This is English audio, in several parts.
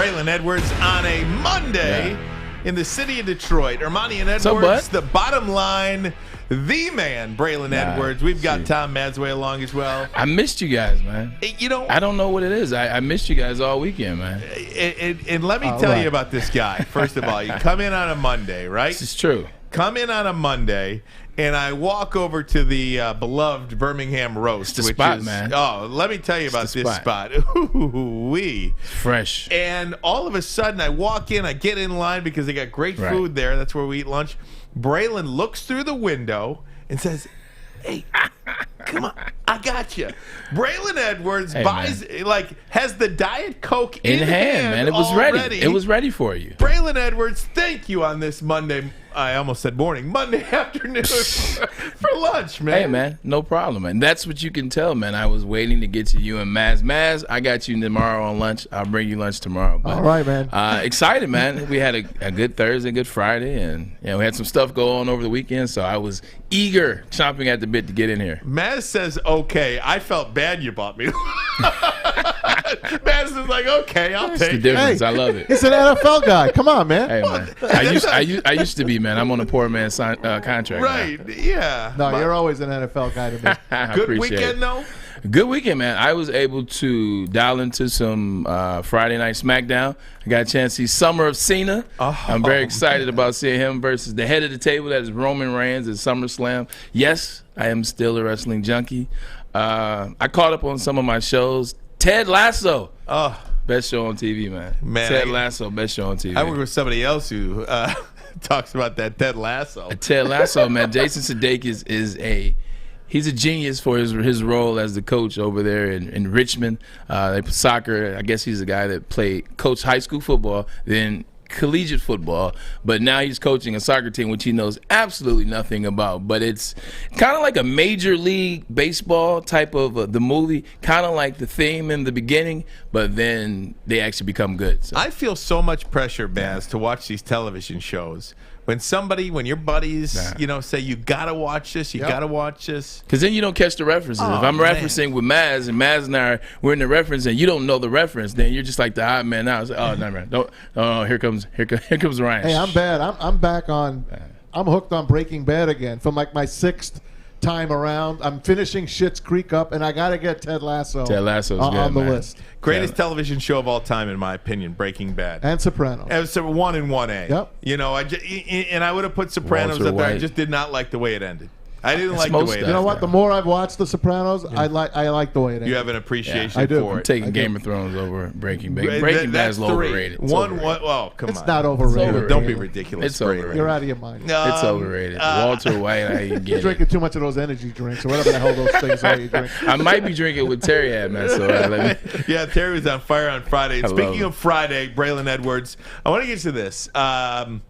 Braylon Edwards on a Monday in the city of Detroit. Ermanni and Edwards, the bottom line, the man, Braylon Edwards. We've got Tom Mazawey along as well. I missed you guys, man. I don't know what it is. I missed you guys all weekend, man. And let me tell you about this guy. First of all, you come in on a Monday, right? This is true. Come in on a Monday, and I walk over to the beloved Birmingham Roast. It's the spot, man. Oh, let me tell you about this spot. Ooh-wee. Fresh. And all of a sudden, I walk in, I get in line because they got great food there. That's where we eat lunch. Braylon looks through the window and says, "Hey, come on, I got you." Braylon Edwards has the Diet Coke in hand, man. It was ready. It was ready for you. Braylon Edwards, thank you on this Monday. I almost said morning, Monday afternoon for lunch, man. Hey, man, no problem, man. That's what you can tell, man. I was waiting to get to you and Maz. Maz, I got you tomorrow on lunch. I'll bring you lunch tomorrow. But, all right, man. Excited, man. We had a good Thursday, good Friday, and we had some stuff go on over the weekend, so I was eager, chomping at the bit to get in here. Maz says, okay. I felt bad you bought me. Maz is like, okay, I'll take it. The difference. I love it. He's an NFL guy. Come on, man. Hey, man. I used to be, man. I'm on a poor man's contract. Right, now. Yeah. No, you're always an NFL guy to me. Good weekend, though? Good weekend, man. I was able to dial into some Friday Night SmackDown. I got a chance to see Summer of Cena. I'm very excited about seeing him versus the head of the table, that is Roman Reigns at SummerSlam. Yes, I am still a wrestling junkie. I caught up on some of my shows. Ted Lasso. Best show on TV, man. Ted Lasso, best show on TV. I work with somebody else who talks about that Ted Lasso. Ted Lasso, man. Jason Sudeikis he's a genius for his role as the coach over there in Richmond. They play soccer. I guess he's the guy that coached high school football, then collegiate football, but now he's coaching a soccer team, which he knows absolutely nothing about. But it's kind of like a Major League Baseball type of the movie, kind of like the theme in the beginning, but then they actually become good. So. I feel so much pressure, Baz, to watch these television shows. When your buddies, say you gotta watch this, you gotta watch this, because then you don't catch the references. If I'm referencing with Maz, and Maz and I we're in the reference, and you don't know the reference, then you're just like the odd man out. Like, oh no, man, don't. Oh, here comes Ryan. Hey, I'm bad. I'm back on. I'm hooked on Breaking Bad again from like my 6th time around. I'm finishing Schitt's Creek up, and I gotta get Ted Lasso. Ted Lasso's good, on the man. list. Greatest television show of all time, in my opinion, Breaking Bad. And Sopranos. It was 1 and 1A. Yep. And I would have put Sopranos Walter up there. I White. just did not like the way it ended. I didn't like the way it ended. You know what? The more I've watched The Sopranos, I like the way it ended. You have an appreciation I do. for I'm it. taking Game of Thrones over Breaking Bad. Breaking Bad's overrated. Come on. It's not overrated. Don't be ridiculous. It's overrated. You're out of your mind. It's overrated. Walter White, I get You're drinking too much of those energy drinks or whatever the hell those things are you drink. I might be drinking with Terry at, man. So Yeah, Terry was on fire on Friday. Speaking of Friday, Braylon Edwards, I want to get to this. The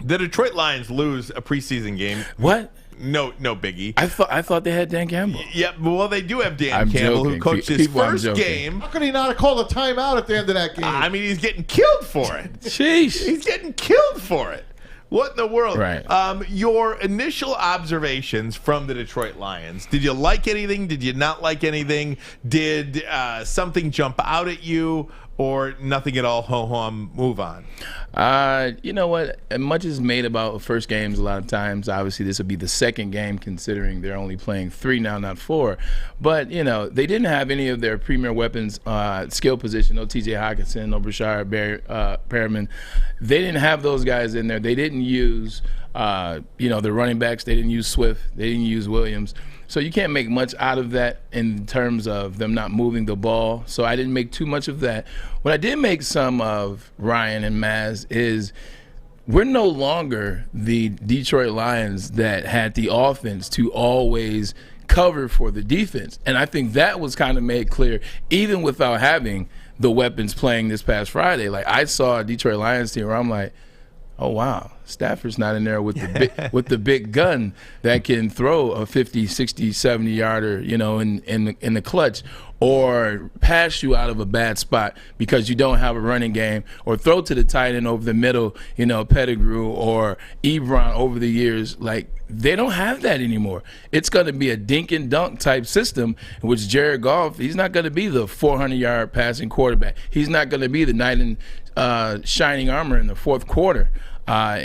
Detroit Lions lose a preseason game. What? No, Biggie. I thought they had Dan Campbell. Yeah, well, they do have Dan Campbell, who coached his first game. How could he not have called a timeout at the end of that game? I mean, he's getting killed for it. Sheesh. He's getting killed for it. What in the world? Right. Your initial observations from the Detroit Lions. Did you like anything? Did you not like anything? Did something jump out at you? Or nothing at all, ho-hum, move on? You know what? Much is made about first games a lot of times. Obviously, this will be the second game considering they're only playing 3 now, not 4. But, they didn't have any of their premier weapons, skill position. No T.J. Hockenson, no Brashard Perriman. They didn't have those guys in there. They didn't use, the running backs. They didn't use Swift. They didn't use Williams. So you can't make much out of that in terms of them not moving the ball. So I didn't make too much of that. What I did make some of, Ryan and Maz, is we're no longer the Detroit Lions that had the offense to always cover for the defense. And I think that was kind of made clear even without having the weapons playing this past Friday. Like, I saw a Detroit Lions team where I'm like, oh wow, Stafford's not in there with the big gun that can throw a 50, 60, 70 yarder, in the clutch, or pass you out of a bad spot because you don't have a running game, or throw to the tight end over the middle, Pettigrew or Ebron over the years. Like, they don't have that anymore. It's going to be a dink and dunk type system, in which Jared Goff, he's not going to be the 400-yard passing quarterback. He's not going to be the knight in shining armor in the fourth quarter.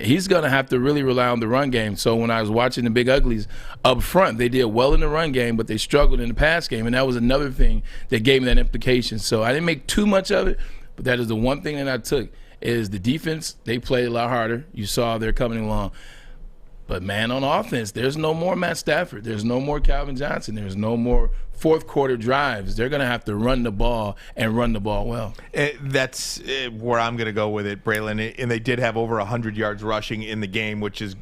He's going to have to really rely on the run game. So when I was watching the Big Uglies up front, they did well in the run game, but they struggled in the pass game, and that was another thing that gave me that implication. So I didn't make too much of it, but that is the one thing that I took, is the defense. They played a lot harder. You saw they're coming along. But, man, on offense, there's no more Matt Stafford. There's no more Calvin Johnson. There's no more fourth-quarter drives. They're going to have to run the ball and run the ball well. That's where I'm going to go with it, Braylon. And they did have over 100 yards rushing in the game, which is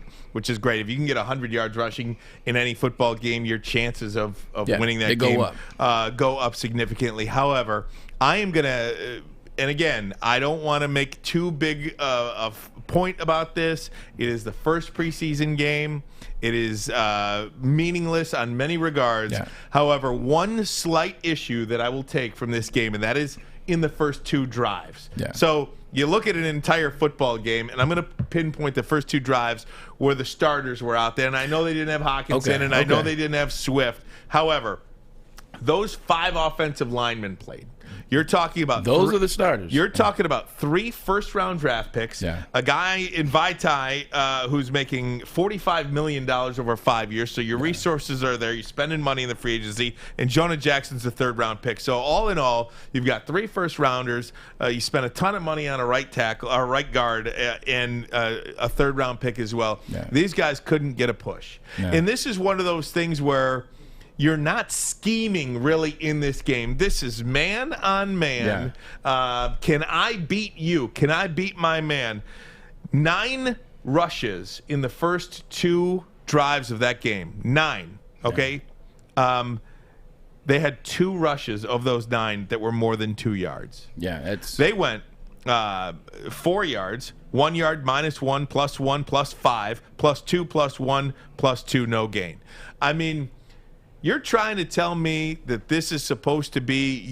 great. If you can get 100 yards rushing in any football game, your chances of winning that game go up significantly. However, I am going to and again, I don't want to make too big a point about this. It is the first preseason game. It is meaningless on many regards. Yeah. However, one slight issue that I will take from this game, and that is in the first two drives. Yeah. So you look at an entire football game, and I'm going to pinpoint the first two drives where the starters were out there. And I know they didn't have Hawkinson, and I know they didn't have Swift. However, those 5 offensive linemen played. You're talking about those are the starters. You're talking about 3 first-round draft picks. Yeah. A guy in Vitae who's making $45 million over 5 years. So your resources are there. You're spending money in the free agency, and Jonah Jackson's a 3rd-round pick. So all in all, you've got 3 first-rounders. You spent a ton of money on a right tackle, or right guard, and a 3rd-round pick as well. Yeah. These guys couldn't get a push, and this is one of those things where you're not scheming really in this game. This is man on man. Yeah. Can I beat you? Can I beat my man? 9 rushes in the first 2 drives of that game. 9. Okay. Yeah. They had 2 rushes of those 9 that were more than 2 yards. Yeah, they went 4 yards, 1 yard, -1, +1, +5, +2, +1, +2, no gain. I mean, you're trying to tell me that this is supposed to be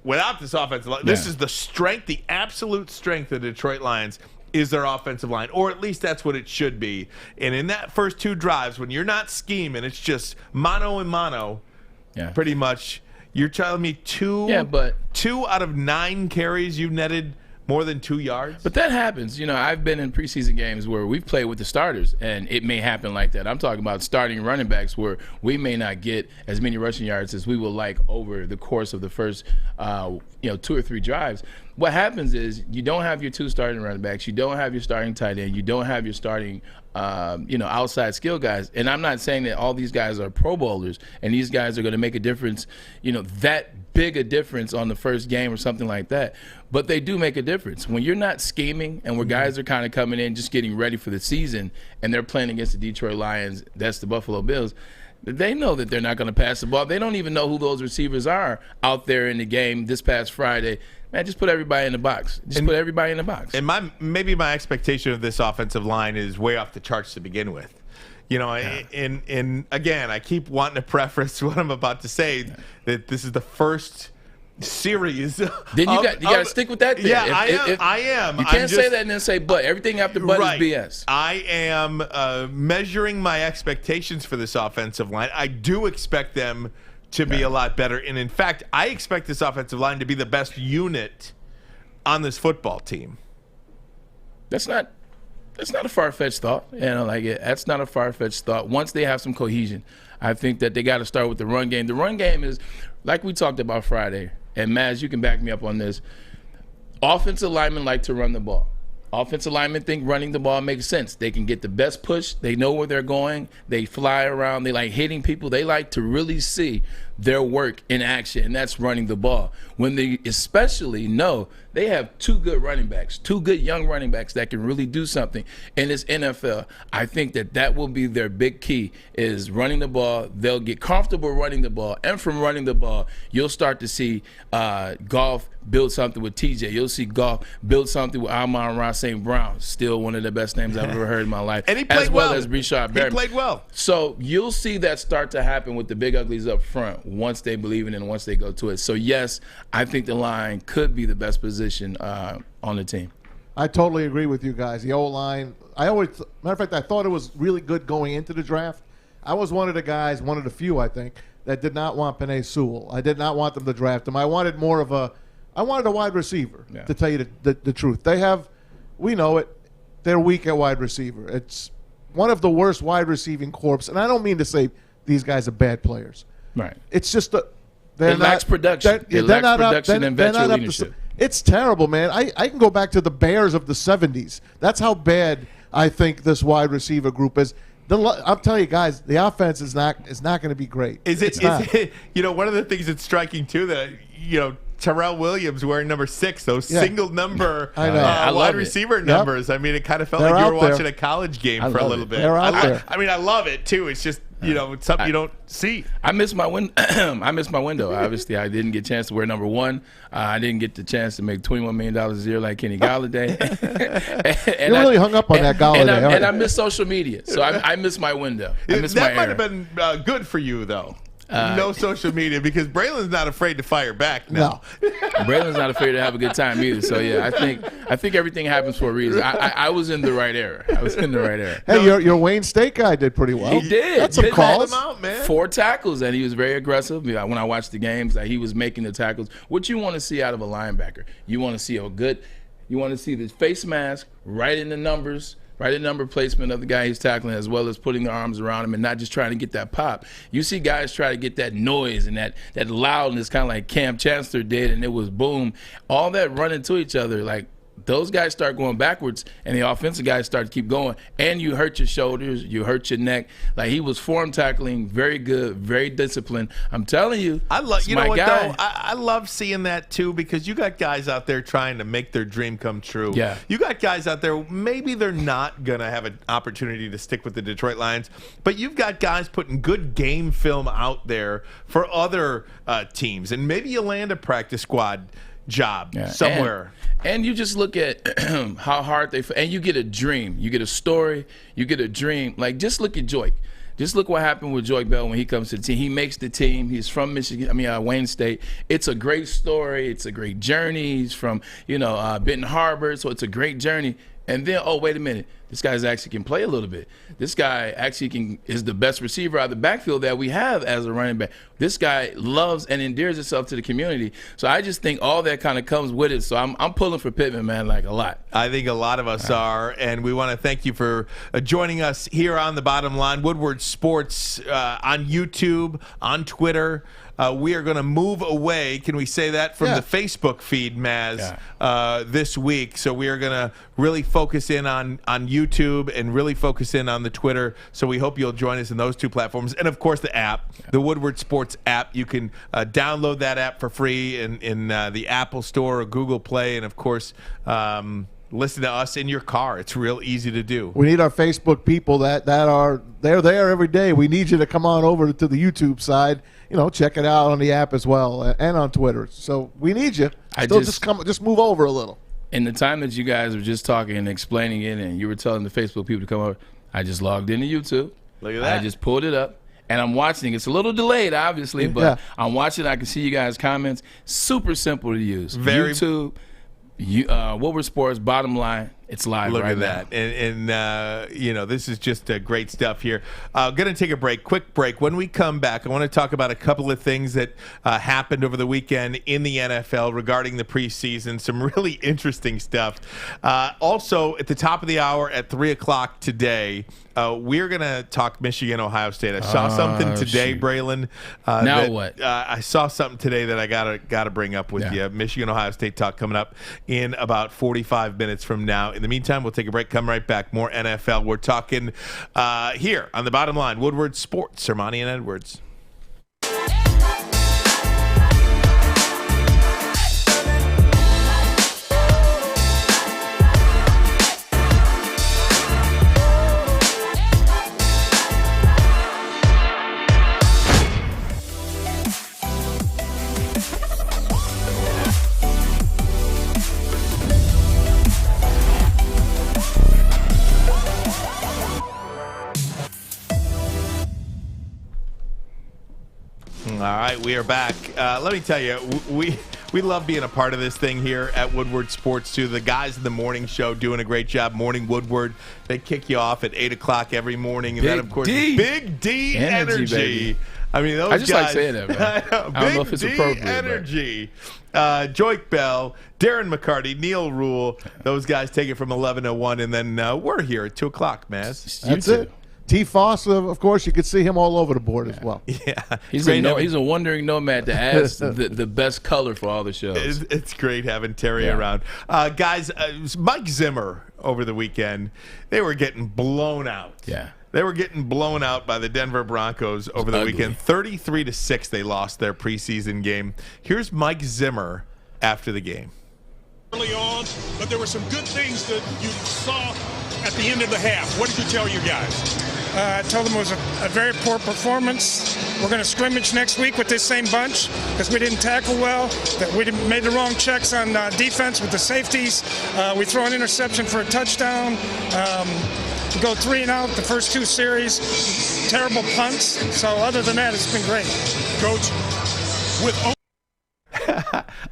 without this offensive line, this is the strength, the absolute strength of the Detroit Lions is their offensive line, or at least that's what it should be. And in that first 2 drives, when you're not scheming, it's just mano and mano, pretty much. You're telling me 2 out of 9 carries you netted more than 2 yards? But that happens. I've been in preseason games where we've played with the starters, and it may happen like that. I'm talking about starting running backs where we may not get as many rushing yards as we would like over the course of the first 2 or 3 drives. What happens is you don't have your 2 starting running backs, you don't have your starting tight end, you don't have your starting outside skill guys. And I'm not saying that all these guys are Pro Bowlers and these guys are going to make a difference, that big a difference on the first game or something like that. But they do make a difference. When you're not scheming and where guys are kind of coming in just getting ready for the season and they're playing against the Detroit Lions, that's the Buffalo Bills, they know that they're not going to pass the ball. They don't even know who those receivers are out there in the game this past Friday. Man, just put everybody in the box. Put everybody in the box. And maybe my expectation of this offensive line is way off the charts to begin with. And again, I keep wanting to preface what I'm about to say, that this is the first series. Then you got to stick with that. Then. Yeah, I am. You can't say that and then say but. Everything after but is BS. I am measuring my expectations for this offensive line. I do expect them to be a lot better. And in fact, I expect this offensive line to be the best unit on this football team. That's not a far-fetched thought. That's not a far-fetched thought. Once they have some cohesion, I think that they got to start with the run game. The run game is, like we talked about Friday, and Maz, you can back me up on this. Offensive linemen like to run the ball. Offensive linemen think running the ball makes sense. They can get the best push. They know where they're going. They fly around. They like hitting people. They like to really see their work in action, and that's running the ball. When they especially know They have two good running backs, two good young running backs that can really do something in this NFL. I think that will be their big key is running the ball. They'll get comfortable running the ball. And from running the ball, you'll start to see Goff build something with TJ. You'll see Goff build something with Amon-Ra St. Brown, still one of the best names I've ever heard in my life. And he played as well as Breshad Perriman. He played well. So you'll see that start to happen with the big uglies up front once they believe in it and once they go to it. So, yes, I think the line could be the best position on the team. I totally agree with you guys. The O-line, matter of fact, I thought it was really good going into the draft. I was one of the guys, one of the few, I think, that did not want Penei Sewell. I did not want them to draft him. I wanted a wide receiver, to tell you the truth. We know it, they're weak at wide receiver. It's one of the worst wide receiving corps, and I don't mean to say these guys are bad players. Right. It's just It lacks production. It lacks production and veteran leadership. It's terrible, man. I can go back to the Bears of the 70s. That's how bad I think this wide receiver group is. I'm telling you guys, the offense is not going to be great. Is it? One of the things that's striking too that Terrell Williams wearing number 6, those single number wide receiver numbers. I mean, it kind of felt like you were watching a college game for a little bit. They're out there. I mean, I love it too. It's just it's something you don't see. I missed my window. Obviously, I didn't get a chance to wear number 1. I didn't get the chance to make $21 million a year like Kenny Galladay. You really hung up on that Galladay. And I miss social media, so I missed my window. That might have been good for you, though. No social media, because Braylon's not afraid to fire back now. No. Braylon's not afraid to have a good time either. So yeah, I think everything happens for a reason. I was in the right era. Hey, your Wayne State guy did pretty well. He did. That's some calls. Him out, man. 4 tackles, and he was very aggressive. When I watched the games, he was making the tackles. What you want to see out of a linebacker? You want to see the face mask right in the numbers. Right, the number placement of the guy he's tackling, as well as putting the arms around him and not just trying to get that pop. You see guys try to get that noise and that loudness, kind of like Cam Chancellor did, and it was boom. All that running to each other, like those guys start going backwards, and the offensive guys start to keep going, and you hurt your shoulders, you hurt your neck. Like, he was form tackling, very good, very disciplined. I'm telling you, I love seeing that too, because you got guys out there trying to make their dream come true. Yeah. You got guys out there, maybe they're not going to have an opportunity to stick with the Detroit Lions, but you've got guys putting good game film out there for other teams, and maybe you land a practice squad job somewhere. And you just look at how hard and you get a dream. You get a story. You get a dream. Like, just look at Joik. Just look what happened with Joik Bell when he comes to the team. He makes the team. He's from Wayne State. It's a great story. It's a great journey. He's from, Benton Harbor, so it's a great journey. And then, oh, wait a minute. This guy actually can play a little bit. This guy actually is the best receiver out of the backfield that we have as a running back. This guy loves and endears himself to the community. So I just think all that kind of comes with it. So I'm pulling for Pittman, man, like a lot. I think a lot of us are, and we want to thank you for joining us here on The Bottom Line. Woodward Sports on YouTube, on Twitter. We are going to move away, can we say that, from the Facebook feed, Maz, this week. So we are going to really focus in on YouTube and really focus in on the Twitter. So we hope you'll join us in those 2 platforms. And, of course, the app, the Woodward Sports app. You can download that app for free in the Apple Store or Google Play. And, of course, listen to us in your car. It's real easy to do. We need our Facebook people they're there every day. We need you to come on over to the YouTube side. Check it out on the app as well and on Twitter. So we need you. Just move over a little. In the time that you guys were just talking and explaining it, and you were telling the Facebook people to come over, I just logged into YouTube. Look at that. I just pulled it up, and I'm watching. It's a little delayed, obviously, but I'm watching. I can see you guys' comments. Super simple to use. YouTube. Woodward Sports, Bottom Line. It's live right now. Look at that. And this is just great stuff here. Going to take a quick break. When we come back, I want to talk about a couple of things that happened over the weekend in the NFL regarding the preseason. Some really interesting stuff. Also, at the top of the hour at 3 o'clock today, we're going to talk Michigan-Ohio State. I saw something today, Braylon. What? I saw something today that I got to bring up with you. Michigan-Ohio State talk coming up in about 45 minutes from now. In the meantime, we'll take a break, come right back. More NFL. We're talking here on The Bottom Line, Woodward Sports, Ermanni and Edwards. right, we are back. Let me tell you, we love being a part of this thing here at Woodward Sports, too. The guys in the morning show doing a great job. Morning Woodward, they kick you off at 8 o'clock every morning. And then, of course, Big D energy. I mean, those guys. I just like saying that, man. I don't know if it's appropriate. Energy. Joik Bell, Darren McCarty, Neil Rule. Those guys take it from 11:01, and then we're here at 2 o'clock, Maz. That's it. T. Foss, of course, you could see him all over the board as well. Yeah, he's a wandering nomad that adds the best color for all the shows. It's great having Terry around. Guys, Mike Zimmer over the weekend, they were getting blown out. Yeah. They were getting blown out by the Denver Broncos over the weekend. 33-6, they lost their preseason game. Here's Mike Zimmer after the game. Early on, but there were some good things that you saw at the end of the half. What did you tell your guys? I told them it was a very poor performance. We're going to scrimmage next week with this same bunch because we didn't tackle well, that we made the wrong checks on defense with the safeties. We throw an interception for a touchdown. We go 3 and out the first 2 series. Terrible punts. So other than that, it's been great. Coach, with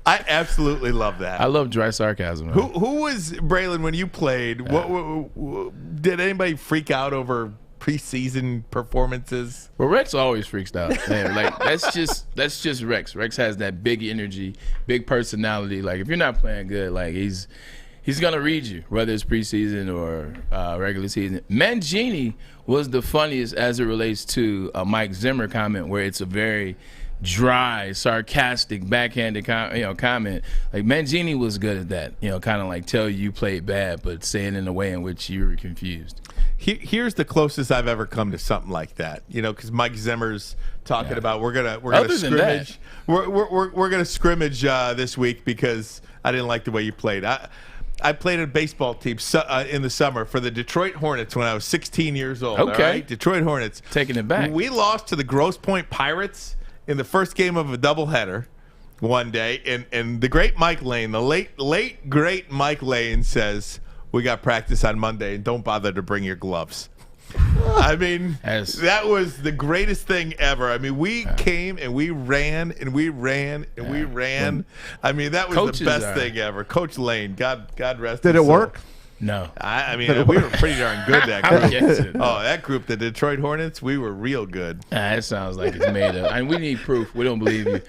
I absolutely love that. I love dry sarcasm. Who was, Braylon, when you played, did anybody freak out over preseason performances? Well, Rex always freaks out. Man, like that's just Rex. Rex has that big energy, big personality. Like if you're not playing good, like he's gonna read you, whether it's preseason or regular season. Mangini was the funniest as it relates to a Mike Zimmer comment, where it's a very dry, sarcastic, backhanded comment. Like Mangini was good at that. Kind of like tell you played bad, but saying in a way in which you were confused. Here's the closest I've ever come to something like that. Because Mike Zimmer's talking about we're gonna scrimmage. We're gonna scrimmage this week because I didn't like the way you played. I played a baseball team in the summer for the Detroit Hornets when I was 16 years old. Okay, all right? Detroit Hornets. Taking it back. We lost to the Grosse Pointe Pirates in the first game of a doubleheader one day, and the great Mike Lane, the late great Mike Lane says, "We got practice on Monday, and don't bother to bring your gloves." I mean, that was the greatest thing ever. I mean, we came and we ran and we ran and we ran. I mean, that was the best thing ever. Coach Lane, God rest his soul. Did it work? No. I mean, we were pretty darn good that group. That group, the Detroit Hornets, we were real good. That sounds like it's made up. I mean, we need proof. We don't believe you.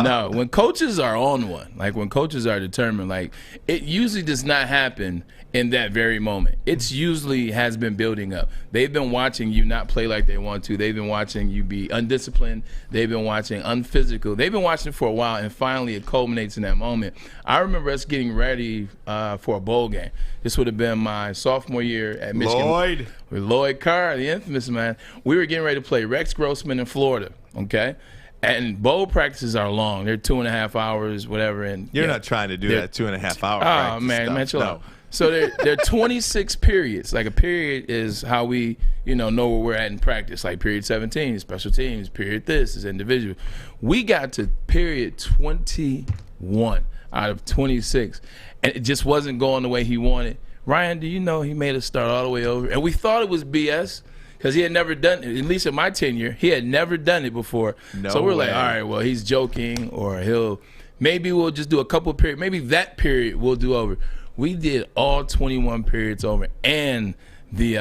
No, when coaches are on one, like when coaches are determined, like it usually does not happen in that very moment. It's usually has been building up. They've been watching you not play like they want to. They've been watching you be undisciplined. They've been watching unphysical. They've been watching for a while, and finally it culminates in that moment. I remember us getting ready for a bowl game. This would have been my sophomore year at Michigan. With Lloyd Carr, the infamous man. We were getting ready to play Rex Grossman in Florida, okay? And bowl practices are long. They're 2.5 hours, whatever. And you're not trying to do that 2.5 hour practice man, chill out. So there are 26 periods. Like a period is how we, know where we're at in practice. Like period 17, special teams. Period this is individual. We got to period 21 out of 26, and it just wasn't going the way he wanted. Ryan, do you know he made us start all the way over? And we thought it was BS because he had never done it. At least in my tenure, he had never done it before. So we're like, all right, well, he's joking, or maybe we'll just do a couple of periods. Maybe that period we'll do over. We did all 21 periods over and the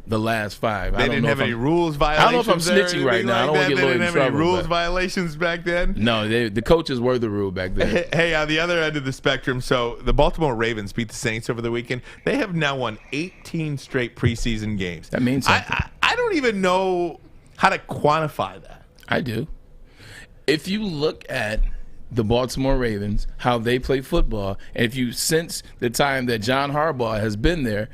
last 5. They didn't have any rules violations. I don't know if I'm snitching right now. I don't want to get Lloyd in trouble. They didn't have any rules violations back then? No, the coaches were the rule back then. Hey, on the other end of the spectrum, so the Baltimore Ravens beat the Saints over the weekend. They have now won 18 straight preseason games. That means something. I don't even know how to quantify that. I do. If you look at the Baltimore Ravens, how they play football, and if you since the time that John Harbaugh has been there,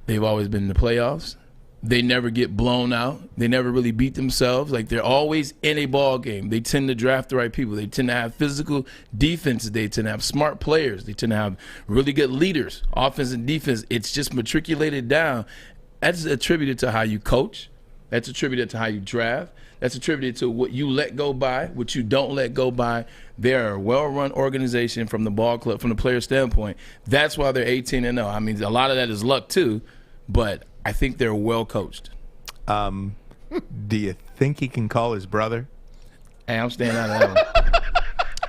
they've always been in the playoffs. They never get blown out. They never really beat themselves. Like, they're always in a ball game. They tend to draft the right people. They tend to have physical defenses. They tend to have smart players. They tend to have really good leaders, offense and defense. It's just matriculated down. That's attributed to how you coach. That's attributed to how you draft. That's attributed to what you let go by, what you don't let go by. They're a well-run organization from the ball club, from the player standpoint. That's why they're 18-0. I mean, a lot of that is luck too, but I think they're well coached. Do you think he can call his brother? Hey, I'm staying out of that one.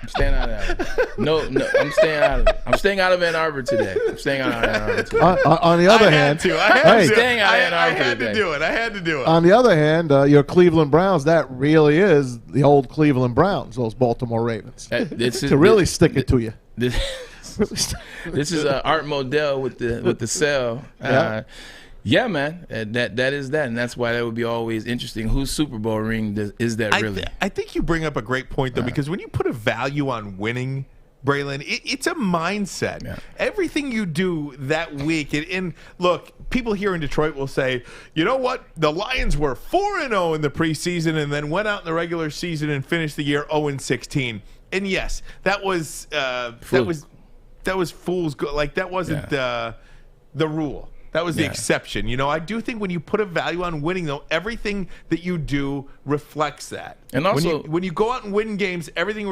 I'm staying out of that one. No, I'm staying out of it. I'm staying out of Ann Arbor today. I'm staying out of Ann Arbor today. On the other hand, I'm staying out of Ann Arbor I had today. to do it. I had to do it. On the other hand, your Cleveland Browns, that really is the old Cleveland Browns, those Baltimore Ravens. To really stick it to you. This is Art Modell with the cell. Yeah, man, that is that, and that's why that would be always interesting. Whose Super Bowl ring is that really? I think you bring up a great point, though, because when you put a value on winning, Braylon, it's a mindset. Yeah. Everything you do that week, and look, people here in Detroit will say, you know what? The Lions were 4-0 in the preseason and then went out in the regular season and finished the year 0-16. And yes, that was fool's gold. Like, that wasn't the rule. That was the exception. You know, I do think when you put a value on winning, though, everything that you do reflects that. And also, when you go out and win games, everything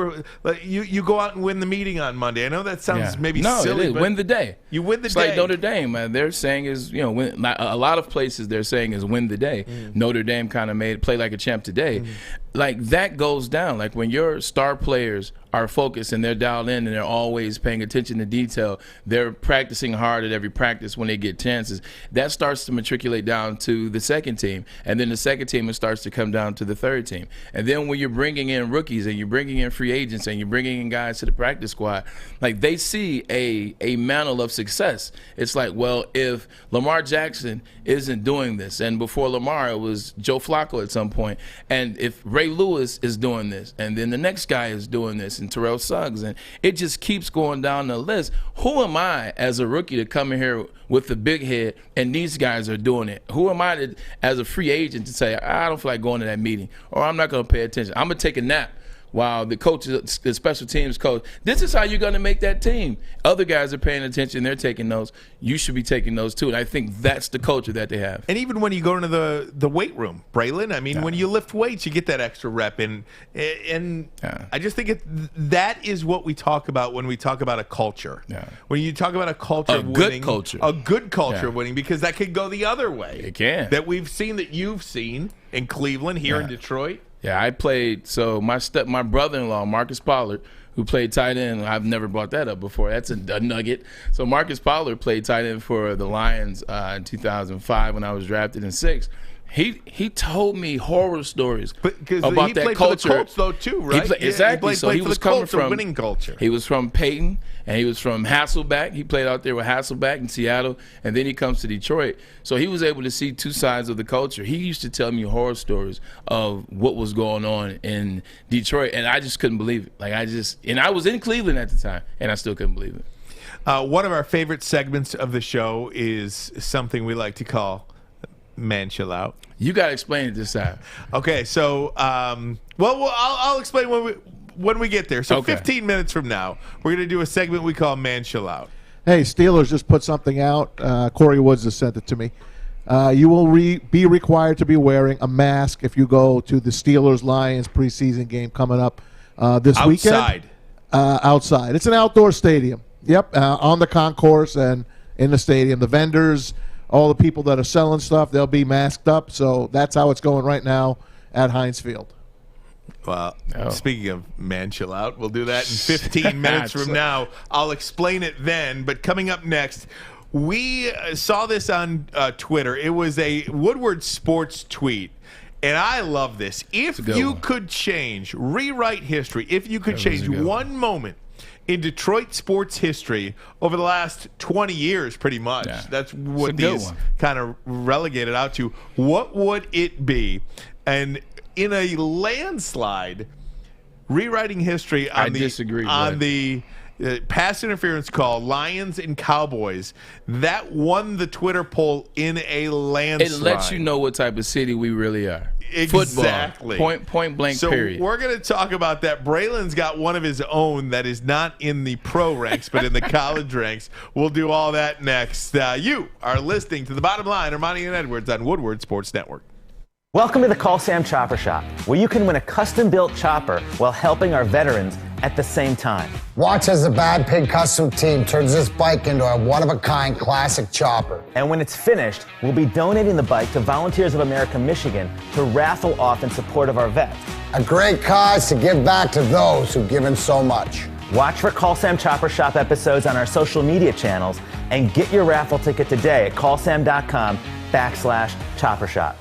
you go out and win the meeting on Monday. I know that sounds maybe silly, but win the day. You win the it's day. Like Notre Dame, man. They're saying is win, a lot of places they're saying is win the day. Notre Dame kind of play like a champ today. Like that goes down. Like when your star players are focused and they're dialed in and they're always paying attention to detail, they're practicing hard at every practice when they get chances. That starts to matriculate down to the second team, and then the second team it starts to come down to the third team. And then when you're bringing in rookies and you're bringing in free agents and you're bringing in guys to the practice squad, like they see a mantle of success. It's like, well, if Lamar Jackson isn't doing this, and before Lamar it was Joe Flacco at some point, and if Ray Lewis is doing this, and then the next guy is doing this, and Terrell Suggs, and it just keeps going down the list. Who am I as a rookie to come in here with the big head and these guys are doing it? Who am I to, as a free agent, to say, I don't feel like going to that meeting, or I'm not going to pay attention. I'm going to take a nap while the coach, the special teams coach, this is how you're going to make that team. Other guys are paying attention. They're taking notes. You should be taking those too. And I think that's the culture that they have. And even when you go into the weight room, Braylon, I mean, when you lift weights, you get that extra rep. And I just think that is what we talk about when we talk about a culture. Yeah. When you talk about a culture of winning. A good culture of winning, because that could go the other way. It can. That we've seen, that you've seen in Cleveland, here in Detroit. Yeah, I played. So my brother-in-law, Marcus Pollard, who played tight end. I've never brought that up before. That's a nugget. So Marcus Pollard played tight end for the Lions in 2005 when I was drafted in 6. He told me horror stories about that culture. For the Colts, though, too, right? Exactly. So he was coming from winning culture. He was from Peyton, and he was from Hasselbeck. He played out there with Hasselbeck in Seattle, and then he comes to Detroit. So he was able to see two sides of the culture. He used to tell me horror stories of what was going on in Detroit, and I just couldn't believe it. And I was in Cleveland at the time, and I still couldn't believe it. One of our favorite segments of the show is something we like to call Man Chill Out. You got to explain it this time. Okay, so I'll explain when we get there. So 15 minutes from now, we're going to do a segment we call Man Chill Out. Hey, Steelers just put something out. Corey Woods has sent it to me. You will be required to be wearing a mask if you go to the Steelers-Lions preseason game coming up this weekend. Outside. It's an outdoor stadium. Yep, on the concourse and in the stadium. The vendors, all the people that are selling stuff, they'll be masked up. So that's how it's going right now at Heinz Field. Well, speaking of Man Chill Out, we'll do that in 15 minutes from now. I'll explain it then. But coming up next, we saw this on Twitter. It was a Woodward Sports tweet. And I love this. If you could rewrite history, if you could change one moment in Detroit sports history over the last 20 years, pretty much. Yeah. That's what these kind of relegated out to. What would it be? And in a landslide, rewriting history on the pass interference call, Lions and Cowboys, that won the Twitter poll in a landslide. It lets you know what type of city we really are. Exactly. Football. Point blank, period. So we're going to talk about that. Braylon's got one of his own that is not in the pro ranks, but in the college ranks. We'll do all that next. You are listening to The Bottom Line, Ermanni and Edwards on Woodward Sports Network. Welcome to the Call Sam Chopper Shop, where you can win a custom-built chopper while helping our veterans at the same time. Watch as the Bad Pig Custom team turns this bike into a one-of-a-kind classic chopper. And when it's finished, we'll be donating the bike to Volunteers of America Michigan to raffle off in support of our vets. A great cause to give back to those who've given so much. Watch for Call Sam Chopper Shop episodes on our social media channels and get your raffle ticket today at callsam.com/Chopper Shop.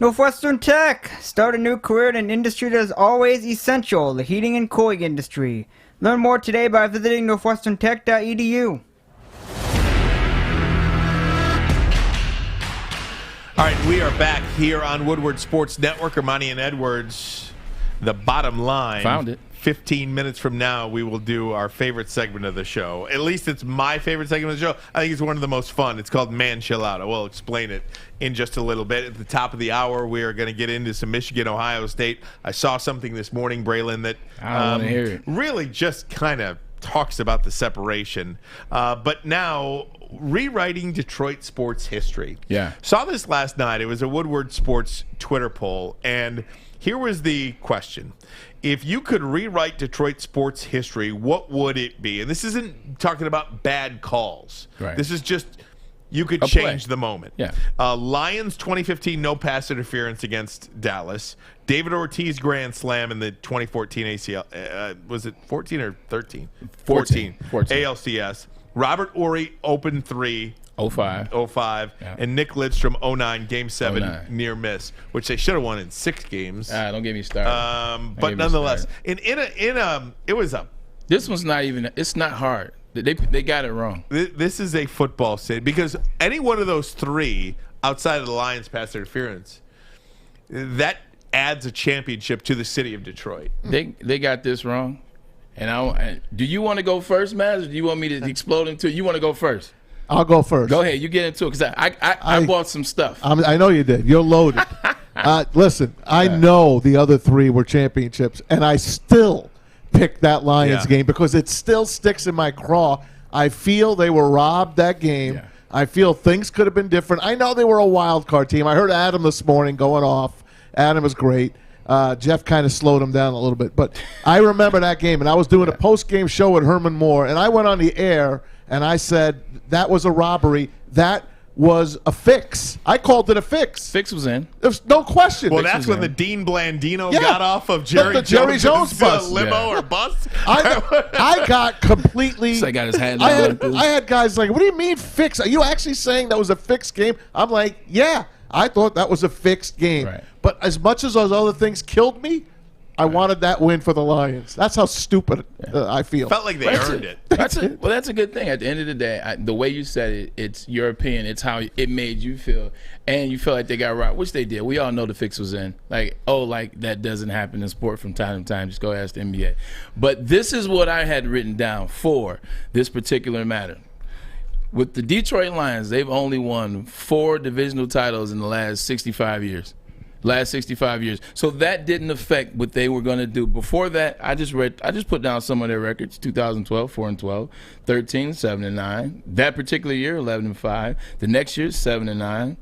Northwestern Tech. Start a new career in an industry that is always essential, the heating and cooling industry. Learn more today by visiting northwesterntech.edu. All right, we are back here on Woodward Sports Network. Ermanni and Edwards, the bottom line. Found it. 15 minutes from now, we will do our favorite segment of the show. At least it's my favorite segment of the show. I think it's one of the most fun. It's called Man Chill Out. I will explain it in just a little bit. At the top of the hour, we are going to get into some Michigan, Ohio State. I saw something this morning, Braylon, that I want to hear it. really just kind of talks about the separation. But now, rewriting Detroit sports history. Yeah. Saw this last night. It was a Woodward Sports Twitter poll, and here was the question. If you could rewrite Detroit sports history, what would it be? And this isn't talking about bad calls. Right. This is just you could A change play. the moment. Yeah. Lions 2015 no pass interference against Dallas. David Ortiz grand slam in the 2014 ACL. Was it 14 or 13? 14. ALCS. Robert Ory open 3. 05. Yeah. And Nick Lidstrom 09 game 7 09. near miss, which they should have won in 6 games. Don't get me started. But nonetheless, it was a. This one's not even. It's not hard. They got it wrong. This is a football city because any one of those 3 outside of the Lions pass interference, that adds a championship to the city of Detroit. They got this wrong. And do you want to go first, Maz, or do you want me to explode into it? You want to go first? I'll go first. Go ahead. You get into it because I bought some stuff. I know you did. You're loaded. Listen, I know the other 3 were championships, and I still picked that Lions game because it still sticks in my craw. I feel they were robbed that game. Yeah. I feel things could have been different. I know they were a wild card team. I heard Adam this morning going off. Adam was great. Jeff kind of slowed him down a little bit. But I remember that game, and I was doing a post-game show with Herman Moore, and I went on the air, and I said that was a robbery. That was a fix. I called it a fix. Fix was in. There's no question. Well, that's when the Dean Blandino got off of Jerry Jones bus. Limo or bus. I got completely. So I got his hand I had guys like, what do you mean fix? Are you actually saying that was a fixed game? I'm like, yeah, I thought that was a fixed game. Right. But as much as those other things killed me, I wanted that win for the Lions. That's how stupid I feel. Felt like they earned it. That's a good thing. At the end of the day, the way you said it, it's your opinion. It's how it made you feel. And you feel like they got right, which they did. We all know the fix was in. Like that doesn't happen in sport from time to time. Just go ask the NBA. But this is what I had written down for this particular matter. With the Detroit Lions, they've only won 4 divisional titles in the last 65 years. So that didn't affect what they were going to do. Before that, I just put down some of their records. 2012, 4-12, 13, 7-9. That particular year, 11-5. The next year, 7-9.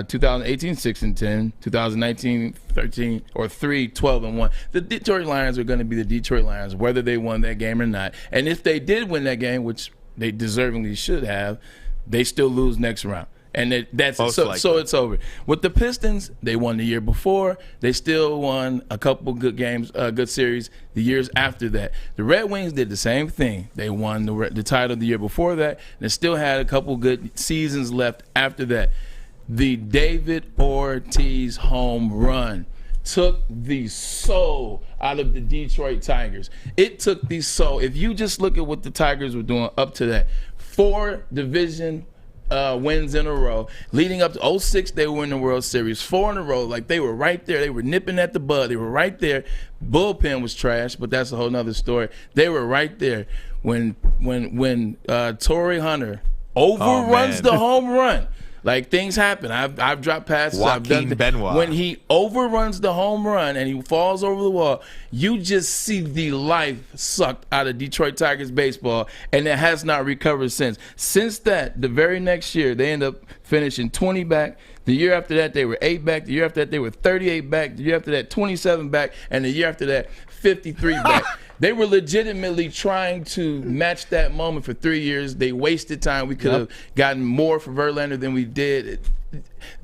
2018, 6-10. 2019, 13 or 3, 12-1. The Detroit Lions are going to be the Detroit Lions, whether they won that game or not. And if they did win that game, which they deservingly should have, they still lose next round. And that's so it's over. With the Pistons, they won the year before. They still won a couple good games, good series the years after that. The Red Wings did the same thing. They won the title the year before that, and they still had a couple good seasons left after that. The David Ortiz home run took the soul out of the Detroit Tigers. It took the soul. If you just look at what the Tigers were doing up to that, 4 division wins in a row. Leading up to 06, they were in the World Series. 4 in a row. Like, they were right there. They were nipping at the bud. They were right there. Bullpen was trash, but that's a whole nother story. They were right there when Torrey Hunter overruns the home run. Like, things happen. I've dropped passes. I've done Benoit. When he overruns the home run and he falls over the wall, you just see the life sucked out of Detroit Tigers baseball, and it has not recovered since. Since that, the very next year, they end up finishing 20 back. The year after that, they were 8 back. The year after that, they were 38 back. The year after that, 27 back. And the year after that, 53 back. They were legitimately trying to match that moment for 3 years. They wasted time. We could have gotten more for Verlander than we did.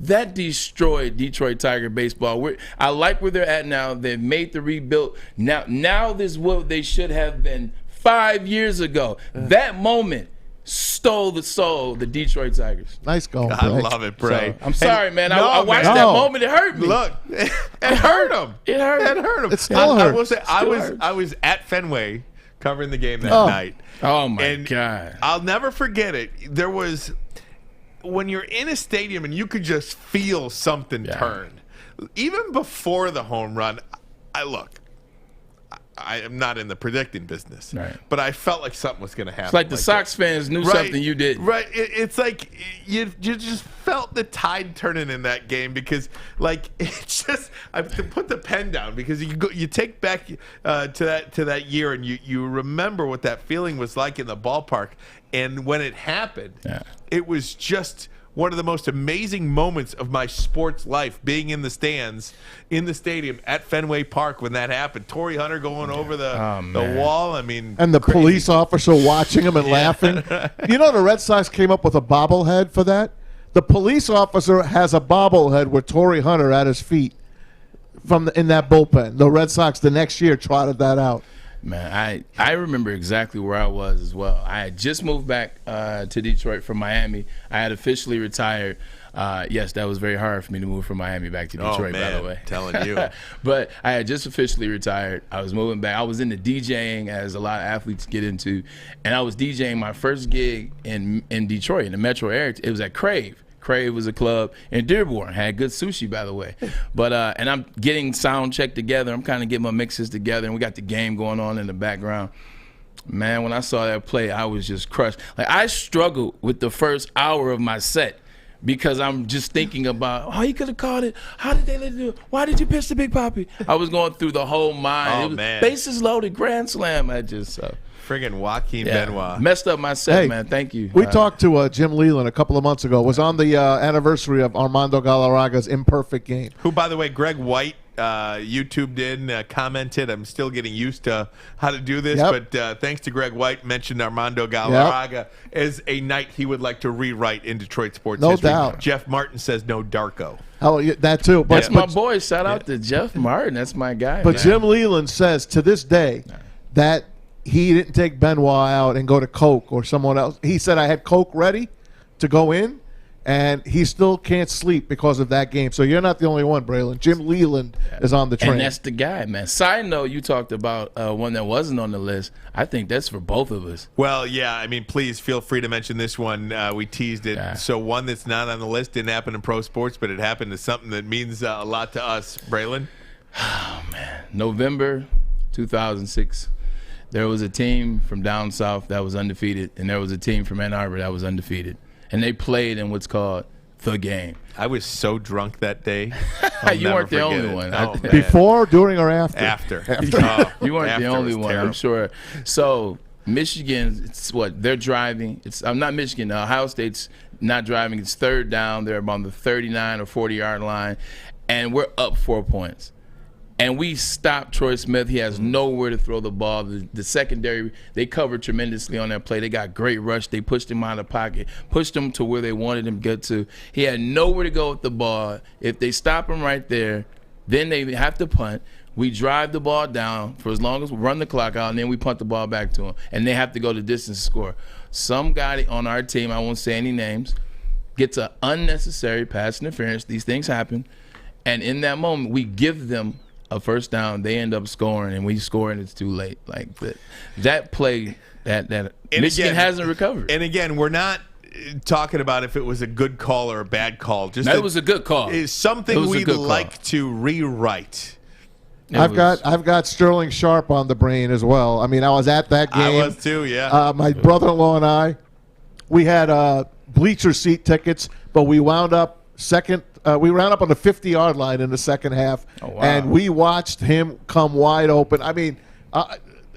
That destroyed Detroit Tiger baseball. I like where they're at now. They've made the rebuild. Now this is what they should have been 5 years ago. That moment stole the soul of the Detroit Tigers. Nice goal, I love it, Bray. So, I'm sorry, man. I watched that moment. It hurt me. Look, it hurt him. It hurt. It hurt him. It still hurt. I will say, I was at Fenway covering the game that night. Oh my God! I'll never forget it. There was when you're in a stadium and you could just feel something turn. Even before the home run, I am not in the predicting business, but I felt like something was going to happen. It's like the Sox fans knew something you didn't. Right. It's like you just felt the tide turning in that game because, like, it's just I have to put the pen down because you take back to that year and you remember what that feeling was like in the ballpark, and when it happened, it was just one of the most amazing moments of my sports life, being in the stands, in the stadium at Fenway Park when that happened. Torrey Hunter going over the wall. I mean, and the police officer watching him and laughing. You know, the Red Sox came up with a bobblehead for that. The police officer has a bobblehead with Torrey Hunter at his feet in that bullpen. The Red Sox the next year trotted that out. Man, I remember exactly where I was as well. I had just moved back to Detroit from Miami. I had officially retired. Yes, that was very hard for me to move from Miami back to Detroit, by the way. Telling you. But I had just officially retired. I was moving back. I was into DJing, as a lot of athletes get into, and I was DJing my first gig in Detroit, in the metro area. It was at Crave. Crave was a club in Dearborn. Had good sushi, by the way. But and I'm getting sound check together. I'm kind of getting my mixes together, and we got the game going on in the background. Man, when I saw that play, I was just crushed. Like, I struggled with the first hour of my set because I'm just thinking about, oh, he could have caught it. How did they let it do it? Why did you pitch the Big Papi? I was going through the whole mind. Oh, it was man. Bases loaded, grand slam. I just friggin' Joaquin Benoit. Messed up my set, man. Thank you. We talked to Jim Leland a couple of months ago. It was on the anniversary of Armando Galarraga's imperfect game. Who, by the way, Greg White YouTubed in, commented. I'm still getting used to how to do this, but thanks to Greg White, mentioned Armando Galarraga as a night he would like to rewrite in Detroit sports history. No doubt. Jeff Martin says no Darko. Oh, yeah, that too. That's my boy. Shout out to Jeff Martin. That's my guy. But Jim Leland says to this day that he didn't take Benoit out and go to Coke or someone else. He said, I had Coke ready to go in, and he still can't sleep because of that game. So you're not the only one, Braylon. Jim Leland is on the train. And that's the guy, man. Side note, you talked about one that wasn't on the list. I think that's for both of us. Well, yeah, I mean, please feel free to mention this one. We teased it. Yeah. So one that's not on the list didn't happen in pro sports, but it happened to something that means a lot to us. Braylon? Oh, man. November 2006. There was a team from down south that was undefeated, and there was a team from Ann Arbor that was undefeated. And they played in what's called the game. I was so drunk that day. You weren't the only one. Oh, before, during, or after? After. Oh, you weren't the only one, terrible. I'm sure. So Michigan, it's what? They're driving. I'm not Michigan. Ohio State's not driving. It's third down. They're about the 39 or 40-yard line, and we're up 4 points. And we stopped Troy Smith. He has nowhere to throw the ball. The secondary, they covered tremendously on that play. They got great rush. They pushed him out of the pocket, pushed him to where they wanted him to get to. He had nowhere to go with the ball. If they stop him right there, then they have to punt. We drive the ball down for as long as we run the clock out, and then we punt the ball back to him. And they have to go the distance to score. Some guy on our team, I won't say any names, gets an unnecessary pass interference. These things happen. And in that moment, we give them a first down, they end up scoring, and we score, and it's too late. Like that play, that Michigan hasn't recovered. And again, we're not talking about if it was a good call or a bad call. Just it was a good call. Is something we'd like to rewrite. I've got Sterling Sharp on the brain as well. I mean, I was at that game. I was too. Yeah. My brother-in-law and I, we had bleacher seat tickets, but we wound up second. We ran up on the 50-yard line in the second half, and we watched him come wide open. I mean,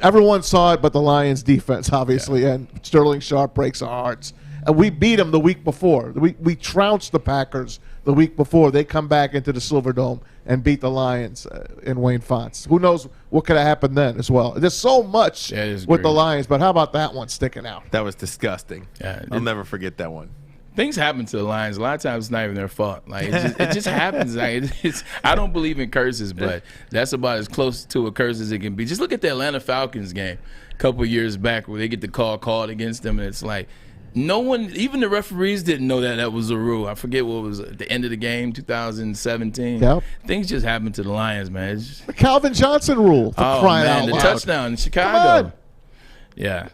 everyone saw it but the Lions' defense, obviously, and Sterling Sharp breaks our hearts. We beat them the week before. We trounced the Packers the week before. They come back into the Silverdome and beat the Lions in Wayne Fonts. Who knows what could have happened then as well. There's so much with the Lions, but how about that one sticking out? That was disgusting. Yeah, I'll never forget that one. Things happen to the Lions. A lot of times it's not even their fault. Like it just happens. Like I don't believe in curses, but that's about as close to a curse as it can be. Just look at the Atlanta Falcons game a couple of years back where they get the call called against them, and it's like no one, even the referees didn't know that was a rule. I forget what was at the end of the game, 2017. Yep. Things just happen to the Lions, man. The Calvin Johnson rule for crying out loud. The touchdown in Chicago. Yeah.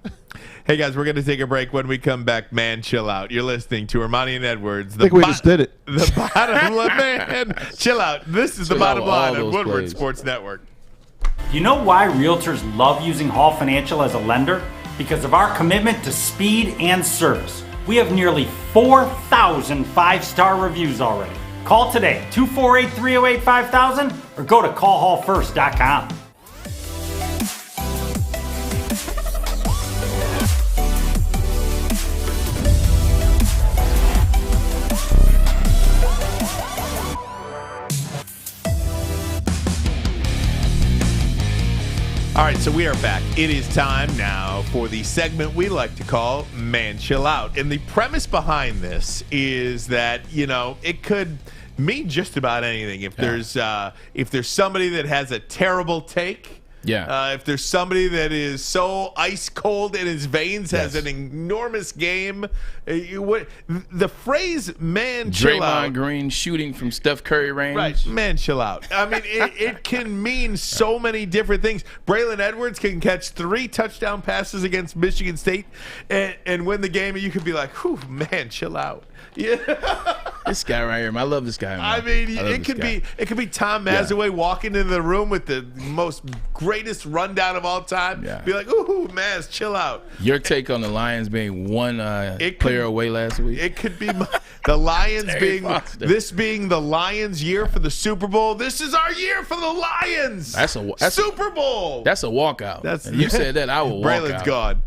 Hey, guys, we're going to take a break. When we come back, man, chill out. You're listening to Ermanni and Edwards. I think we just did it. The bottom line, man, chill out. This is the bottom line on Woodward Sports Network. You know why realtors love using Hall Financial as a lender? Because of our commitment to speed and service. We have nearly 4,000 five-star reviews already. Call today, 248-308-5000, or go to callhallfirst.com. All right, so we are back. It is time now for the segment we like to call Man Chill Out. And the premise behind this is that, you know, it could mean just about anything. If there's somebody that has a terrible take, if there's somebody that is so ice cold in his veins, has an enormous game, the phrase "man chill out," Draymond Green shooting from Steph Curry range, right? Man chill out. I mean, it can mean so many different things. Braylon Edwards can catch 3 touchdown passes against Michigan State and win the game, and you could be like, "Whew, man, chill out." Yeah. This guy right here, I love this guy. Man. I mean, it could be Tom Mazawey walking into the room with the most greatest rundown of all time. Yeah. Be like, "Ooh, Maz, chill out." Your take on the Lions being one player away last week? It could be the Lions being the Lions' year for the Super Bowl. This is our year for the Lions. That's Super Bowl. That's a walkout. And you said that, I will walk out. Braylon's gone.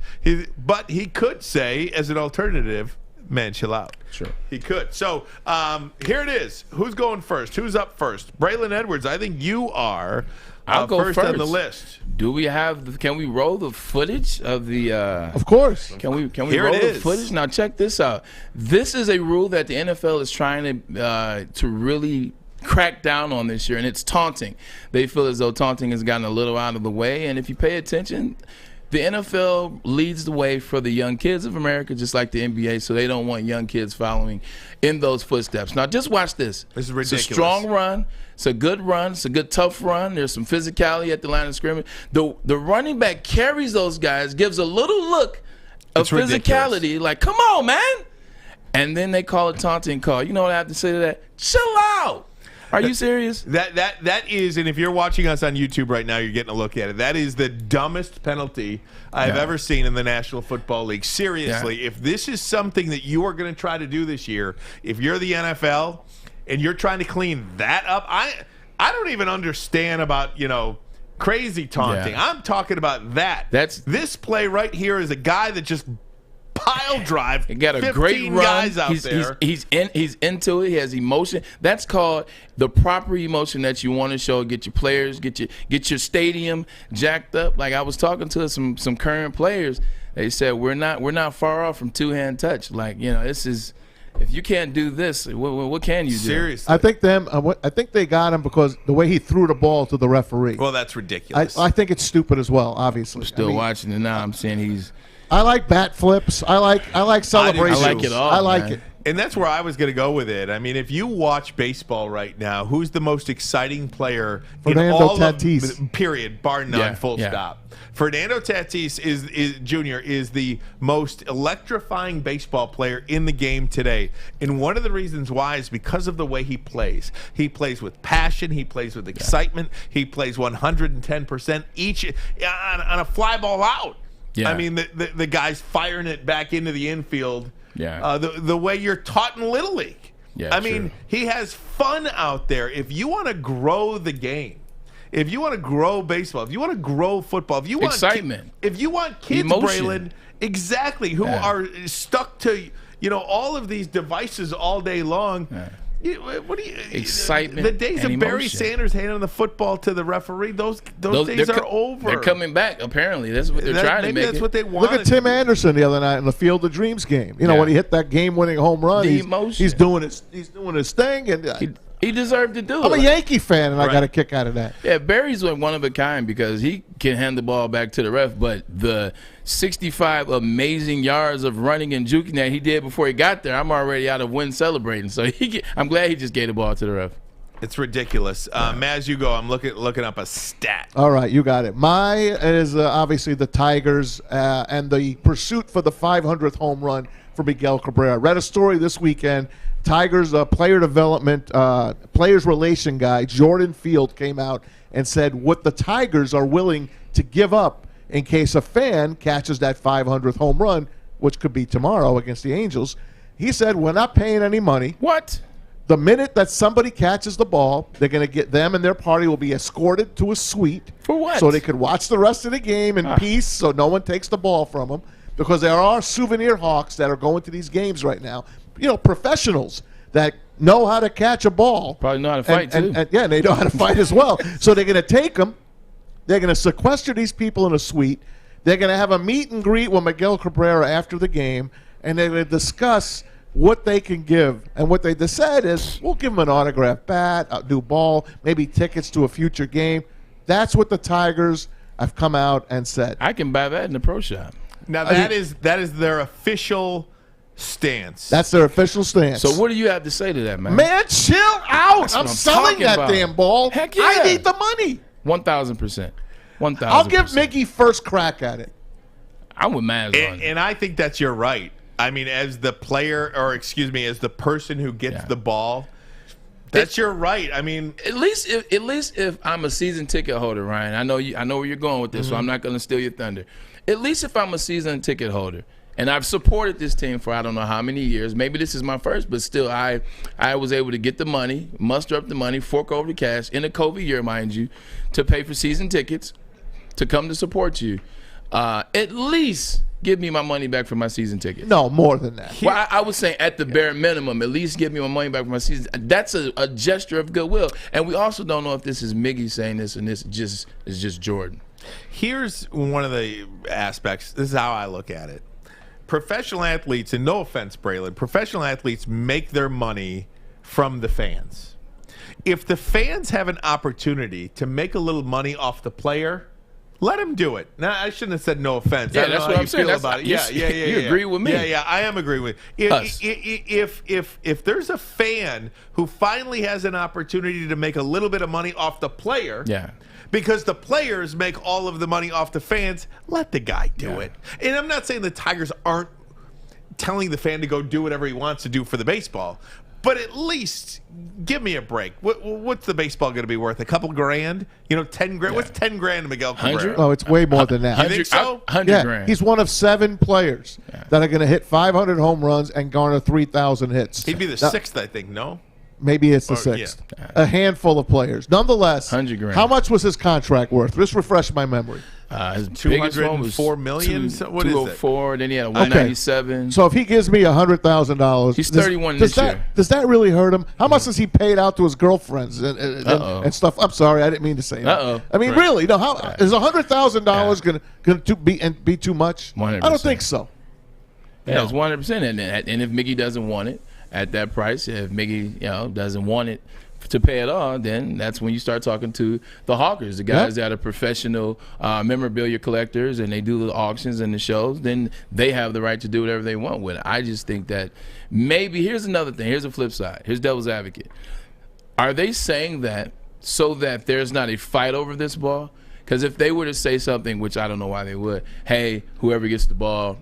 But he could say as an alternative, man, chill out. Sure. He could. So here it is. Who's going first? Who's up first? Braylon Edwards, I think you are I'll go first on the list. Do we have can we roll the footage of the Of course. Can we roll the footage? Now check this out. This is a rule that the NFL is trying to really crack down on this year, and it's taunting. They feel as though taunting has gotten a little out of the way, and if you pay attention, the NFL leads the way for the young kids of America, just like the NBA, so they don't want young kids following in those footsteps. Now, just watch this. This is ridiculous. It's a strong run. It's a good run. It's a good, tough run. There's some physicality at the line of scrimmage. The running back carries those guys, gives a little look of physicality, like, come on, man. And then they call it taunting call. You know what I have to say to that? Chill out. Are you serious? That is, and if you're watching us on YouTube right now, you're getting a look at it. That is the dumbest penalty I've ever seen in the National Football League. Seriously, if this is something that you are going to try to do this year, if you're the NFL and you're trying to clean that up, I don't even understand about, crazy taunting. I'm talking about that. This play right here is a guy that just pile drive. He got a great run. Guys out there. He's into it. He has emotion. That's called the proper emotion that you want to show. Get your players, get your stadium jacked up. Like I was talking to some current players. They said we're not far off from two-hand touch. Like this is. If you can't do this, what can you do? Seriously, I think they got him because the way he threw the ball to the referee. Well, that's ridiculous. I think it's stupid as well. Obviously, I'm still watching it now. I'm saying he's. I like bat flips. I like celebrations. I like it all. I like it. And that's where I was going to go with it. I mean, if you watch baseball right now, who's the most exciting player Fernando in all Tatis. of period, bar none, full stop. Fernando Tatis Jr. is the most electrifying baseball player in the game today. And one of the reasons why is because of the way he plays. He plays with passion. He plays with excitement. He plays 110% each on a fly ball out. Yeah. I mean, the guy's firing it back into the infield. Yeah. The way you're taught in Little League. Yeah. I mean, he has fun out there. If you want to grow the game, if you want to grow baseball, if you want to grow football, if you want excitement, if you want kids, emotion. Braylon, exactly, who are stuck to all of these devices all day long. Yeah. What do you excitement? The days and of Barry emotion. Sanders handing the football to the referee, those days are over. They're coming back. Apparently, that's what they're trying to make. Maybe that's what they want. Look at Tim Anderson the other night in the Field of Dreams game. When he hit that game-winning home run, The emotion. he's doing his thing, and He deserved to do it. I'm a Yankee fan, and I got a kick out of that. Yeah, Barry's like one of a kind because he can hand the ball back to the ref, but the 65 amazing yards of running and juking that he did before he got there, I'm already out of win celebrating. So I'm glad he just gave the ball to the ref. It's ridiculous. Maz, you go. I'm looking up a stat. All right, you got it. My is obviously the Tigers and the pursuit for the 500th home run for Miguel Cabrera. Read a story this weekend. Tigers player development, players relation guy, Jordan Field, came out and said what the Tigers are willing to give up in case a fan catches that 500th home run, which could be tomorrow against the Angels. He said, we're not paying any money. What? The minute that somebody catches the ball, they're going to get them and their party will be escorted to a suite. For what? So they could watch the rest of the game in peace so no one takes the ball from them. Because there are souvenir hawks that are going to these games right now. Professionals that know how to catch a ball. Probably know how to fight, too. And they know how to fight as well. So they're going to take them. They're going to sequester these people in a suite. They're going to have a meet and greet with Miguel Cabrera after the game, and they're going to discuss what they can give. And what they decide is, we'll give them an autographed bat, a new ball, maybe tickets to a future game. That's what the Tigers have come out and said. I can buy that in the pro shop. Now, that is their official stance. That's their official stance. So what do you have to say to that, man? Man, chill out. I'm selling talking that about. damn ball. Heck yeah. I need the money. 1,000%. 1,000%. I'll give Miggy first crack at it. I'm with Maz on it. And I think that's your right. I mean, as the player, or excuse me, as the person who gets the ball, that's your right. I mean, at least if I'm a season ticket holder, Ryan, I know where you're going with this, so I'm not going to steal your thunder. At least if I'm a season ticket holder, and I've supported this team for I don't know how many years, maybe this is my first, but still I was able to get the money, muster up the money, fork over the cash in a COVID year, mind you, to pay for season tickets, to come to support you. At least give me my money back for my season ticket. No, more than that. Well, I was saying at the bare minimum, at least give me my money back for my season. That's a gesture of goodwill. And we also don't know if this is Miggy saying this and this is just Jordan. Here's one of the aspects. This is how I look at it. Professional athletes, and no offense, Braylon, professional athletes make their money from the fans. If the fans have an opportunity to make a little money off the player, let him do it. Now, I shouldn't have said no offense. Yeah, I don't that's know what how I'm you saying. feel about it. Yeah. You agree with me? Yeah, I am agreeing with you. If there's a fan who finally has an opportunity to make a little bit of money off the player, because the players make all of the money off the fans, let the guy do it. And I'm not saying the Tigers aren't telling the fan to go do whatever he wants to do for the baseball, but at least give me a break. What's the baseball going to be worth? A couple grand? 10 grand? What's 10 grand to Miguel Cabrera? Oh, it's way more than that. You think so? 100 grand. He's one of 7 players that are going to hit 500 home runs and garner 3,000 hits. He'd be the 6th, I think, no? Maybe it's the 6th. Yeah. A handful of players. Nonetheless, 100 grand. How much was his contract worth? Just refresh my memory. His biggest one was $204 million? What is it? 204, then he had a 197. So if he gives me $100,000, He's 31 this year. Does that really hurt him? How much has he paid out to his girlfriends and stuff? I'm sorry, I didn't mean to say that. I mean, really, no. How is $100,000 going to be too much? 100%. I don't think so. Yeah, it's 100%. And if Miggy doesn't want it at that price, if Miggy doesn't want it to pay it all, then that's when you start talking to the hawkers, the guys that are professional memorabilia collectors, and they do the auctions and the shows. Then they have the right to do whatever they want with it. I just think that maybe here's another thing. Here's a flip side. Here's devil's advocate. Are they saying that so that there's not a fight over this ball? Because if they were to say something, which I don't know why they would, hey, whoever gets the ball,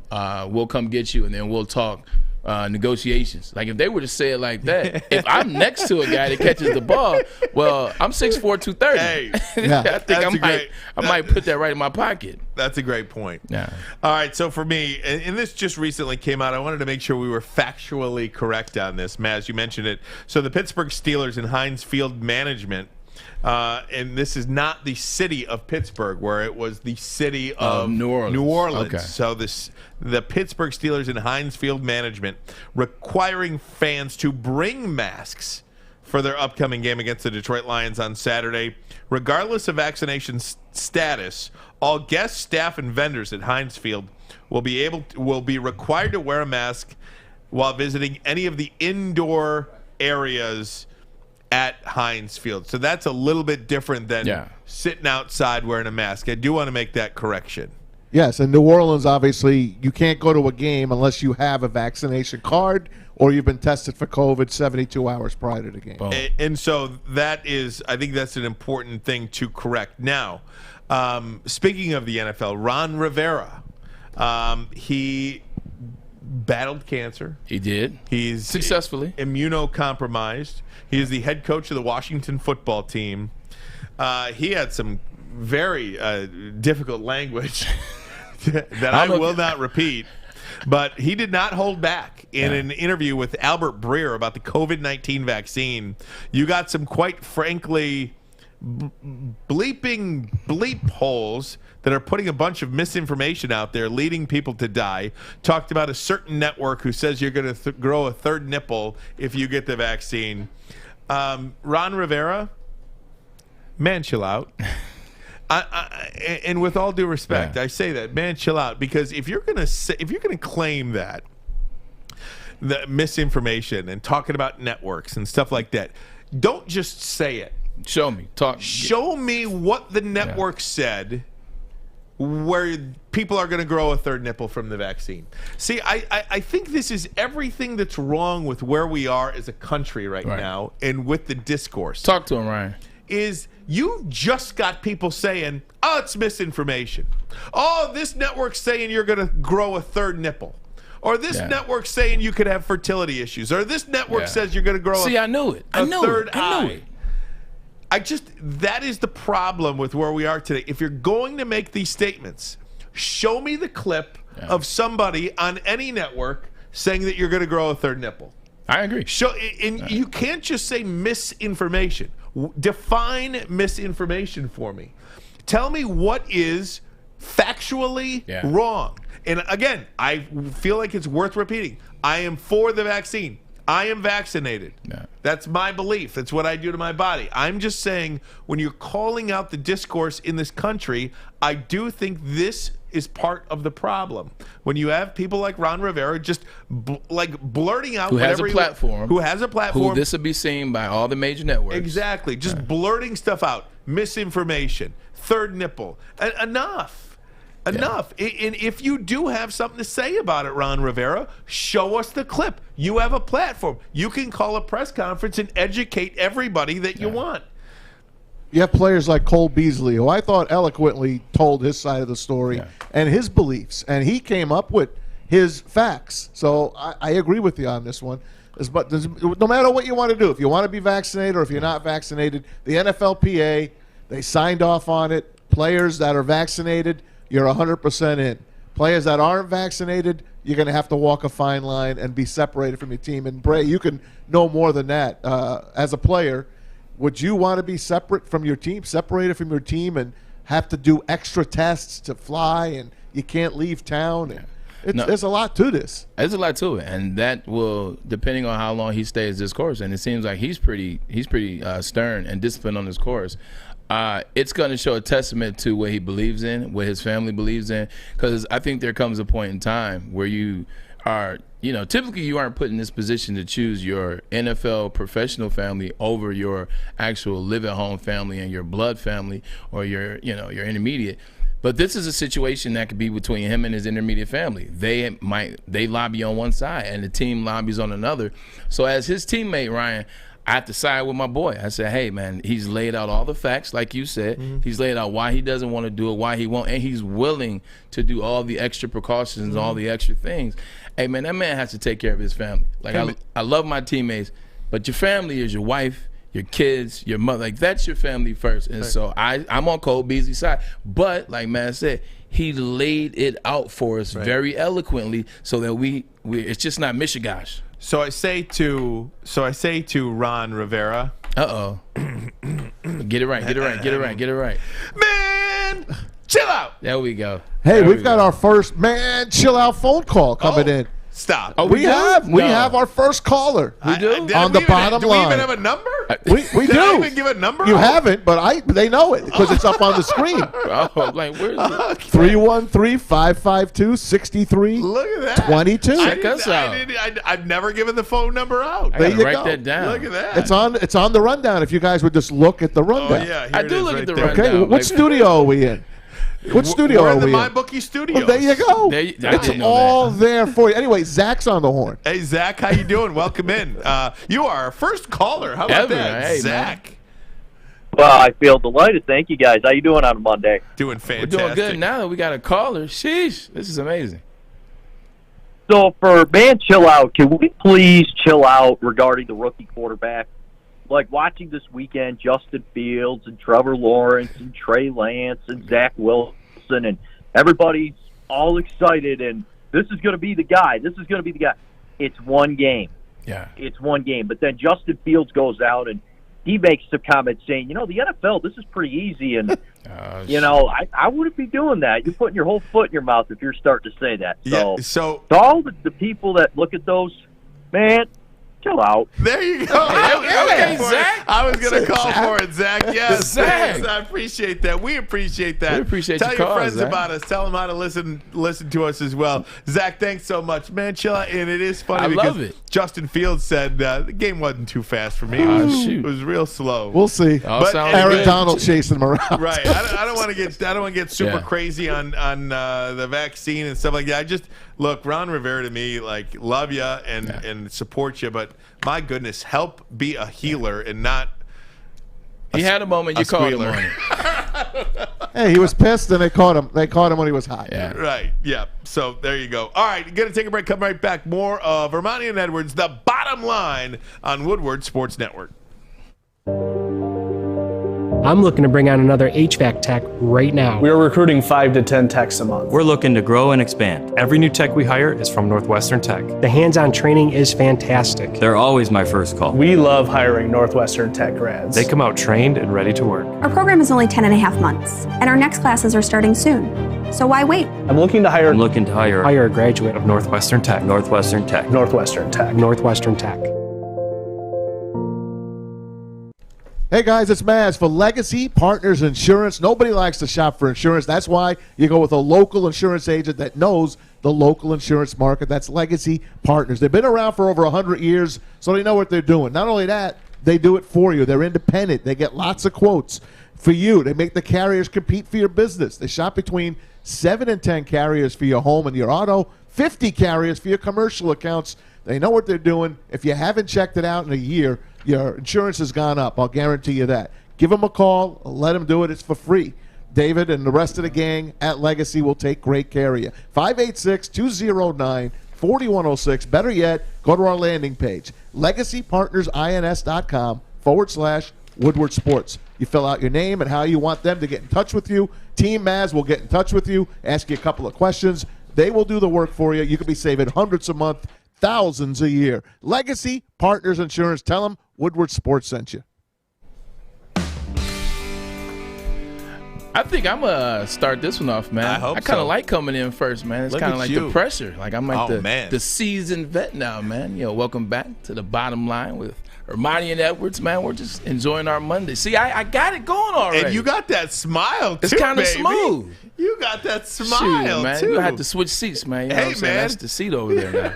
we'll come get you, and then we'll talk negotiations. Like if they were to say it like that, if I'm next to a guy that catches the ball, well, I'm 6'4", 230. Hey, I think I might put that right in my pocket. That's a great point. Yeah. All right, so for me, and this just recently came out, I wanted to make sure we were factually correct on this. Maz, you mentioned it. So the Pittsburgh Steelers and Heinz Field management And this is not the city of Pittsburgh, where it was the city of New Orleans. Okay. So the Pittsburgh Steelers and Heinz Field management requiring fans to bring masks for their upcoming game against the Detroit Lions on Saturday. Regardless of vaccination status, all guests, staff, and vendors at Heinz Field will be required to wear a mask while visiting any of the indoor areas at Heinz Field. So that's a little bit different than sitting outside wearing a mask. I do want to make that correction. Yes, in New Orleans, obviously, you can't go to a game unless you have a vaccination card or you've been tested for COVID 72 hours prior to the game. And so I think that's an important thing to correct. Now, speaking of the NFL, Ron Rivera, he battled cancer. He did. He's successfully immunocompromised. He is the head coach of the Washington football team. He had some very difficult language that I will not repeat. But he did not hold back in an interview with Albert Breer about the COVID-19 vaccine. You got some, quite frankly, bleep holes that are putting a bunch of misinformation out there, leading people to die. Talked about a certain network who says you're going to grow a third nipple if you get the vaccine. Ron Rivera, man, chill out. And with all due respect, I say that, man, chill out, because if you're gonna claim that the misinformation and talking about networks and stuff like that, don't just say it. Show me. Show me what the network said, where people are going to grow a third nipple from the vaccine. See, I think this is everything that's wrong with where we are as a country right now, and with the discourse. Talk to him, Ryan. Is you just got people saying, oh, it's misinformation. Oh, this network's saying you're going to grow a third nipple. Or this network's saying you could have fertility issues. Or this network says you're going to grow I knew it. I knew it. That is the problem with where we are today. If you're going to make these statements, show me the clip of somebody on any network saying that you're going to grow a third nipple. I agree. You can't just say misinformation. Define misinformation for me. Tell me what is factually wrong. And again, I feel like it's worth repeating. I am for the vaccine. I am vaccinated. That's my belief. That's what I do to my body. I'm just saying, when you're calling out the discourse in this country, I do think this is part of the problem. When you have people like Ron Rivera just blurting out who has a platform, who this will be seen by all the major networks. Exactly. Just blurting stuff out. Misinformation. Third nipple. Enough. Enough. And if you do have something to say about it, Ron Rivera, show us the clip. You have a platform. You can call a press conference and educate everybody that you want. You have players like Cole Beasley, who I thought eloquently told his side of the story and his beliefs, and he came up with his facts. So I agree with you on this one. But no matter what you want to do, if you want to be vaccinated or if you're not vaccinated, the NFLPA, they signed off on it. Players that are vaccinated, you're 100% in. Players that aren't vaccinated, you're going to have to walk a fine line and be separated from your team. And Bray, you can know more than that. As a player, would you want to be separate from your team, separated from your team, and have to do extra tests to fly, and you can't leave town? And there's a lot to this. There's a lot to it, and that will, depending on how long he stays this course, and it seems like he's pretty stern and disciplined on this course. It's going to show a testament to what he believes in, what his family believes in, because I think there comes a point in time where you are, typically you aren't put in this position to choose your NFL professional family over your actual live-at-home family and your blood family or your intermediate. But this is a situation that could be between him and his intermediate family. They lobby on one side and the team lobbies on another. So as his teammate, Ryan, I have to side with my boy. I said, hey, man, he's laid out all the facts, like you said. Mm-hmm. He's laid out why he doesn't want to do it, why he won't, and he's willing to do all the extra precautions, all the extra things. Hey, man, that man has to take care of his family. Like, I love my teammates, but your family is your wife, your kids, your mother. Like, that's your family first. And so I'm on Cole Beasley's side. But, like Matt said, he laid it out for us very eloquently so that we it's just not mishigash. So I say to Ron Rivera. Again. Get it right. Get it right. Get it right. Get it right. Man, chill out. There we go. Hey, we've got our first chill out phone call coming in. Stop. Oh, we have our first caller. We do? On the bottom line. Do we even have a number? We Did do. I even give a number? You haven't, but they know it because it's up on the screen. Oh, like where's it? 313-552-6322. Look at that. Check us out. I've never given the phone number out. I gotta you write go. that down. Look at that. It's on the rundown. If you guys would just look at the Oh rundown. yeah, here I it do is look right at the there. rundown. Okay, what studio are we in? What studio We're are in the we in? MyBookie studios. Well, there you go. I It's didn't know all there for you. Anyway, Zach's on the horn. Hey Zach, how you doing? Welcome in. You are our first caller. How about Ever. that, Hey, Zach? Well, I feel delighted. Thank you, guys. How you doing on a Monday? Doing We're fantastic. doing good now that we got a caller. Sheesh, this is amazing. So for man, chill out. Can we please chill out regarding the rookie quarterback? Like watching this weekend, Justin Fields and Trevor Lawrence and Trey Lance and Zach Wilson, and everybody's all excited, and this is going to be the guy. This is going to be the guy. It's one game. Yeah. It's one game. But then Justin Fields goes out and he makes some comments saying, the NFL, this is pretty easy, and I wouldn't be doing that. You're putting your whole foot in your mouth if you're starting to say that. So to all the people that look at those, man, chill out. There you go. Okay, Zach. I was going to call for it, Zach. Yes, Zach. thanks. I appreciate that. We appreciate that. We appreciate Tell your your call, friends Zach. about us. Tell them how to listen to us as well. Zach, thanks so much, man. Chill out. And it is funny I because love it. Justin Fields said the game wasn't too fast for me. Shoot. It was real slow. We'll see. All But sounds Aaron good. Donald chasing him around. Right. I don't want to get super Yeah. crazy on the vaccine and stuff like that. I just look, Ron Rivera to me, like, love you and support you, but my goodness, help be a healer and not He had a moment. You called him squealer. on it. Hey, he was pissed, and they caught him. They caught him when he was hot. Yeah. Right. Yeah. So there you go. All right. Going to take a break. Come right back. More of Ermanni and Edwards, the bottom line on Woodward Sports Network. I'm looking to bring on another HVAC tech right now. We are recruiting 5 to 10 techs a month. We're looking to grow and expand. Every new tech we hire is from Northwestern Tech. The hands-on training is fantastic. They're always my first call. We love hiring Northwestern Tech grads. They come out trained and ready to work. Our program is only 10.5 months, and our next classes are starting soon. So why wait? I'm looking to hire Hire a graduate of Northwestern Tech. Northwestern Tech. Northwestern Tech. Northwestern Tech. Hey guys, it's Maz for Legacy Partners Insurance. Nobody likes to shop for insurance. That's why you go with a local insurance agent that knows the local insurance market. That's Legacy Partners. They've been around for over 100 years, so they know what they're doing. Not only that, they do it for you. They're independent. They get lots of quotes for you. They make the carriers compete for your business. They shop between 7 and 10 carriers for your home and your auto, 50 carriers for your commercial accounts. They know what they're doing. If you haven't checked it out in a year, your insurance has gone up. I'll guarantee you that. Give them a call. Let them do it. It's for free. David and the rest of the gang at Legacy will take great care of you. 586-209-4106. Better yet, go to our landing page, legacypartnersins.com/Woodward Sports. You fill out your name and how you want them to get in touch with you. Team Maz will get in touch with you, ask you a couple of questions. They will do the work for you. You could be saving hundreds a month, thousands a year. Legacy Partners Insurance. Tell them Woodward Sports sent you. I think I'm gonna start this one off, man. I hope kind of so. like coming in first, man. It's Look kind of at like you. the pressure. Like I'm like man. the seasoned vet now, man. Welcome back to the bottom line with Ermanni and Edwards, man. We're just enjoying our Monday. See, I got it going already. And you got that smile, too, It's kind of baby. smooth. You got that Shoot, smile, man. too. You had to switch seats, man. You know Hey, what I'm saying? man. That's the seat over there now.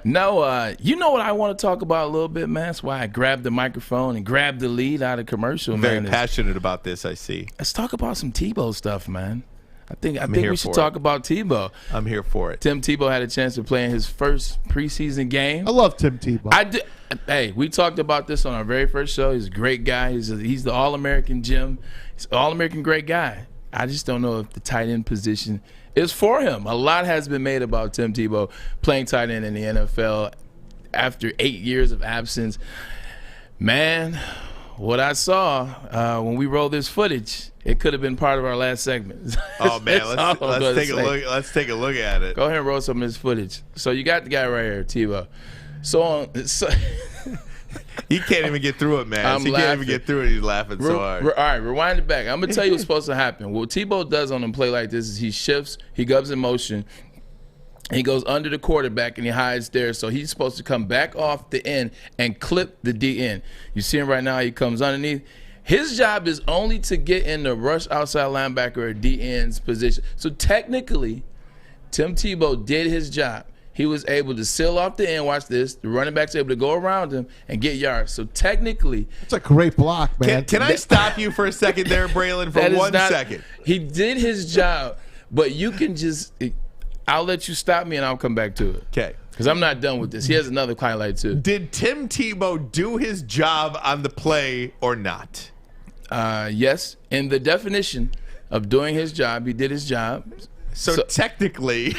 No, you know what I want to talk about a little bit, man? That's why I grabbed the microphone and grabbed the lead out of commercial, Very man. passionate about this, I see. Let's talk about some Tebow stuff, man. I think here we should for talk it. about Tebow. I'm here for it. Tim Tebow had a chance to play in his first preseason game. I love Tim Tebow. Hey, we talked about this on our very first show. He's a great guy. He's the All-American Jim. He's an All-American great guy. I just don't know if the tight end position is for him. A lot has been made about Tim Tebow playing tight end in the NFL after 8 years of absence. Man, what I saw when we rolled this footage, it could have been part of our last segment. Oh man, That's all I'm let's gonna take a say. look. Let's take a look at it. Go ahead and roll some of this footage. So you got the guy right here, Tebow. So He can't even get through it, man. I'm He laughing. can't even get through it. He's laughing so hard. All right, rewind it back. I'm going to tell you what's supposed to happen. What Tebow does on a play like this is he shifts, he goes in motion, he goes under the quarterback, and he hides there. So he's supposed to come back off the end and clip the D end. You see him right now. He comes underneath. His job is only to get in the rush outside linebacker or D end's position. So technically, Tim Tebow did his job. He was able to seal off the end. Watch this. The running back's able to go around him and get yards. So technically, it's a great block, man. Can I stop you for a second there, Braylon, for 1 second? He did his job, but you can just – I'll let you stop me and I'll come back to it. Okay. Because I'm not done with this. He has another highlight too. Did Tim Tebow do his job on the play or not? Yes. In the definition of doing his job, he did his job. So technically,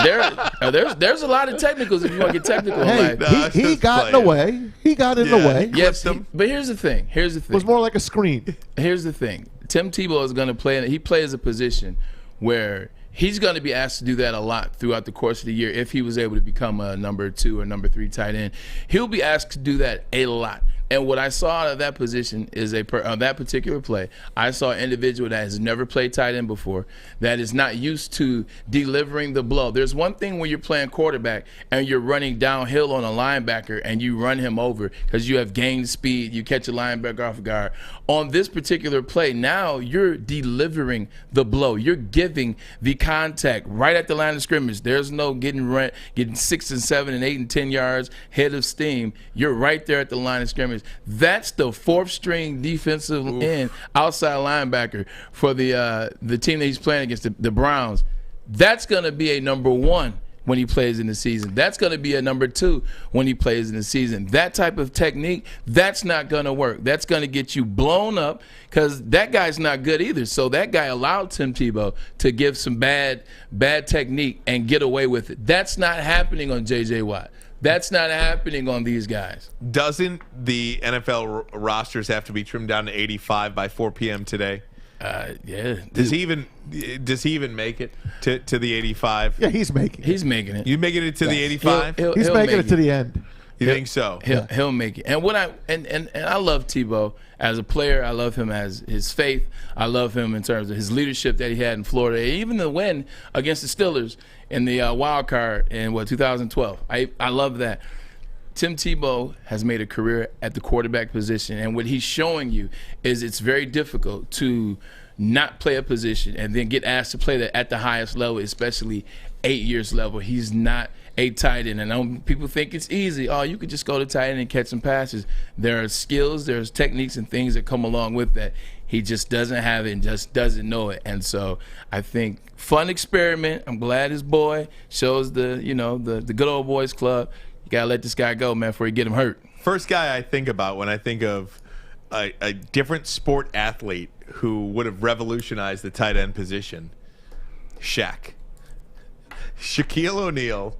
there's a lot of technicals if you want to get technical. Hey, he got in the way. He got in the way. Yes, but here's the thing. It was more like a screen. Here's the thing. Tim Tebow is going to play. He plays a position where he's going to be asked to do that a lot throughout the course of the year. If he was able to become a number 2 or number 3 tight end, he'll be asked to do that a lot. And what I saw out of that position is that particular play, I saw an individual that has never played tight end before, that is not used to delivering the blow. There's one thing when you're playing quarterback and you're running downhill on a linebacker and you run him over because you have gained speed, you catch a linebacker off guard. On this particular play, now you're delivering the blow. You're giving the contact right at the line of scrimmage. There's no getting 6 and 7 and 8 and 10 yards head of steam. You're right there at the line of scrimmage. That's the 4th string defensive end outside linebacker for the team that he's playing against, the Browns. That's going to be a number 1 when he plays in the season. That's going to be a number 2 when he plays in the season. That type of technique, that's not going to work. That's going to get you blown up because that guy's not good either. So that guy allowed Tim Tebow to give some bad technique and get away with it. That's not happening on J.J. Watt. That's not happening on these guys. Doesn't the NFL rosters have to be trimmed down to 85 by 4 p.m. today? Yeah. Does he even make it to the 85? Yeah, he's making it. He's making it. You making it to the 85? He's making it to the end. You think so? He'll make it. And I love Tebow as a player. I love him as his faith. I love him in terms of his leadership that he had in Florida. Even the win against the Steelers in the wild card in 2012. I love that. Tim Tebow has made a career at the quarterback position, and what he's showing you is it's very difficult to not play a position and then get asked to play that at the highest level, especially 8 years level. He's not a tight end. And people think it's easy. Oh, you could just go to tight end and catch some passes. There are skills, there's techniques and things that come along with that. He just doesn't have it and just doesn't know it. And so I think fun experiment. I'm glad his boy shows the good old boys club. You got to let this guy go, man, before you get him hurt. First guy I think about when I think of a different sport athlete who would have revolutionized the tight end position, Shaq. Shaquille O'Neal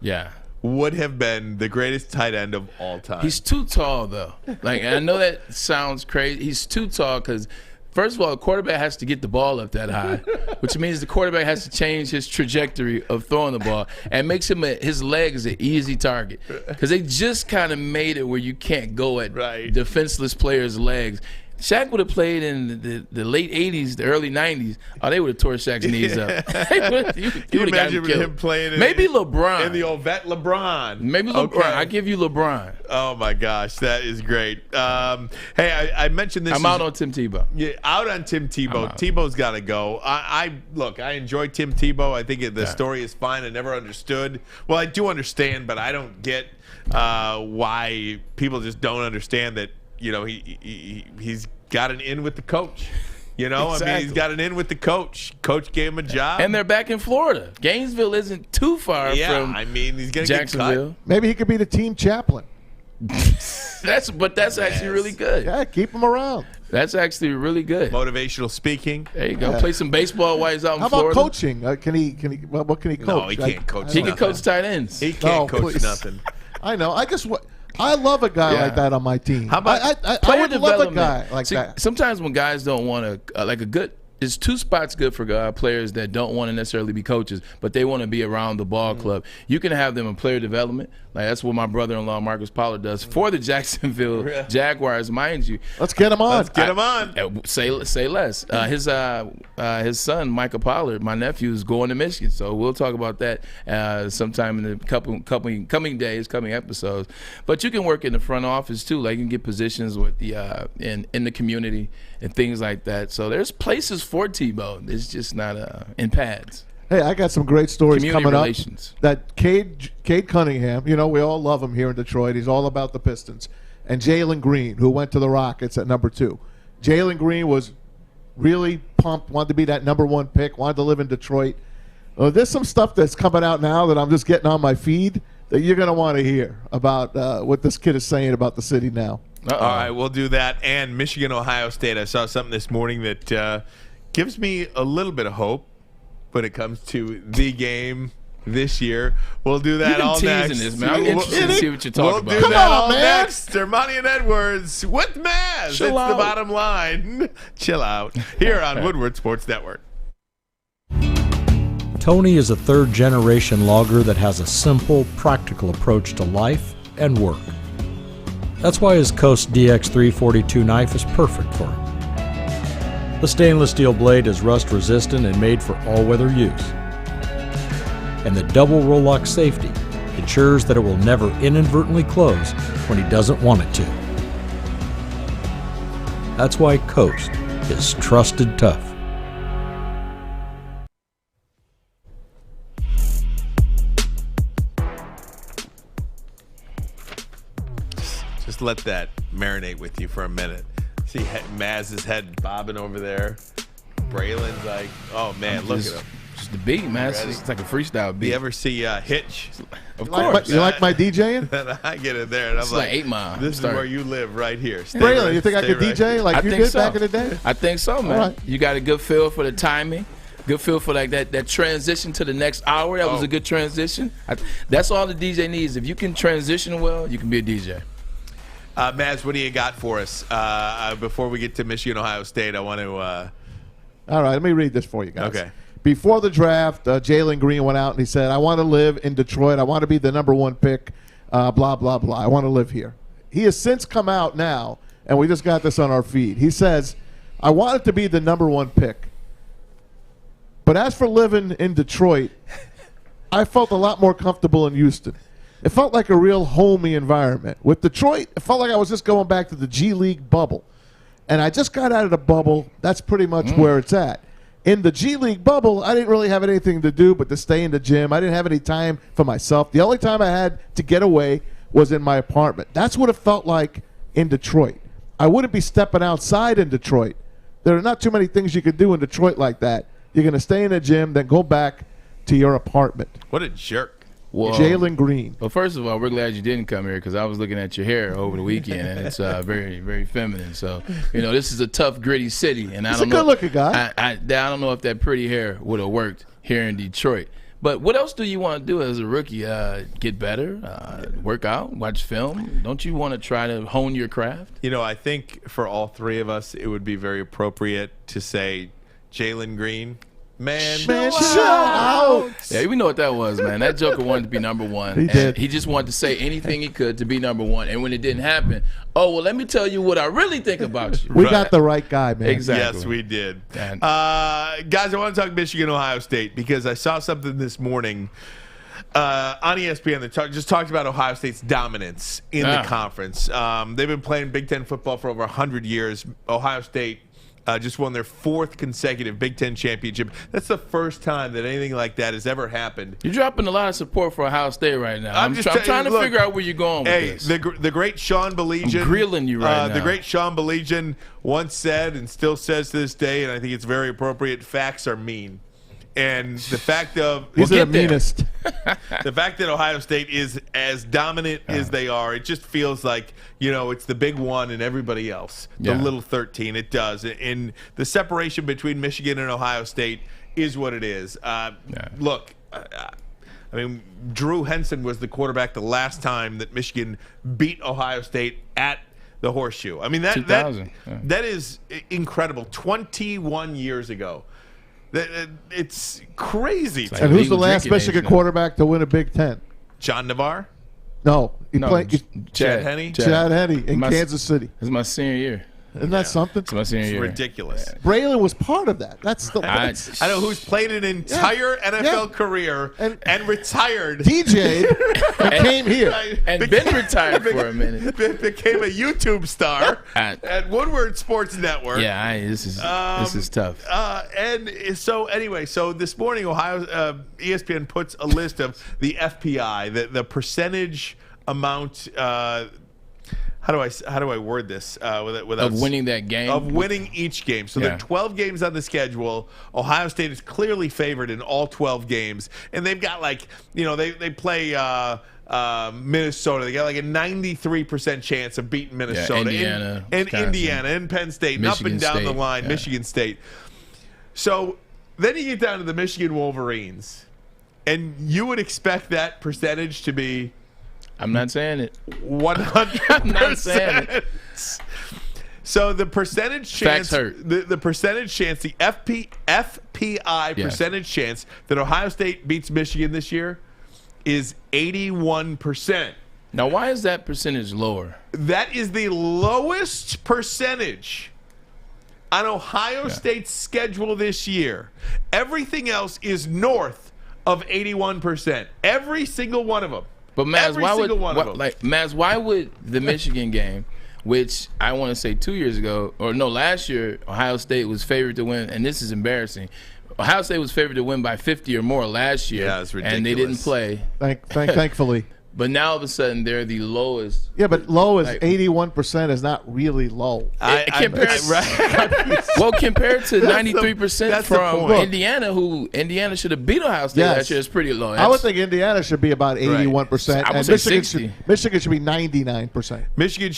would have been the greatest tight end of all time. He's too tall, though. Like, I know that sounds crazy. He's too tall because, first of all, the quarterback has to get the ball up that high, which means the quarterback has to change his trajectory of throwing the ball and makes him his legs an easy target because they just kind of made it where you can't go at defenseless players' legs. Shaq would have played in the late 80s, the early 90s. Oh, they would have tore Shaq's knees up. You imagine him playing maybe LeBron. In the old vet LeBron. Maybe LeBron. Okay. I give you LeBron. Oh, my gosh. That is great. Hey, I mentioned this. I'm out on Tim Tebow. Yeah, out on Tim Tebow. Tebow's got to go. I enjoy Tim Tebow. I think the story is fine. I never understood. Well, I do understand, but I don't get why people just don't understand that. You know, he's got an in with the coach. You know, exactly. I mean, he's got an in with the coach. Coach gave him a job. And they're back in Florida. Gainesville isn't too far from I mean, he's going to get cut. Maybe he could be the team chaplain. That's actually really good. Yeah, keep him around. That's actually really good. Motivational speaking. There you go. Play some baseball while he's out in How Florida. about coaching? What can he coach? No, he can't coach. He can coach tight ends. He can't coach nothing. I know. I love a guy like that on my team. How about I would love a guy like that. Sometimes when guys don't want to, like a good it's two spots good for players that don't want to necessarily be coaches, but they want to be around the ball club. You can have them in player development. Like that's what my brother-in-law Marcus Pollard does for the Jacksonville Jaguars, mind you. Let's get him on. Let's get him on. Say less. His son Michael Pollard, my nephew, is going to Michigan, so we'll talk about that sometime in the coming days, coming episodes. But you can work in the front office too. Like you can get positions with the in the community and things like that. So there's places for Tebow. It's just not in pads. Hey, I got some great stories Community coming relations. up. That Cade Cunningham, we all love him here in Detroit. He's all about the Pistons. And Jalen Green, who went to the Rockets at number 2. Jalen Green was really pumped, wanted to be that number 1 pick, wanted to live in Detroit. There's some stuff that's coming out now that I'm just getting on my feed that you're going to want to hear about what this kid is saying about the city now. All right, we'll do that. And Michigan, Ohio State. I saw something this morning that gives me a little bit of hope when it comes to the game this year. We'll do that all next. This, man. I'm interested to see what you're talking about. We'll do that all next. Ermanni and Edwards with Maz. It's the bottom line. Chill out. Here on Woodward Sports Network. Tony is a third-generation logger that has a simple, practical approach to life and work. That's why his Coast DX342 knife is perfect for him. The stainless steel blade is rust-resistant and made for all-weather use. And the double roll-lock safety ensures that it will never inadvertently close when he doesn't want it to. That's why Coast is trusted tough. Just let that marinate with you for a minute. See Maz's head bobbing over there. Braylon's like, oh man, look at him. Just the beat, man. It's like a freestyle beat. You ever see Hitch? Of course. You like my DJing? I get in there and I'm like, 8 Mile. This is where you live, right here. Braylon, you think I could DJ like you did back in the day? I think so, man. Right. You got a good feel for the timing. Good feel for like that transition to the next hour. That was a good transition. That's all the DJ needs. If you can transition well, you can be a DJ. Maz, what do you got for us? Before we get to Michigan, Ohio State, I want to... All right, let me read this for you guys. Okay. Before the draft, Jalen Green went out and he said, I want to live in Detroit. I want to be the number 1 pick, blah, blah, blah. I want to live here. He has since come out now, and we just got this on our feed. He says, I wanted to be the number 1 pick. But as for living in Detroit, I felt a lot more comfortable in Houston. It felt like a real homey environment. With Detroit, it felt like I was just going back to the G League bubble. And I just got out of the bubble. That's pretty much where it's at. In the G League bubble, I didn't really have anything to do but to stay in the gym. I didn't have any time for myself. The only time I had to get away was in my apartment. That's what it felt like in Detroit. I wouldn't be stepping outside in Detroit. There are not too many things you could do in Detroit like that. You're going to stay in the gym, then go back to your apartment. What a jerk. Well, Jalen Green. Well, first of all, we're glad you didn't come here because I was looking at your hair over the weekend, and it's very, very feminine. So, this is a tough, gritty city, and He's a good-looking guy. I don't know if that pretty hair would have worked here in Detroit. But what else do you want to do as a rookie? Get better, work out, watch film. Don't you want to try to hone your craft? I think for all three of us, it would be very appropriate to say Jalen Green. Man, chill out. Yeah, we know what that was, man. That Joker wanted to be number 1. He did. He just wanted to say anything he could to be number 1. And when it didn't happen, let me tell you what I really think about you. We got the right guy, man. Exactly. Yes, we did. Guys, I want to talk Michigan, Ohio State because I saw something this morning on ESPN that just talked about Ohio State's dominance in the conference. They've been playing Big Ten football for over 100 years. Ohio State just won their 4th consecutive Big Ten championship. That's the first time that anything like that has ever happened. You're dropping a lot of support for Ohio State right now. I'm trying to figure out where you're going with this. The great Sean Baligian. I'm grilling you right now. The great Sean Baligian once said and still says to this day, and I think it's very appropriate, facts are mean. And the fact of he's the meanest. The fact that Ohio State is as dominant as they are, it just feels like it's the big one and everybody else, the little 13. It does, and the separation between Michigan and Ohio State is what it is. Look, Drew Henson was the quarterback the last time that Michigan beat Ohio State at the horseshoe. I mean, that 2000. that is incredible. 21 years ago. It's crazy. It's like And who's the legal last drinking age Michigan now. quarterback to win a Big Ten? John Navarre? No, Chad Henne? Chad Henne in Kansas City. This is my senior year. Isn't that something? It's my senior It's year. ridiculous. Braylon was part of that. That's the. I know who's played an entire NFL career and retired. DJ and came here. And been retired for a minute. Became a YouTube star at Woodward Sports Network. Yeah, this is tough. And so anyway, so this morning, ESPN puts a list of the FPI, the percentage amount. How do I word this without Of winning that game? Of winning each game. So there are 12 games on the schedule. Ohio State is clearly favored in all 12 games, and they've got they play Minnesota. They got like a 93% chance of beating Minnesota. Indiana, Indiana, and Penn State, and up Michigan and down the State, line, Michigan State. So then you get down to the Michigan Wolverines, and you would expect that percentage to be. I'm not saying it. 100%. I'm not saying it. So the percentage chance, Facts hurt. the percentage chance, the FPI percentage chance that Ohio State beats Michigan this year is 81%. Now, why is that percentage lower? That is the lowest percentage on Ohio State's schedule this year. Everything else is north of 81%. Every single one of them. But Maz, why would the Michigan game, which I want to say 2 years ago, or no, last year, Ohio State was favored to win, and this is embarrassing. Ohio State was favored to win by 50 or more last year, it's ridiculous. and they didn't play. Thankfully. But now all of a sudden they're the lowest. Yeah, but low is 81% is not really low. Compared to 93% from Indiana should have beat Ohio State last year. It's pretty low. I would think Indiana should be about 81%, I would and say Michigan should be 99%. Michigan,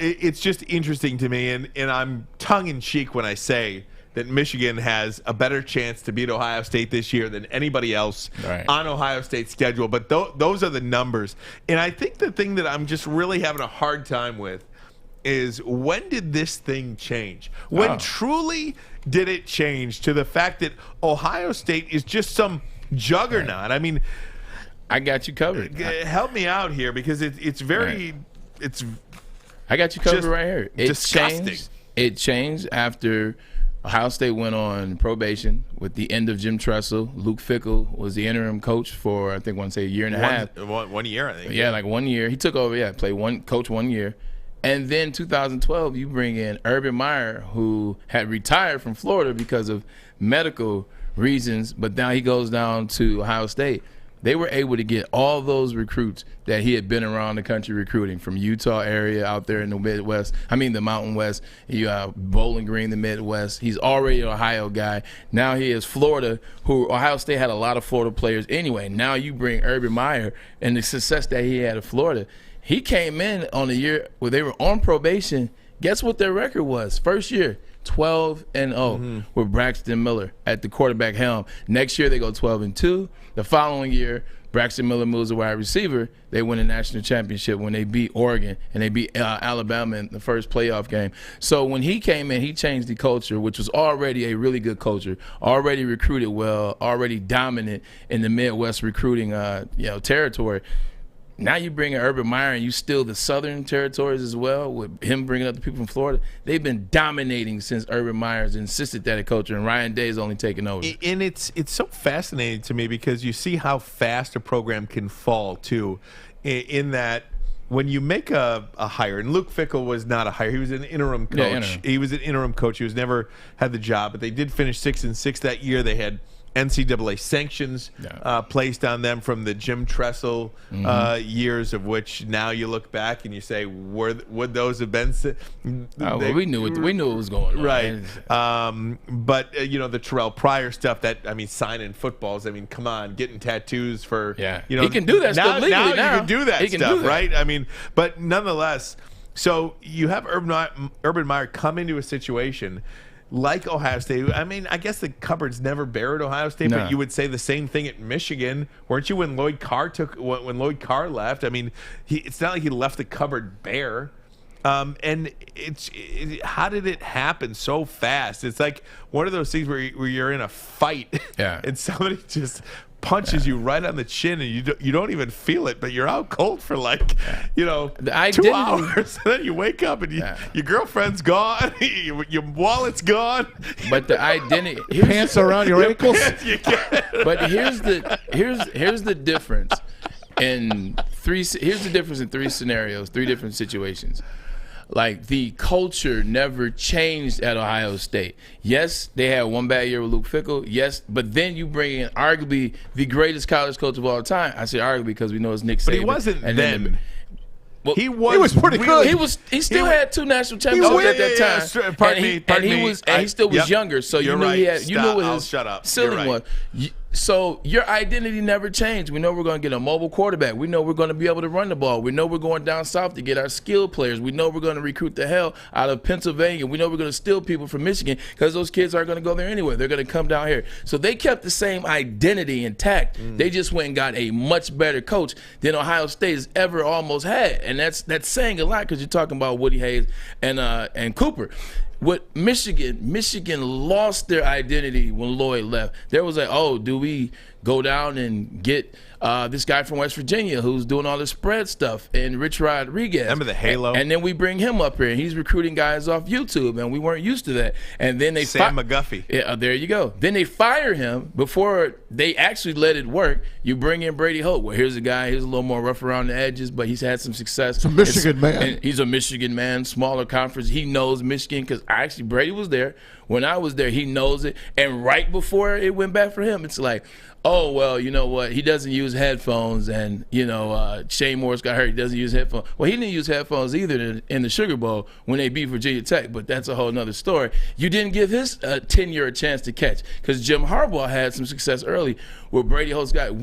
it's just interesting to me, and I'm tongue in cheek when I say that Michigan has a better chance to beat Ohio State this year than anybody else on Ohio State's schedule. But those are the numbers. And I think the thing that I'm just really having a hard time with is, when did this thing change? When truly did it change to the fact that Ohio State is just some juggernaut? I mean, I got you covered. Help me out here, because it's very I got you covered right here. Disgusting. It changed after Ohio State went on probation with the end of Jim Tressel. Luke Fickell was the interim coach for, I think, a year and a half. 1 year, I think. Yeah, like 1 year. He took over, coach 1 year. And then 2012, you bring in Urban Meyer, who had retired from Florida because of medical reasons, but now he goes down to Ohio State. They were able to get all those recruits that he had been around the country recruiting, from Utah area out there in the Midwest. I mean, the Mountain West. You Bowling Green, the Midwest. He's already an Ohio guy. Now he is Florida, who Ohio State had a lot of Florida players anyway. Now you bring Urban Meyer and the success that he had at Florida. He came in on a year where they were on probation. Guess what their record was? First year, 12-0 with Braxton Miller at the quarterback helm. Next year they go 12-2. The following year, Braxton Miller moves a wide receiver. They win a national championship when they beat Oregon and they beat Alabama in the first playoff game. So when he came in, he changed the culture, which was already a really good culture, already recruited well, already dominant in the Midwest recruiting territory. Now you bring in Urban Meyer and you steal the southern territories as well, with him bringing up the people from Florida. They've been dominating since Urban Meyer's insisted that a culture, and Ryan Day's only taken over. And it's so fascinating to me, because you see how fast a program can fall, too, in that when you make a hire, and Luke Fickell was not a hire. He was an interim coach. Yeah, interim. He was an interim coach. He was never had the job, but they did finish 6-6 that year. They had NCAA sanctions placed on them from the Jim Tressel years, of which now you look back and you say, would those have been? We knew it was going on, right? But the Terrell Pryor stuff, signing footballs. I mean, come on, getting tattoos for he can do that stuff legally now. You can do that stuff, right? I mean, but nonetheless, so you have Urban Meyer come into a situation like Ohio State. I mean, I guess the cupboard's never bare at Ohio State, but you would say the same thing at Michigan, weren't you? When Lloyd Carr left, I mean, it's not like he left the cupboard bare. And how did it happen so fast? It's like one of those things where you're in a fight and somebody just punches you right on the chin and you don't even feel it, but you're out cold for 2 hours. And then you wake up and your girlfriend's gone, your wallet's gone. But the identity, pants around your ankles. But here's the difference in three scenarios, 3 different situations. Like, the culture never changed at Ohio State. Yes, they had one bad year with Luke Fickell. Yes, but then you bring in arguably the greatest college coach of all time. I say arguably because we know it's Nick Saban. But he wasn't then. He was pretty good. He still had 2 national championships at that time. Pardon me. He still was younger, so you knew he knew what his shut up. ceiling was. So your identity never changed. We know we're going to get a mobile quarterback. We know we're going to be able to run the ball. We know we're going down south to get our skilled players. We know we're going to recruit the hell out of Pennsylvania. We know we're going to steal people from Michigan because those kids aren't going to go there anyway. They're going to come down here. So they kept the same identity intact. They just went and got a much better coach than Ohio State has ever almost had. And that's saying a lot because you're talking about Woody Hayes and Cooper. With Michigan lost their identity when Lloyd left. There was do we go down and get this guy from West Virginia who's doing all the spread stuff, and Rich Rodriguez. Remember the halo? And then we bring him up here, and he's recruiting guys off YouTube, and we weren't used to that. And then they Sam McGuffey. Yeah, there you go. Then they fire him before they actually let it work. You bring in Brady Holt. Well, here's a guy. He's a little more rough around the edges, but he's had some success. It's a Michigan man. And he's a Michigan man, smaller conference. He knows Michigan because actually Brady was there. When I was there, he knows it. And right before it went back for him, it's like, oh, well, you know what? He doesn't use headphones, and, Shane Morris got hurt. He doesn't use headphones. Well, he didn't use headphones either in the Sugar Bowl when they beat Virginia Tech, but that's a whole nother story. You didn't give his tenure a chance to catch because Jim Harbaugh had some success early where Brady Holt's got.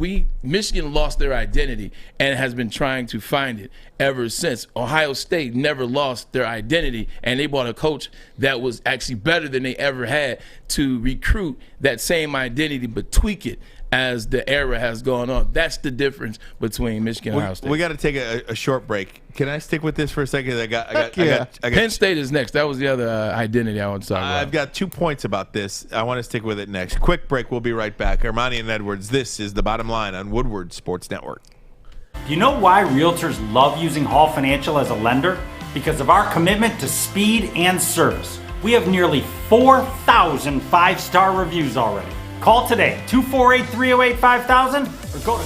Michigan lost their identity and has been trying to find it ever since. Ohio State never lost their identity, and they brought a coach that was actually better than they ever had to recruit that same identity but tweak it as the era has gone on. That's the difference between Michigan and Ohio State. We got to take a short break. Can I stick with this for a second? I got Penn State is next. That was the other identity I want to talk about. I've got 2 points about this. I want to stick with it next. Quick break. We'll be right back. Ermanni and Edwards. This is The Bottom Line on Woodward Sports Network. Do you know why realtors love using Hall Financial as a lender? Because of our commitment to speed and service. We have nearly 4,000 5-star reviews already. Call today, 248-308-5000, or go to...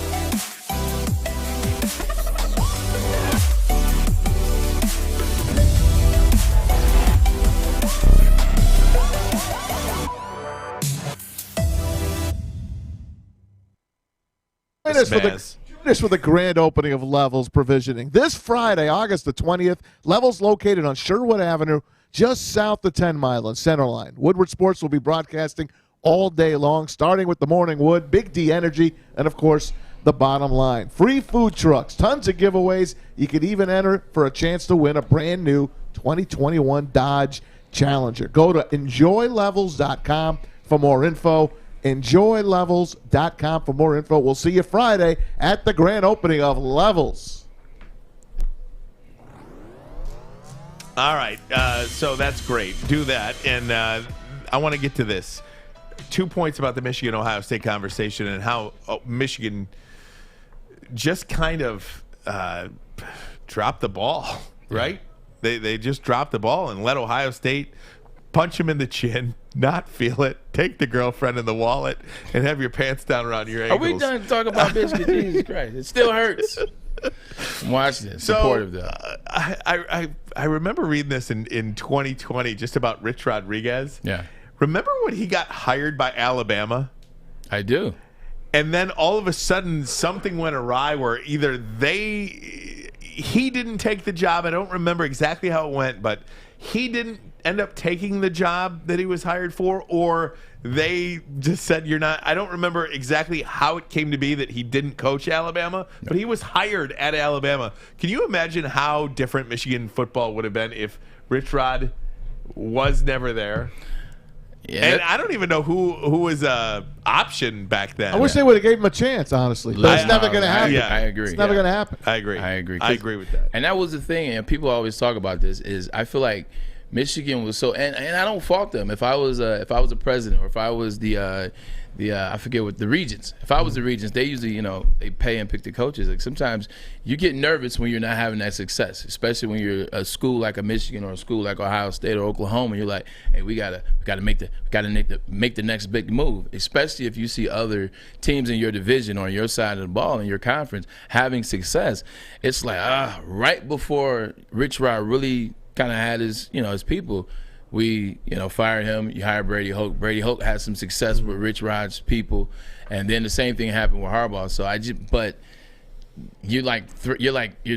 This for the grand opening of Levels Provisioning. This Friday, August the 20th, Levels located on Sherwood Avenue, just south of 10 Mile and Centerline. Woodward Sports will be broadcasting all day long, starting with the Morning Wood, Big D Energy, and, of course, The Bottom Line. Free food trucks, tons of giveaways. You could even enter for a chance to win a brand-new 2021 Dodge Challenger. Go to enjoylevels.com for more info. Enjoylevels.com for more info. We'll see you Friday at the grand opening of Levels. All right, so that's great. Do that, and I want to get to this. 2 points about the Michigan-Ohio State conversation and how Michigan just kind of dropped the ball, right? They just dropped the ball and let Ohio State punch him in the chin, not feel it, take the girlfriend in the wallet, and have your pants down around your ankles. Are we done talking about Michigan? Jesus Christ. It still hurts. Watch this. Supportive, though. I remember reading this in 2020 just about Rich Rodriguez. Yeah. Remember when he got hired by Alabama? I do. And then all of a sudden something went awry where either he didn't take the job. I don't remember exactly how it went, but he didn't end up taking the job that he was hired for, or they just said you're not. I don't remember exactly how it came to be that he didn't coach Alabama, but he was hired at Alabama. Can you imagine how different Michigan football would have been if Rich Rod was never there? And I don't even know who was option back then. I wish they would have gave him a chance, honestly. But it's never going to happen. I agree. It's never going to happen. I agree. I agree. I agree with that. And that was the thing, and people always talk about this, is I feel like Michigan was so, and I don't fault them. If I was a president, or if I was the I forget what the regents. If I was the regents, they usually, they pay and pick the coaches. Like sometimes you get nervous when you're not having that success, especially when you're a school like a Michigan or a school like Ohio State or Oklahoma. You're like, hey, we gotta make the next big move. Especially if you see other teams in your division or on your side of the ball in your conference having success. It's like right before Rich Rod really kind of had his people. We, fired him. You hired Brady Hoke. Brady Hoke had some success with Rich Rod's people, and then the same thing happened with Harbaugh. So but you're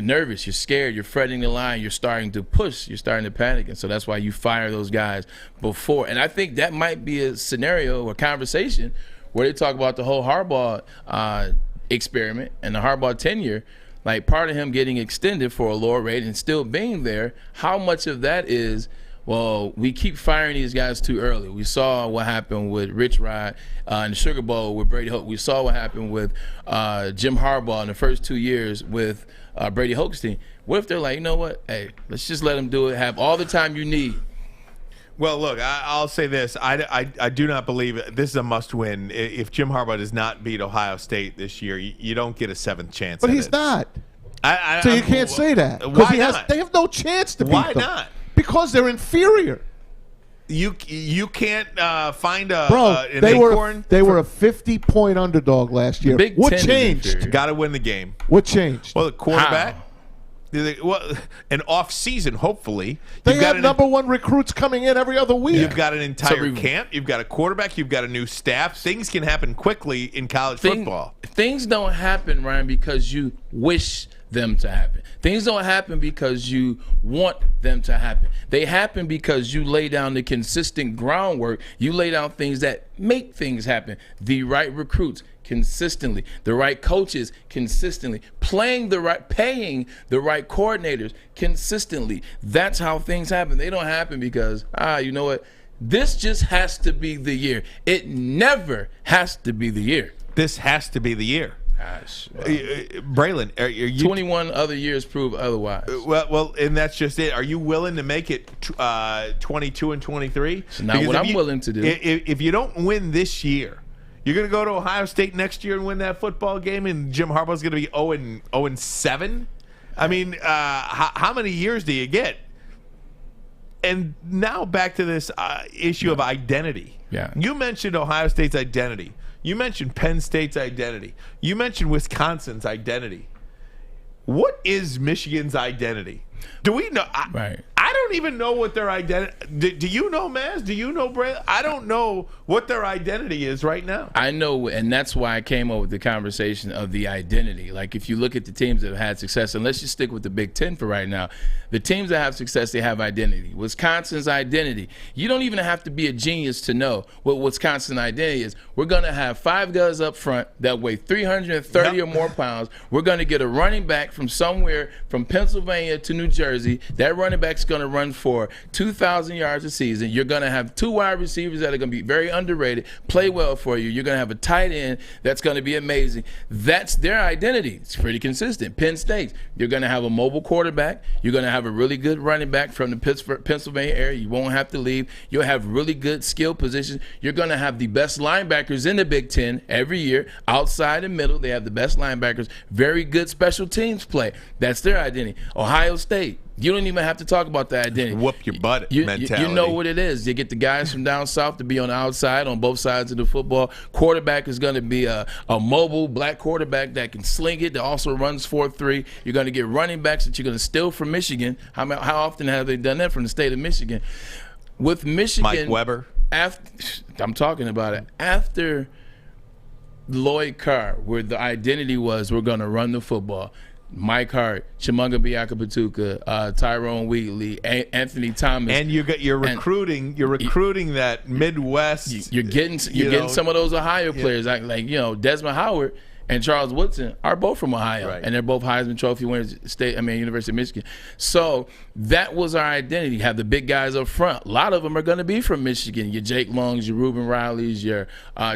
nervous, you're scared, you're fretting the line, you're starting to push, you're starting to panic, and so that's why you fire those guys before. And I think that might be a scenario or conversation where they talk about the whole Harbaugh experiment and the Harbaugh tenure. Like part of him getting extended for a lower rate and still being there. How much of that is? Well, we keep firing these guys too early. We saw what happened with Rich Rod in the Sugar Bowl with Brady Hoke. We saw what happened with Jim Harbaugh in the first 2 years with Brady Hoke's team. What if they're like, you know what? Hey, let's just let them do it. Have all the time you need. Well, look, I'll say this. I do not believe it. This is a must-win. If Jim Harbaugh does not beat Ohio State this year, you don't get a seventh chance. But he's not. So you can't say that. Because they have no chance to beat them. Why not? Because they're inferior. You can't find an they acorn. They were a 50-point underdog last year. What changed? Got to win the game. What changed? Well, the quarterback. An off-season, hopefully. They have number one recruits coming in every other week. You've got an entire camp. You've got a quarterback. You've got a new staff. Things can happen quickly in college football. Things don't happen, Ryan, because you wish them to happen. Things don't happen because you want them to happen. They happen because you lay down the consistent groundwork. You lay down things that make things happen. The right recruits consistently, the right coaches consistently, paying the right coordinators consistently. That's how things happen. They don't happen because, you know what? This just has to be the year. It never has to be the year. This has to be the year. Gosh, Braylon, are you 21 other years prove otherwise? Well, and that's just it. Are you willing to make it 22 and 23? It's not what I'm willing to do. If you don't win this year, you're going to go to Ohio State next year and win that football game, and Jim Harbaugh's going to be 0-7. I mean, how many years do you get? And now back to this issue of identity. Yeah, you mentioned Ohio State's identity. You mentioned Penn State's identity. You mentioned Wisconsin's identity. What is Michigan's identity? Do we know? I don't even know what their identity. Do you know, Maz? Do you know, Braylon? I don't know what their identity is right now. I know, and that's why I came up with the conversation of the identity. Like, if you look at the teams that have had success, and let's just stick with the Big Ten for right now. The teams that have success, they have identity. Wisconsin's identity. You don't even have to be a genius to know what Wisconsin's identity is. We're going to have 5 guys up front that weigh 330 or more pounds. We're going to get a running back from somewhere from Pennsylvania to New Jersey. That running back's going to run for 2,000 yards a season. You're going to have 2 wide receivers that are going to be very underrated, play well for you. You're going to have a tight end that's going to be amazing. That's their identity. It's pretty consistent. Penn State, you're going to have a mobile quarterback. You're going to have a really good running back from the Pennsylvania area. You won't have to leave. You'll have really good skill positions. You're going to have the best linebackers in the Big Ten every year. Outside and middle, they have the best linebackers. Very good special teams play. That's their identity. Ohio State, you don't even have to talk about the identity. Whoop your butt mentality. You know what it is. You get the guys from down south to be on the outside on both sides of the football. Quarterback is going to be a mobile black quarterback that can sling it, that also runs 4.3. You're going to get running backs that you're going to steal from Michigan. How often have they done that from the state of Michigan? With Michigan, Mike Weber. I'm talking about it. After Lloyd Carr, where the identity was we're going to run the football, Mike Hart, Chimanga Biaka-Patuka, Tyrone Wheatley, Anthony Thomas, and you're recruiting that Midwest. You're getting some of those Ohio players like Desmond Howard. and Charles Woodson are both from Ohio, and they're both Heisman Trophy winners, University of Michigan. So that was our identity. Have the big guys up front. A lot of them are going to be from Michigan. Your Jake Longs, your Reuben Rileys, your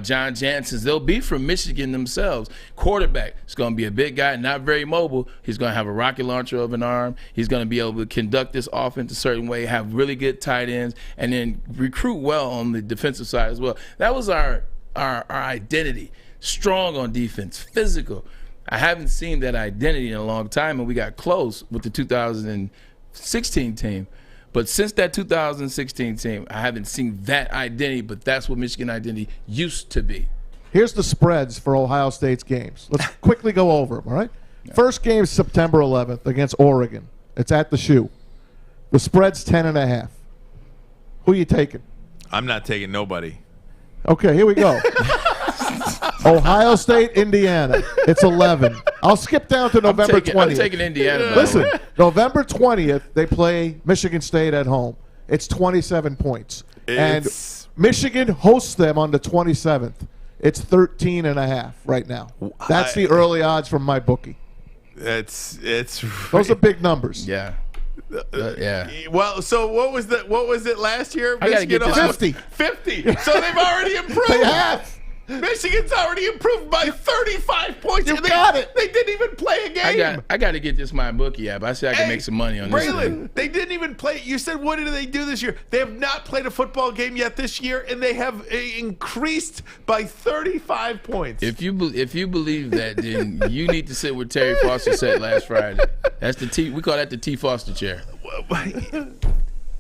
John Janssens. They'll be from Michigan themselves. Quarterback is going to be a big guy, not very mobile. He's going to have a rocket launcher of an arm. He's going to be able to conduct this offense a certain way, have really good tight ends, and then recruit well on the defensive side as well. That was our identity. Strong on defense, physical. I haven't seen that identity in a long time, and we got close with the 2016 team. But since that 2016 team, I haven't seen that identity, but that's what Michigan identity used to be. Here's the spreads for Ohio State's games. Let's quickly go over them, all right? First game is September 11th against Oregon. It's at the Shoe. The spread's 10.5. Who are you taking? I'm not taking nobody. Okay, here we go. Ohio State, Indiana. It's 11. I'll skip down to November 20th. I'm taking Indiana. Listen, November 20th, they play Michigan State at home. It's 27 points. And Michigan hosts them on the 27th. It's 13.5 right now. That's the early odds from my bookie. Those are big numbers. Yeah. Yeah. Well, so what was it last year? I gotta get this 50. 50. So they've already improved. They have. Michigan's already improved by 35 points. You got it. They didn't even play a game. I got to get this my bookie app. I said I can make some money on this. Braylon, they didn't even play. You said, what did they do this year? They have not played a football game yet this year, and they have increased by 35 points. If you believe that, then you need to sit with Terry Foster said last Friday. That's we call that the T. Foster chair.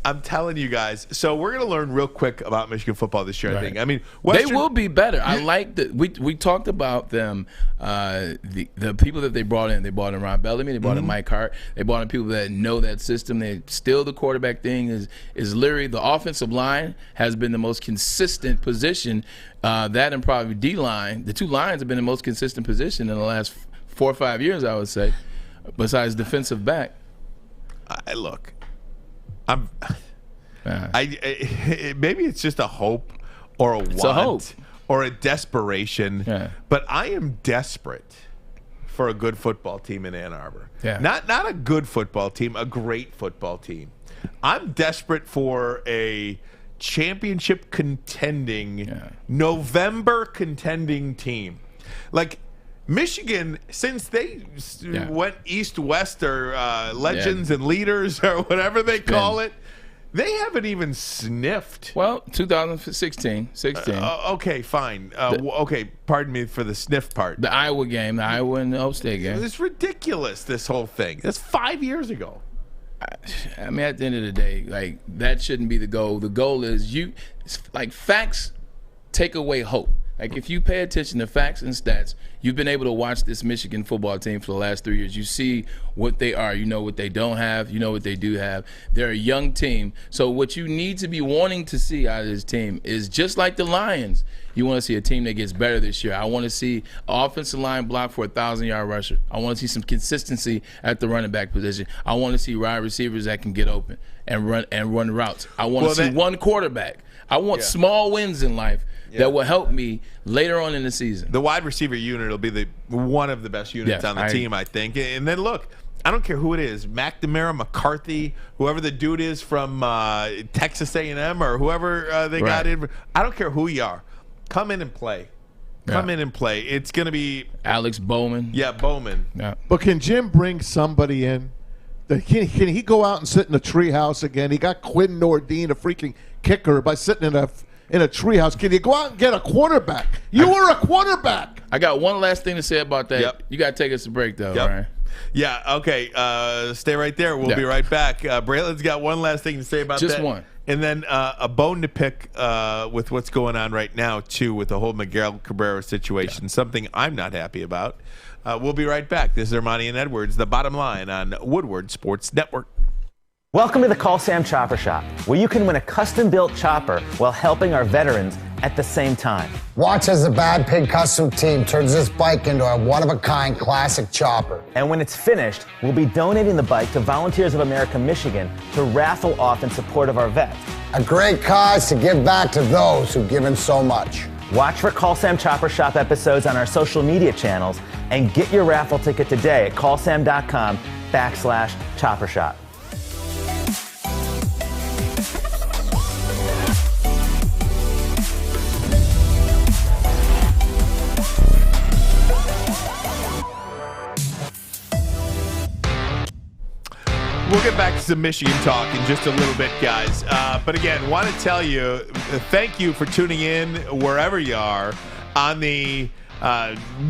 I'm telling you guys. So we're going to learn real quick about Michigan football this year, I think. I mean, they will be better. I like that. We talked about them, the people that they brought in. They brought in Ron Bellamy. They brought in Mike Hart. They brought in people that know that system. The quarterback thing is literally the offensive line has been the most consistent position. That and probably D-line. The two lines have been the most consistent position in the last 4 or 5 years, I would say, besides defensive back. Maybe it's just a hope or a want or a desperation, but I am desperate for a good football team in Ann Arbor. Yeah. Not a good football team, a great football team. I'm desperate for a championship contending, November contending team. Like Michigan, since they went east-west or legends and leaders or whatever they call it, they haven't even sniffed. Well, 2016. Okay, fine. Okay, pardon me for the sniff part. The Iowa game, the Iowa and the Ohio State game. It's ridiculous, this whole thing. That's 5 years ago. I mean, at the end of the day, like, that shouldn't be the goal. The goal is facts take away hope. Like, if you pay attention to facts and stats, you've been able to watch this Michigan football team for the last 3 years. You see what they are. You know what they don't have. You know what they do have. They're a young team. So what you need to be wanting to see out of this team is just like the Lions. You want to see a team that gets better this year. I want to see an offensive line block for a 1,000-yard rusher. I want to see some consistency at the running back position. I want to see wide receivers that can get open and run routes. I want to see one quarterback. I want small wins in life that will help me later on in the season. The wide receiver unit will be one of the best units on the team, I think. And then look, I don't care who it is, McNamara, McCarthy, whoever the dude is from Texas A&M or whoever they got in. I don't care who you are. Come in and play. Come in and play. It's going to be Alex Bowman. Yeah, Bowman. Yeah. But can Jim bring somebody in? Can he go out and sit in a treehouse again? He got Quinn Nordine, a freaking kicker, by sitting in a treehouse. Can you go out and get a quarterback? You were a quarterback. I got one last thing to say about that. Yep. You got to take us a break, though, Ryan. Yeah, okay. Stay right there. We'll be right back. Braylon's got one last thing to say about that. Just one. And then a bone to pick with what's going on right now, too, with the whole Miguel Cabrera situation, something I'm not happy about. We'll be right back. This is Ermanni and Edwards, The Bottom Line on Woodward Sports Network. Welcome to the Call Sam Chopper Shop, where you can win a custom-built chopper while helping our veterans at the same time. Watch as the Bad Pig Custom Team turns this bike into a one-of-a-kind classic chopper. And when it's finished, we'll be donating the bike to Volunteers of America, Michigan to raffle off in support of our vets. A great cause to give back to those who've given so much. Watch for Call Sam Chopper Shop episodes on our social media channels and get your raffle ticket today at callsam.com/Chopper Shop. We'll get back to some Michigan talk in just a little bit, guys. But again, want to tell you, thank you for tuning in wherever you are on the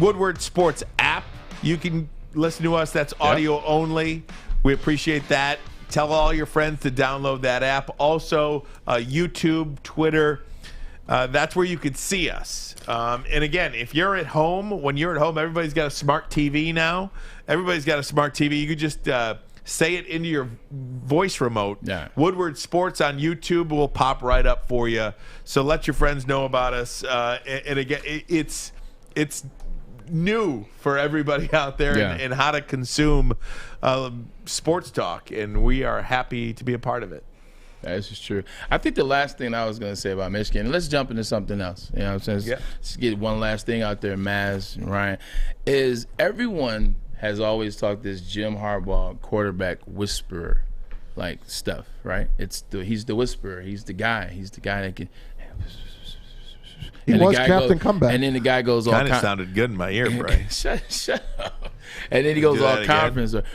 Woodward Sports app. You can listen to us. That's audio only. We appreciate that. Tell all your friends to download that app. Also, YouTube, Twitter. That's where you could see us. And again, if you're at home, when you're at home, everybody's got a smart TV now. Everybody's got a smart TV. You could just say it into your voice remote. Yeah. Woodward Sports on YouTube will pop right up for you. So let your friends know about us. And again, it's new for everybody out there and how to consume sports talk. And we are happy to be a part of it. This is true. I think the last thing I was going to say about Michigan, let's jump into something else. You know what I'm saying? Let's get one last thing out there, Maz and Ryan, is everyone has always talked this Jim Harbaugh quarterback whisperer like stuff, right? He's the whisperer. He's the guy. He's the guy that can. He was Captain Comeback. And then the guy goes all kind of sounded good in my ear, Brian. Shut up. And then he goes all conference. And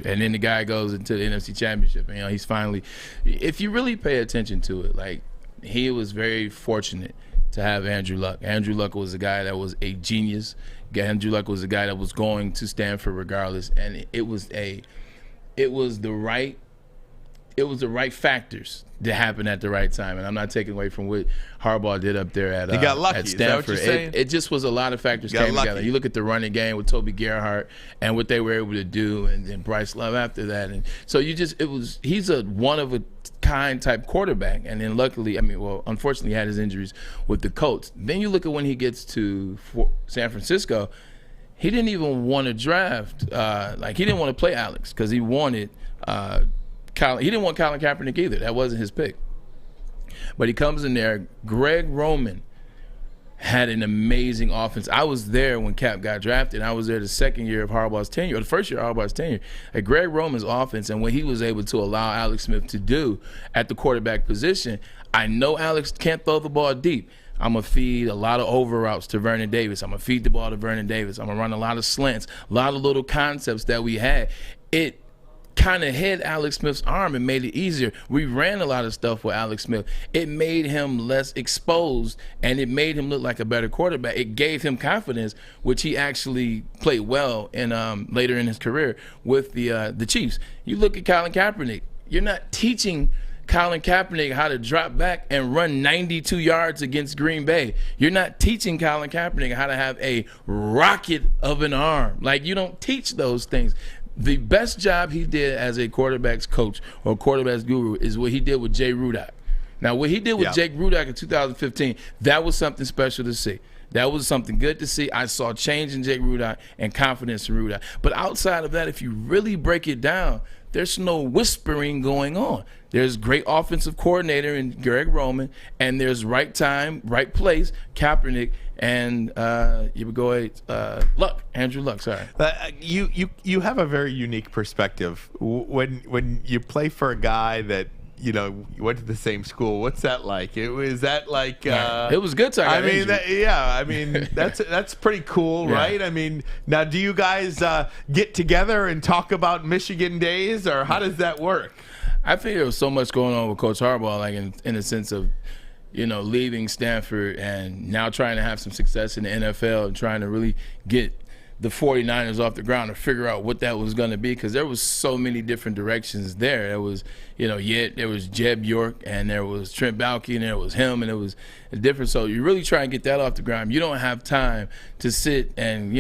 then the guy goes into the NFC Championship. You know, he's finally. If you really pay attention to it, like, he was very fortunate to have Andrew Luck. Andrew Luck was a guy that was a genius. Andrew Luck was a guy that was going to Stanford regardless, and it was the right factors that happened at the right time. And I'm not taking away from what Harbaugh did up there at he got lucky. At Stanford. Is that what you're saying? It just was a lot of factors came together. You look at the running game with Toby Gerhart and what they were able to do, and then Bryce Love after that. And so he's a one of a kind type quarterback. And then luckily, unfortunately, he had his injuries with the Colts. Then you look at when he gets to San Francisco, he didn't even want to draft. He didn't want to play Alex because he wanted he didn't want Colin Kaepernick either. That wasn't his pick. But he comes in there. Greg Roman had an amazing offense. I was there when Cap got drafted. I was there the second year of Harbaugh's tenure, or the first year of Harbaugh's tenure. At Greg Roman's offense and what he was able to allow Alex Smith to do at the quarterback position, I know Alex can't throw the ball deep. I'm going to feed a lot of over routes to Vernon Davis. I'm going to feed the ball to Vernon Davis. I'm going to run a lot of slants, a lot of little concepts that we had. It kind of hit Alex Smith's arm and made it easier. We ran a lot of stuff with Alex Smith. It made him less exposed, and it made him look like a better quarterback. It gave him confidence, which he actually played well in later in his career with the Chiefs. You look at Colin Kaepernick. You're not teaching Colin Kaepernick how to drop back and run 92 yards against Green Bay. You're not teaching Colin Kaepernick how to have a rocket of an arm. Like, you don't teach those things. The best job he did as a quarterback's coach or quarterback's guru is what he did with Jay Rudock. Now, what he did with Jake Rudock in 2015, that was something special to see. That was something good to see. I saw change in Jake Rudock and confidence in Rudock. But outside of that, if you really break it down, there's no whispering going on. There's great offensive coordinator in Greg Roman, and there's right time, right place, Kaepernick, and Luck, Andrew Luck. Sorry. You have a very unique perspective when you play for a guy that you went to the same school. What's that like? It was it was good. That's pretty cool, right? I mean, now do you guys get together and talk about Michigan days, or how does that work? I think there was so much going on with Coach Harbaugh, like in the sense of, leaving Stanford and now trying to have some success in the NFL and trying to really get the 49ers off the ground and figure out what that was going to be, because there was so many different directions there. There was, there was Jeb York, and there was Trent Baalke, and there was him, and it was different. So you really try and get that off the ground. You don't have time to sit and,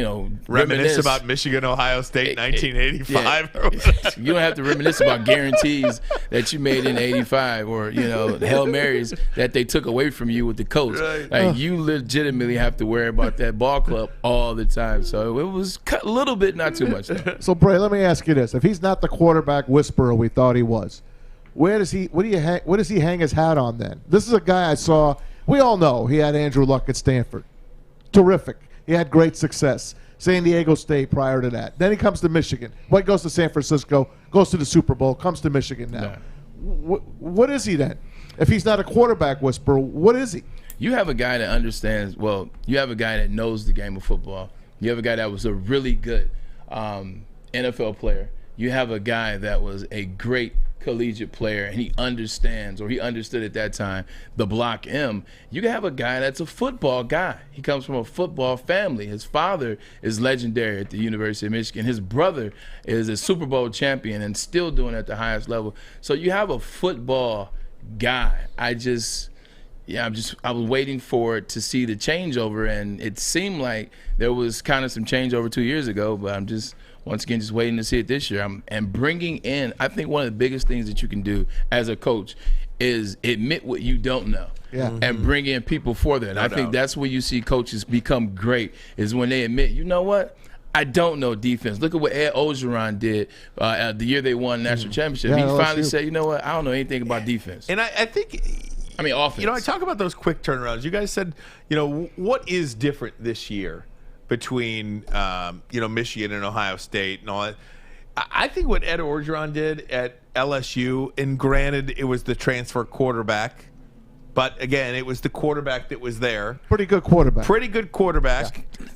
reminisce about Michigan, Ohio State, 1985. You don't have to reminisce about guarantees that you made in 85 or, Hail Marys that they took away from you with the coach. Right. Like, you legitimately have to worry about that ball club all the time. So it was cut a little bit, not too much, though. So, Bray, let me ask you this. If he's not the quarterback whisperer we thought he was, where does he hang his hat on then? This is a guy I saw We all know he had Andrew Luck at Stanford. Terrific. He had great success. San Diego State prior to that. Then he comes to Michigan. Well, he goes to San Francisco, goes to the Super Bowl, comes to Michigan now. What is he then? If he's not a quarterback whisperer, what is he? You have a guy that understands, well, you have a guy that knows the game of football. You have a guy that was a really good NFL player. You have a guy that was a great collegiate player, and he understands, or he understood at that time, the block M. You can have a guy that's a football guy. He comes from a football family. His father is legendary at the University of Michigan. His brother is a Super Bowl champion and still doing it at the highest level. So you have a football guy. I was waiting for it to see the changeover, and it seemed like there was kind of some changeover 2 years ago, but I'm just once again just waiting to see it this year. And bringing in, I think one of the biggest things that you can do as a coach is admit what you don't know. Yeah. And bring in people for that. I think that's where you see coaches become great, is when they admit, you know what, I don't know defense. Look at what Ed Ogeron did the year they won the national championship. He finally said, you know what, I don't know anything about defense. And I think, offense. I talk about those quick turnarounds. You guys said, what is different this year between, Michigan and Ohio State and all that? I think what Ed Orgeron did at LSU, and granted, it was the transfer quarterback, but again, it was the quarterback that was there. Pretty good quarterback.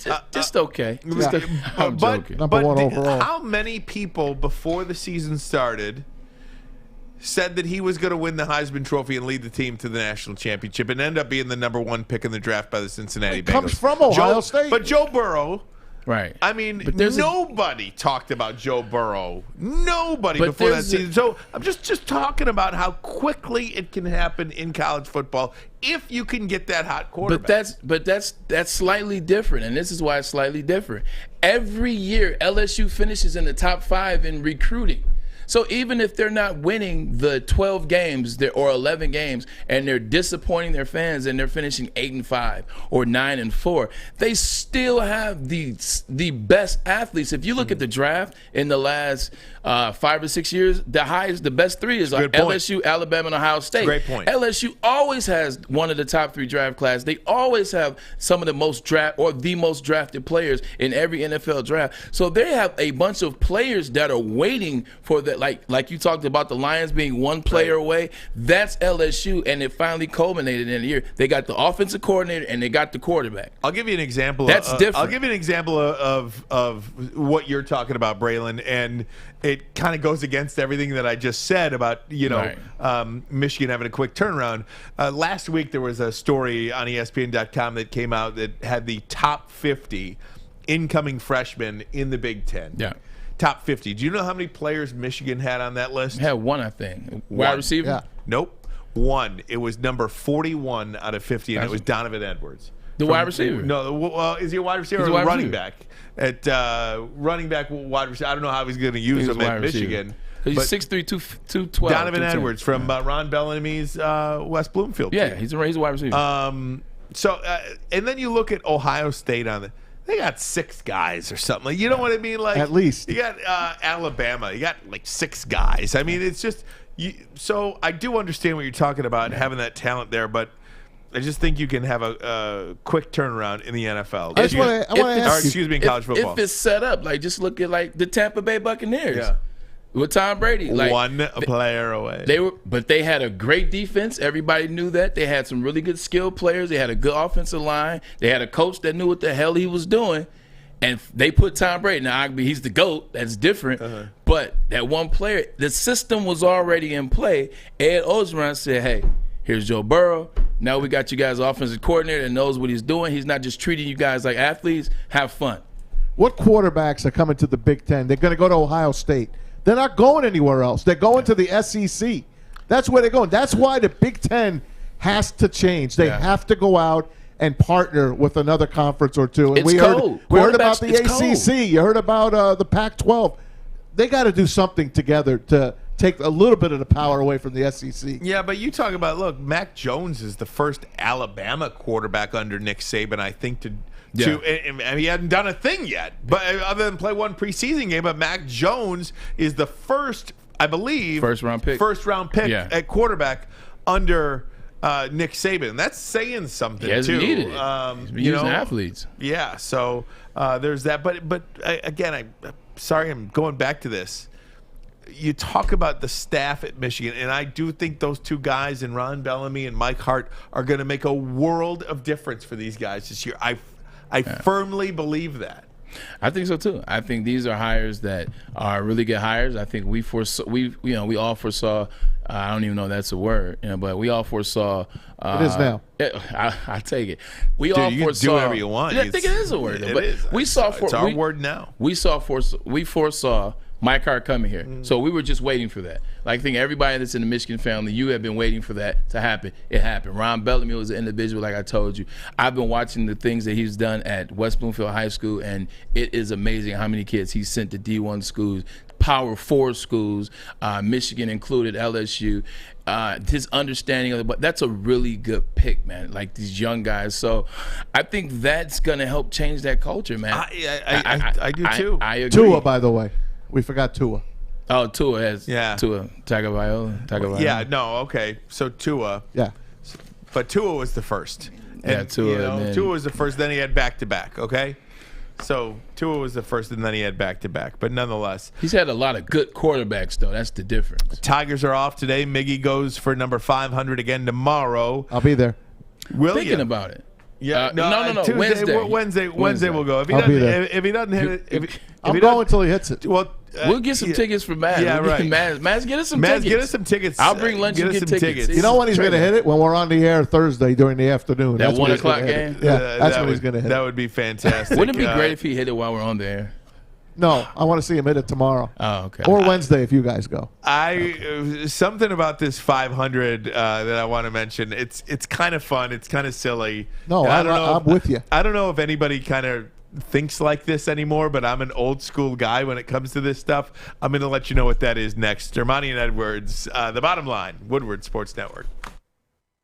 Yeah. Just okay. I'm joking. Number one overall. How many people before the season started said that he was going to win the Heisman Trophy and lead the team to the national championship and end up being the number one pick in the draft by the Cincinnati Bengals? Comes from Ohio State. But Joe Burrow, right? I mean, nobody talked about Joe Burrow. Nobody before that season. So I'm just talking about how quickly it can happen in college football if you can get that hot quarterback. But that's slightly different, and this is why it's slightly different. Every year, LSU finishes in the top 5 in recruiting. So even if they're not winning the 12 games or 11 games, and they're disappointing their fans, and they're finishing 8-5 or 9-4, they still have the best athletes. If you look at the draft in the last 5 or 6 years, the best 3 is like LSU, Alabama, and Ohio State. Great point. LSU always has one of the top 3 draft classes. They always have some of the most drafted players in every NFL draft. So they have a bunch of players that are waiting for that. Like you talked about the Lions being one player away. That's LSU, and it finally culminated in the year. They got the offensive coordinator and they got the quarterback. I'll give you an example. That's different. I'll give you an example of what you're talking about, Braylon, and it kind of goes against everything that I just said about Michigan having a quick turnaround. Last week there was a story on ESPN.com that came out that had the top 50 incoming freshmen in the Big Ten. Yeah. Top 50. Do you know how many players Michigan had on that list? Had one, I think. Wide receiver? Yeah. Nope. One. It was number 41 out of 50, and it was Donovan Edwards. The wide receiver? No. Is he a wide receiver or a running back? At running back, wide receiver. I don't know how he's going to use him at Michigan. He's 6'3", 212. Donovan Edwards from Ron Bellamy's West Bloomfield team. Yeah, he's a wide receiver. And then you look at Ohio State on the. They got 6 guys or something. Like, you know what I mean? Like, at least. You got Alabama. You got like 6 guys. I mean, it's just so I do understand what you're talking about and having that talent there, but I just think you can have a quick turnaround in the NFL. I want to ask you, in college football. If it's set up, just look at the Tampa Bay Buccaneers. Yeah. With Tom Brady, one player away. But they had a great defense. Everybody knew that. They had some really good skilled players. They had a good offensive line. They had a coach that knew what the hell he was doing. And they put Tom Brady. Now, he's the GOAT. That's different. But that one player, the system was already in play. Ed Ogeron said, hey, here's Joe Burrow. Now we got you guys offensive coordinator that knows what he's doing. He's not just treating you guys like athletes. Have fun. What quarterbacks are coming to the Big Ten? They're going to go to Ohio State. They're not going anywhere else. They're going to the SEC. That's where they're going. That's why the Big Ten has to change. They have to go out and partner with another conference or two. And we heard about the ACC. You heard about the Pac-12. They got to do something together to take a little bit of the power away from the SEC. Yeah, but you talk about, look, Mac Jones is the first Alabama quarterback under Nick Saban, I think, and he hadn't done a thing yet, but other than play one preseason game. But Mac Jones is the first, I believe, first round pick at quarterback under Nick Saban. That's saying something He hasn't too. needed it. He's been using athletes. Yeah. So there's that. But again, I'm sorry, I'm going back to this. You talk about the staff at Michigan, and I do think those two guys, and Ron Bellamy and Mike Hart, are going to make a world of difference for these guys this year. I firmly believe that. I think so too. I think these are hires that are really good hires. I think we all foresaw. I don't even know if that's a word, but we all foresaw. It is now. I take it. We Dude, all you foresaw. can do whatever you want. I think it is a word, though. But is. We saw. It's our word now. We foresaw Mike Hart coming here, so we were just waiting for that. Like, I think everybody that's in the Michigan family, you have been waiting for that to happen. It happened. Ron Bellamy was an individual, like I told you. I've been watching the things that he's done at West Bloomfield High School, and it is amazing how many kids he's sent to D1 schools, Power 4 schools, Michigan included, LSU. His understanding of it, but that's a really good pick, man. Like, these young guys. So I think that's going to help change that culture, man. I do too. I agree. Tua, by the way. We forgot Tua. Oh, Tua has Tua Tagovailoa. Yeah, no, okay. So Tua. Yeah. But Tua was the first. And, Tua. Tua was the first, then he had back-to-back, okay? So Tua was the first, and then he had back-to-back. But nonetheless. He's had a lot of good quarterbacks, though. That's the difference. Tigers are off today. Miggy goes for number 500 again tomorrow. I'll be there. Thinking about it. Yeah, no. Tuesday, Wednesday we'll go. If he doesn't hit it, I'm going until he hits it. Well, we'll get some tickets for Maz. Yeah, right. Maz, get us some tickets. Get us some tickets. I'll bring lunch and get tickets. You know when he's going to hit it? When we're on the air Thursday during the afternoon. That That's 1 when he's o'clock gonna hit game? it. Yeah, that's when he's going to hit it. That would be fantastic. Wouldn't it be great if he hit it while we're on the air? No, I want to see him hit it tomorrow. Oh, okay. Or Wednesday if you guys go. Something about this 500 that I want to mention. It's kind of fun. It's kind of silly. No, I'm with you. I don't know if anybody kind of thinks like this anymore, but I'm an old school guy when it comes to this stuff. I'm going to let you know what that is next. Ermanni and Edwards, The Bottom Line, Woodward Sports Network.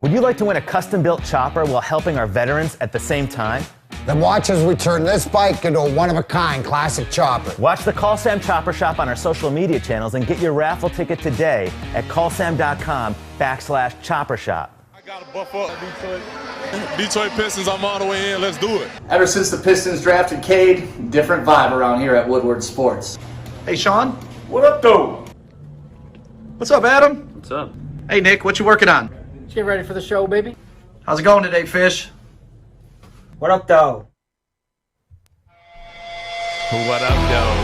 Would you like to win a custom-built chopper while helping our veterans at the same time? Then watch as we turn this bike into a one-of-a-kind classic chopper. Watch the Call Sam Chopper Shop on our social media channels and get your raffle ticket today at callsam.com/chopper shop. I got to buff up Detroit Pistons. I'm all the way in. Let's do it. Ever since the Pistons drafted Cade, different vibe around here at Woodward Sports. Hey, Sean. What up, though? What's up, Adam? What's up? Hey, Nick. What you working on? Let's get ready for the show, baby. How's it going today, Fish? What up, though? What up, though?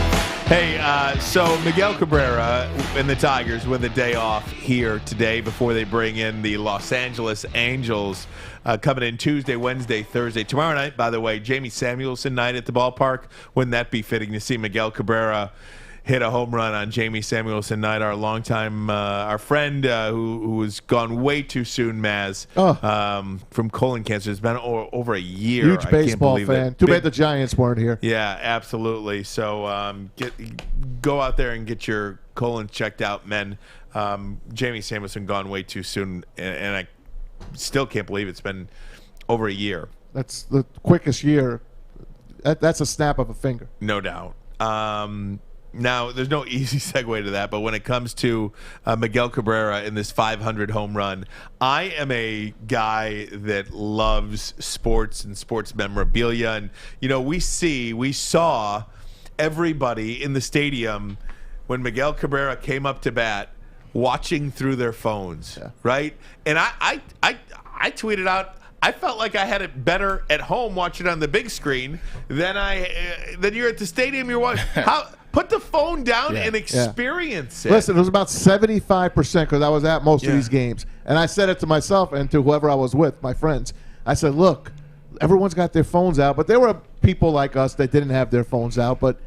Hey, so Miguel Cabrera and the Tigers with a day off here today before they bring in the Los Angeles Angels coming in Tuesday, Wednesday, Thursday. Tomorrow night, by the way, Jamie Samuelson night at the ballpark. Wouldn't that be fitting to see Miguel Cabrera hit a home run on Jamie Samuelson night, our longtime, our friend who was gone way too soon, Maz, from colon cancer. It's been over a year. Huge baseball fan. Too bad the Giants weren't here. Yeah, absolutely. So go out there and get your colon checked out, men. Jamie Samuelson gone way too soon, and I still can't believe it's been over a year. That's the quickest year. That's a snap of a finger. No doubt. Now, there's no easy segue to that, but when it comes to Miguel Cabrera in this 500 home run, I am a guy that loves sports and sports memorabilia. And, you know, we saw everybody in the stadium when Miguel Cabrera came up to bat watching through their phones, right? And I tweeted out, I felt like I had it better at home watching on the big screen than you're at the stadium. You're watching. Put the phone down and experience it. Listen, it was about 75% because I was at most of these games. And I said it to myself and to whoever I was with, my friends. I said, look, everyone's got their phones out. But there were people like us that didn't have their phones out. But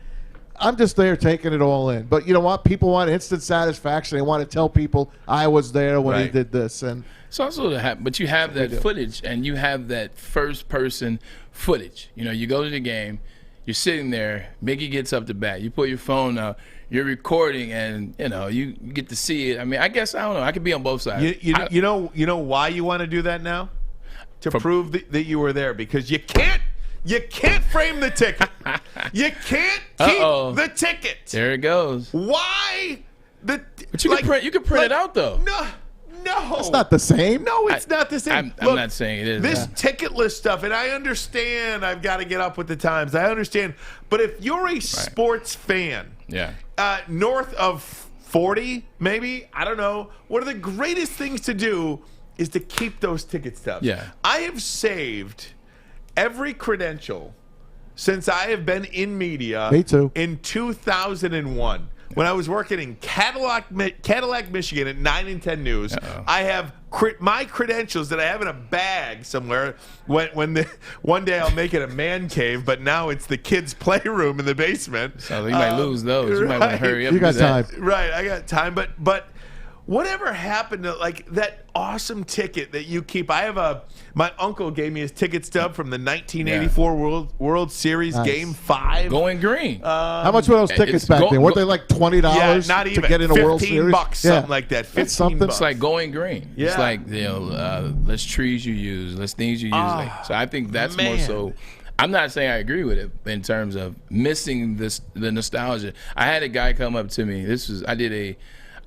I'm just there taking it all in. But you know what? People want instant satisfaction. They want to tell people I was there when he did this. And it's also but you have that footage and you have that first-person footage. You know, you go to the game. You're sitting there, Miggy gets up to bat. You put your phone out, you're recording, and you know you get to see it. I mean, I guess I don't know. I could be on both sides. You know why you want to do that now? To prove that you were there, because you can't frame the ticket. You can't keep the ticket. There it goes. Why? But you can print it out though. No. It's not the same. No, it's not the same. I'm not saying it is. This ticketless stuff, and I understand I've got to get up with the times. I understand. But if you're a sports fan, north of 40, maybe, I don't know, one of the greatest things to do is to keep those ticket stubs. Yeah. I have saved every credential since I have been in media. Me too. In 2001. When I was working in Cadillac, Michigan at 9 and 10 News, I have my credentials that I have in a bag somewhere. One day I'll make it a man cave, but now it's the kids' playroom in the basement. So you might lose those. You might want to hurry up. You got time. Right, I got time. But whatever happened to that awesome ticket that you keep? I have my uncle gave me his ticket stub from the 1984 World Series Game 5. Going green. How much were those tickets back then? Weren't they like $20 not even. to get in a World Series? $15, something like that. $15. It's like going green. Yeah. It's like less trees you use, less things you use. So I think that's more so. I'm not saying I agree with it in terms of missing the nostalgia. I had a guy come up to me.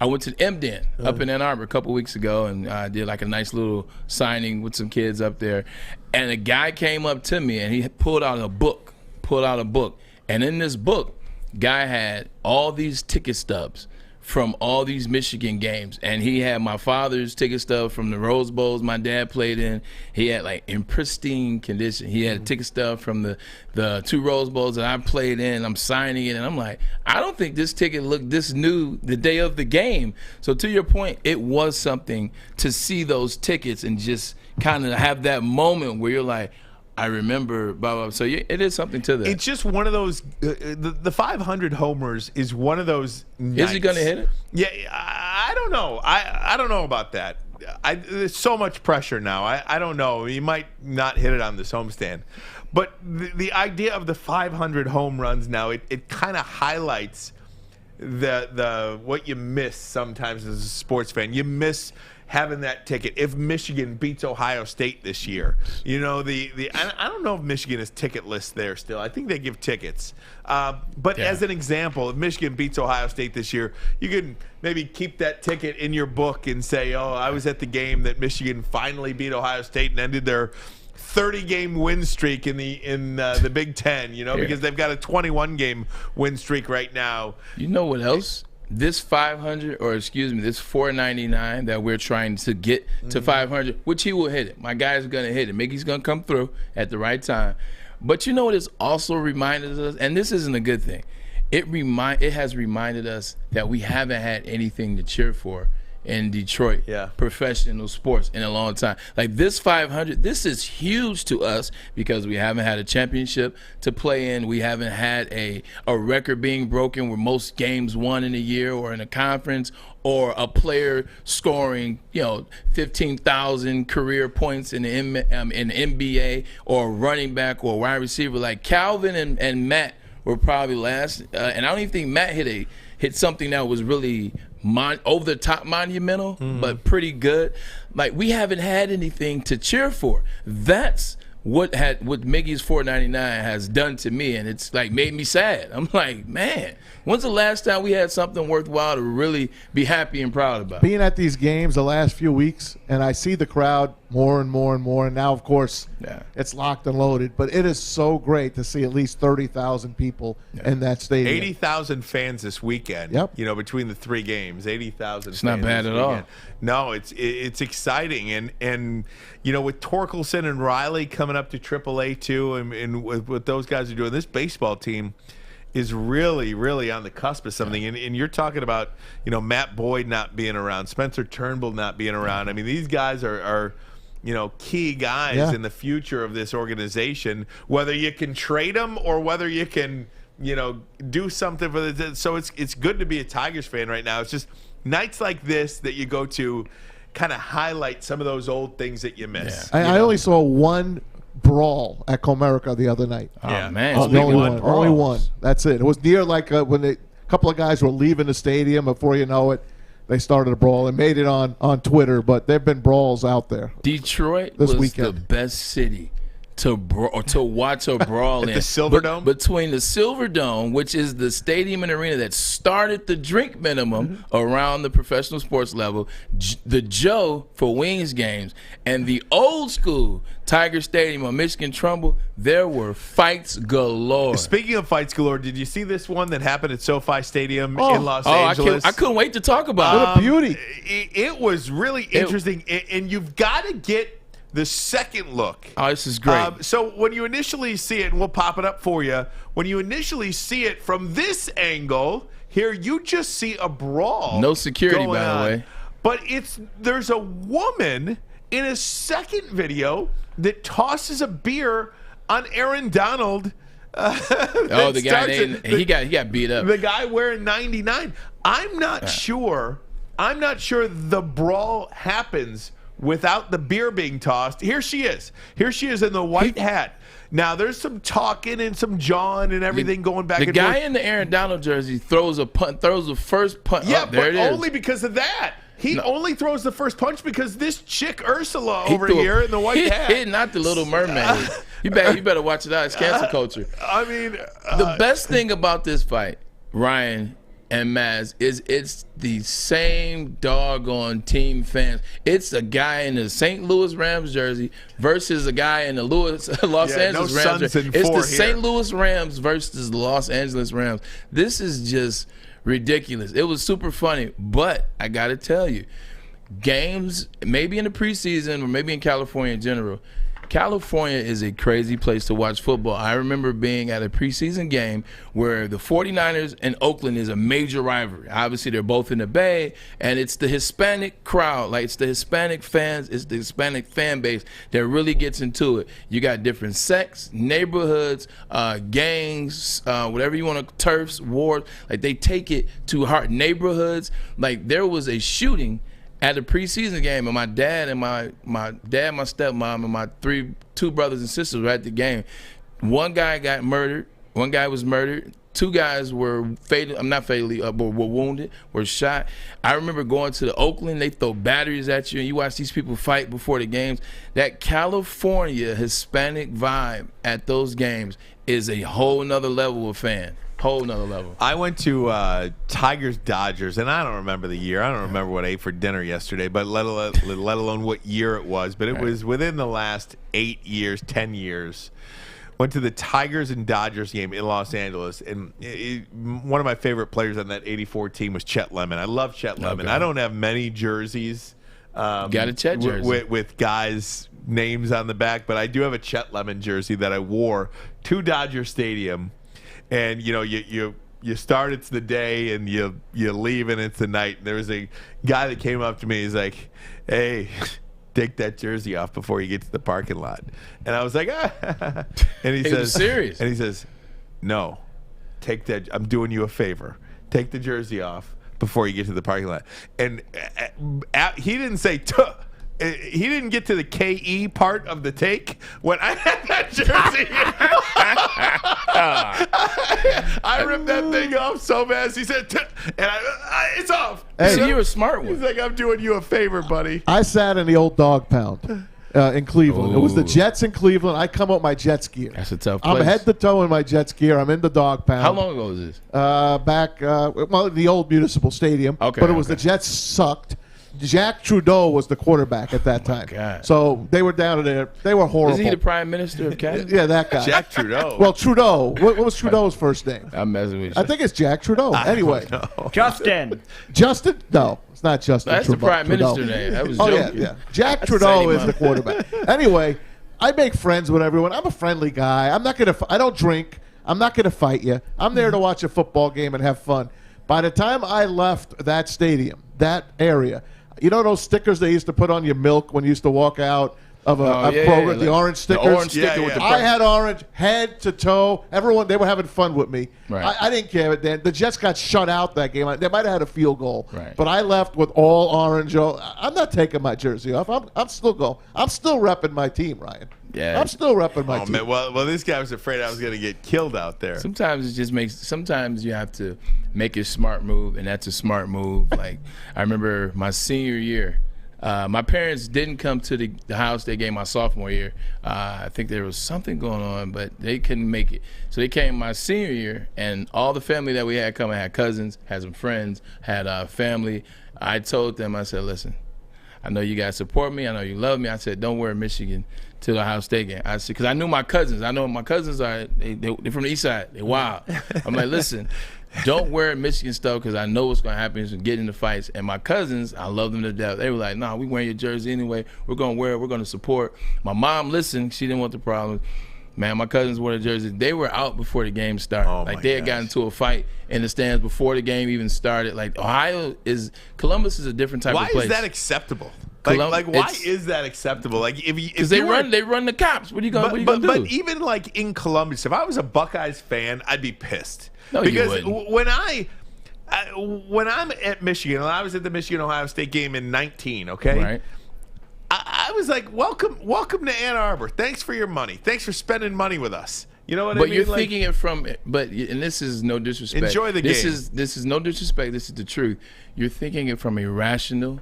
I went to MDN up in Ann Arbor a couple weeks ago, and I did like a nice little signing with some kids up there. And a guy came up to me, and he pulled out a book. And in this book, guy had all these ticket stubs from all these Michigan games. And he had my father's ticket stub from the Rose Bowls my dad played in. He had like in pristine condition. He had a ticket stub from the 2 Rose Bowls that I played in. I'm signing it, and I'm like, I don't think this ticket looked this new the day of the game. So to your point, it was something to see those tickets and just kind of have that moment where you're like, I remember, blah, blah. So it is something to that. It's just one of those. The 500 homers is one of those nights. Is he going to hit it? Yeah, I don't know. I don't know about that. There's so much pressure now. I don't know. He might not hit it on this homestand. But the idea of the 500 home runs now, it kind of highlights the what you miss sometimes as a sports fan. You miss having that ticket. If Michigan beats Ohio State this year, I don't know if Michigan is ticketless there still. I think they give tickets. But as an example, if Michigan beats Ohio State this year, you can maybe keep that ticket in your book and say, oh, I was at the game that Michigan finally beat Ohio State and ended their 30-game win streak in the Big Ten, because they've got a 21-game win streak right now. You know what else? This 500, or excuse me, this 499 that we're trying to get to 500, which he will hit it. My guy's going to hit it. Miggy's going to come through at the right time. But you know what it's also reminded us, and this isn't a good thing. It has reminded us that we haven't had anything to cheer for in Detroit, professional sports, in a long time. Like this 500, this is huge to us because we haven't had a championship to play in. We haven't had a record being broken where most games won in a year or in a conference, or a player scoring 15,000 career points in the NBA, or a running back or a wide receiver. Like Calvin and Matt were probably last, and I don't even think Matt hit something that was really over the top monumental, but pretty good. Like, we haven't had anything to cheer for. That's what Miggy's 499 has done to me, and it's like made me sad. I'm like, man, when's the last time we had something worthwhile to really be happy and proud about? Being at these games the last few weeks, and I see the crowd more and more and more, and now, of course, it's locked and loaded, but it is so great to see at least 30,000 people in that stadium. 80,000 fans this weekend. Yep. Between the 3 games, 80,000. It's not bad at all. No, it's exciting, and with Torkelson and Riley coming up to AAA too, and what those guys are doing, this baseball team is really, really on the cusp of something. And you're talking about, Matt Boyd not being around, Spencer Turnbull not being around. I mean, these guys are key guys in the future of this organization, whether you can trade them or whether you can, do something for this. So it's good to be a Tigers fan right now. It's just nights like this that you go to kind of highlight some of those old things that you miss. I only saw one brawl at Comerica the other night. Oh, man. Only one. That's it. It was near when a couple of guys were leaving the stadium. Before you know it, they started a brawl and made it on Twitter. But there have been brawls out there. Detroit this was weekend. the best city to watch a brawl in the Silverdome? between the Silverdome, which is the stadium and arena that started the drink minimum around the professional sports level, the Joe for Wings games, and the old school Tiger Stadium on Michigan Trumbull. There were fights galore. Speaking of fights galore, did you see this one that happened at SoFi Stadium in Los Angeles? I couldn't wait to talk about What a beauty. It was really interesting, and you've got to get the second look. Oh, this is great. So when you initially see it, and we'll pop it up for you, when you initially see it from this angle, here you just see a brawl. No security, going by the on. way. But there's a woman in a second video that tosses a beer on Aaron Donald. The guy he got beat up. The guy wearing 99. I'm not sure the brawl happens without the beer being tossed. Here she is in the white hat. Now there's some talking and some jawing and everything going back and forth. The guy in the Aaron Donald jersey throws the first punt. Yeah, there it is. Only because of that. He only throws the first punch because this chick Ursula over here in the white hat. Not the Little Mermaid. You better watch it out. It's cancel culture. I mean, the best thing about this fight, Ryan and Maz, is it's the same doggone team fans. It's a guy in the St. Louis Rams jersey versus a guy in the Los Angeles Rams jersey. It's the St. Louis Rams versus the Los Angeles Rams. This is just ridiculous. It was super funny, but I got to tell you, games, maybe in the preseason or maybe in California in general, California is a crazy place to watch football. I remember being at a preseason game where the 49ers and Oakland is a major rivalry. Obviously, they're both in the Bay, and it's the Hispanic crowd. Like, it's the Hispanic fans, it's the Hispanic fan base that really gets into it. You got different sects, neighborhoods, gangs, whatever you want to, turfs, wars. Like, they take it to heart. Neighborhoods. Like, there was a shooting at a preseason game, and my dad, my stepmom, and my two brothers and sisters were at the game. One guy got murdered. One guy was murdered. Two guys were were wounded, were shot. I remember going to the Oakland. They throw batteries at you, and you watch these people fight before the games. That California Hispanic vibe at those games is a whole nother level of fan. Whole nother level. I went to Tigers Dodgers, and I don't remember the year. I don't remember what I ate for dinner yesterday, but let alone what year it was. But it was within the last 8 years, 10 years. Went to the Tigers and Dodgers game in Los Angeles, and one of my favorite players on that '84 team was Chet Lemon. I love Chet Lemon. I don't have many jerseys. Got a Chet jersey with guys' names on the back, but I do have a Chet Lemon jersey that I wore to Dodger Stadium. And you start, it's the day, and you leave, and it's the night. And there was a guy that came up to me. He's like, "Hey, take that jersey off before you get to the parking lot." And I was like, "Ah." And he says, "Serious?" And he says, "No, take that. I'm doing you a favor. Take the jersey off before you get to the parking lot." And he didn't say "tuh." He didn't get to the KE part of the take when I had that jersey. I ripped that thing off so fast. He said, and it's off. Hey, so you're a smart one. He's like, "I'm doing you a favor, buddy." I sat in the old dog pound in Cleveland. It was the Jets in Cleveland. I come up with my Jets gear. That's a tough place. I'm head to toe in my Jets gear. I'm in the dog pound. How long ago was this? Back, the old Municipal Stadium. Okay, but it was the Jets sucked. Jack Trudeau was the quarterback at that time. God. So they were down there. They were horrible. Is he the Prime Minister of Canada? Yeah, that guy. Jack Trudeau. Well, Trudeau. What was Trudeau's first name? I'm messing with you. I think it's Jack Trudeau. Anyway. Justin. Justin? No, it's not Justin. That's Trudeau. the Prime Minister name. That was joking. Yeah. Jack Trudeau is the quarterback. Anyway, I make friends with everyone. I'm a friendly guy. I don't drink. I'm not gonna fight you. I'm there to watch a football game and have fun. By the time I left that stadium, that area, you know those stickers they used to put on your milk when you used to walk out of a program, the orange stickers? The orange sticker with the I had orange head to toe. Everyone, they were having fun with me. Right. I didn't care. The Jets got shut out that game. They might have had a field goal. Right. But I left with all orange. I'm not taking my jersey off. I'm still going. I'm still repping my team, Ryan. Yeah. I'm still repping my team. Man, well, this guy was afraid I was going to get killed out there. Sometimes it just makes. Sometimes you have to make a smart move, and that's a smart move. Like I remember my senior year, My parents didn't come to the Ohio State game my sophomore year. I think there was something going on, but they couldn't make it. So they came my senior year, and all the family that we had come, I had cousins, had some friends, had family. I told them, I said, listen, I know you guys support me. I know you love me. I said, don't wear Michigan to the Ohio State game. I said, because I knew my cousins. I know my cousins are, they're from the east side. They're wild. I'm like, listen, don't wear Michigan stuff because I know what's going to happen is get into fights. And my cousins, I love them to death. They were like, nah, we wearing your jersey anyway. We're going to wear it. We're going to support. My mom listened. She didn't want the problem. Man, my cousins wore the jerseys. They were out before the game started. They had gotten into a fight in the stands before the game even started. Like, Columbus is a different type of place. Why is that acceptable? Why is that acceptable? Like, because they run the cops. What are you going to do? But even like in Columbus, if I was a Buckeyes fan, I'd be pissed. No, because you wouldn't. when I'm at Michigan, and I was at the Michigan-Ohio State game in 19, okay? Right. I was like, welcome to Ann Arbor. Thanks for your money. Thanks for spending money with us. You know what I mean? But you're thinking it from, and this is no disrespect. Enjoy the game. This is no disrespect. This is the truth. You're thinking it from a rational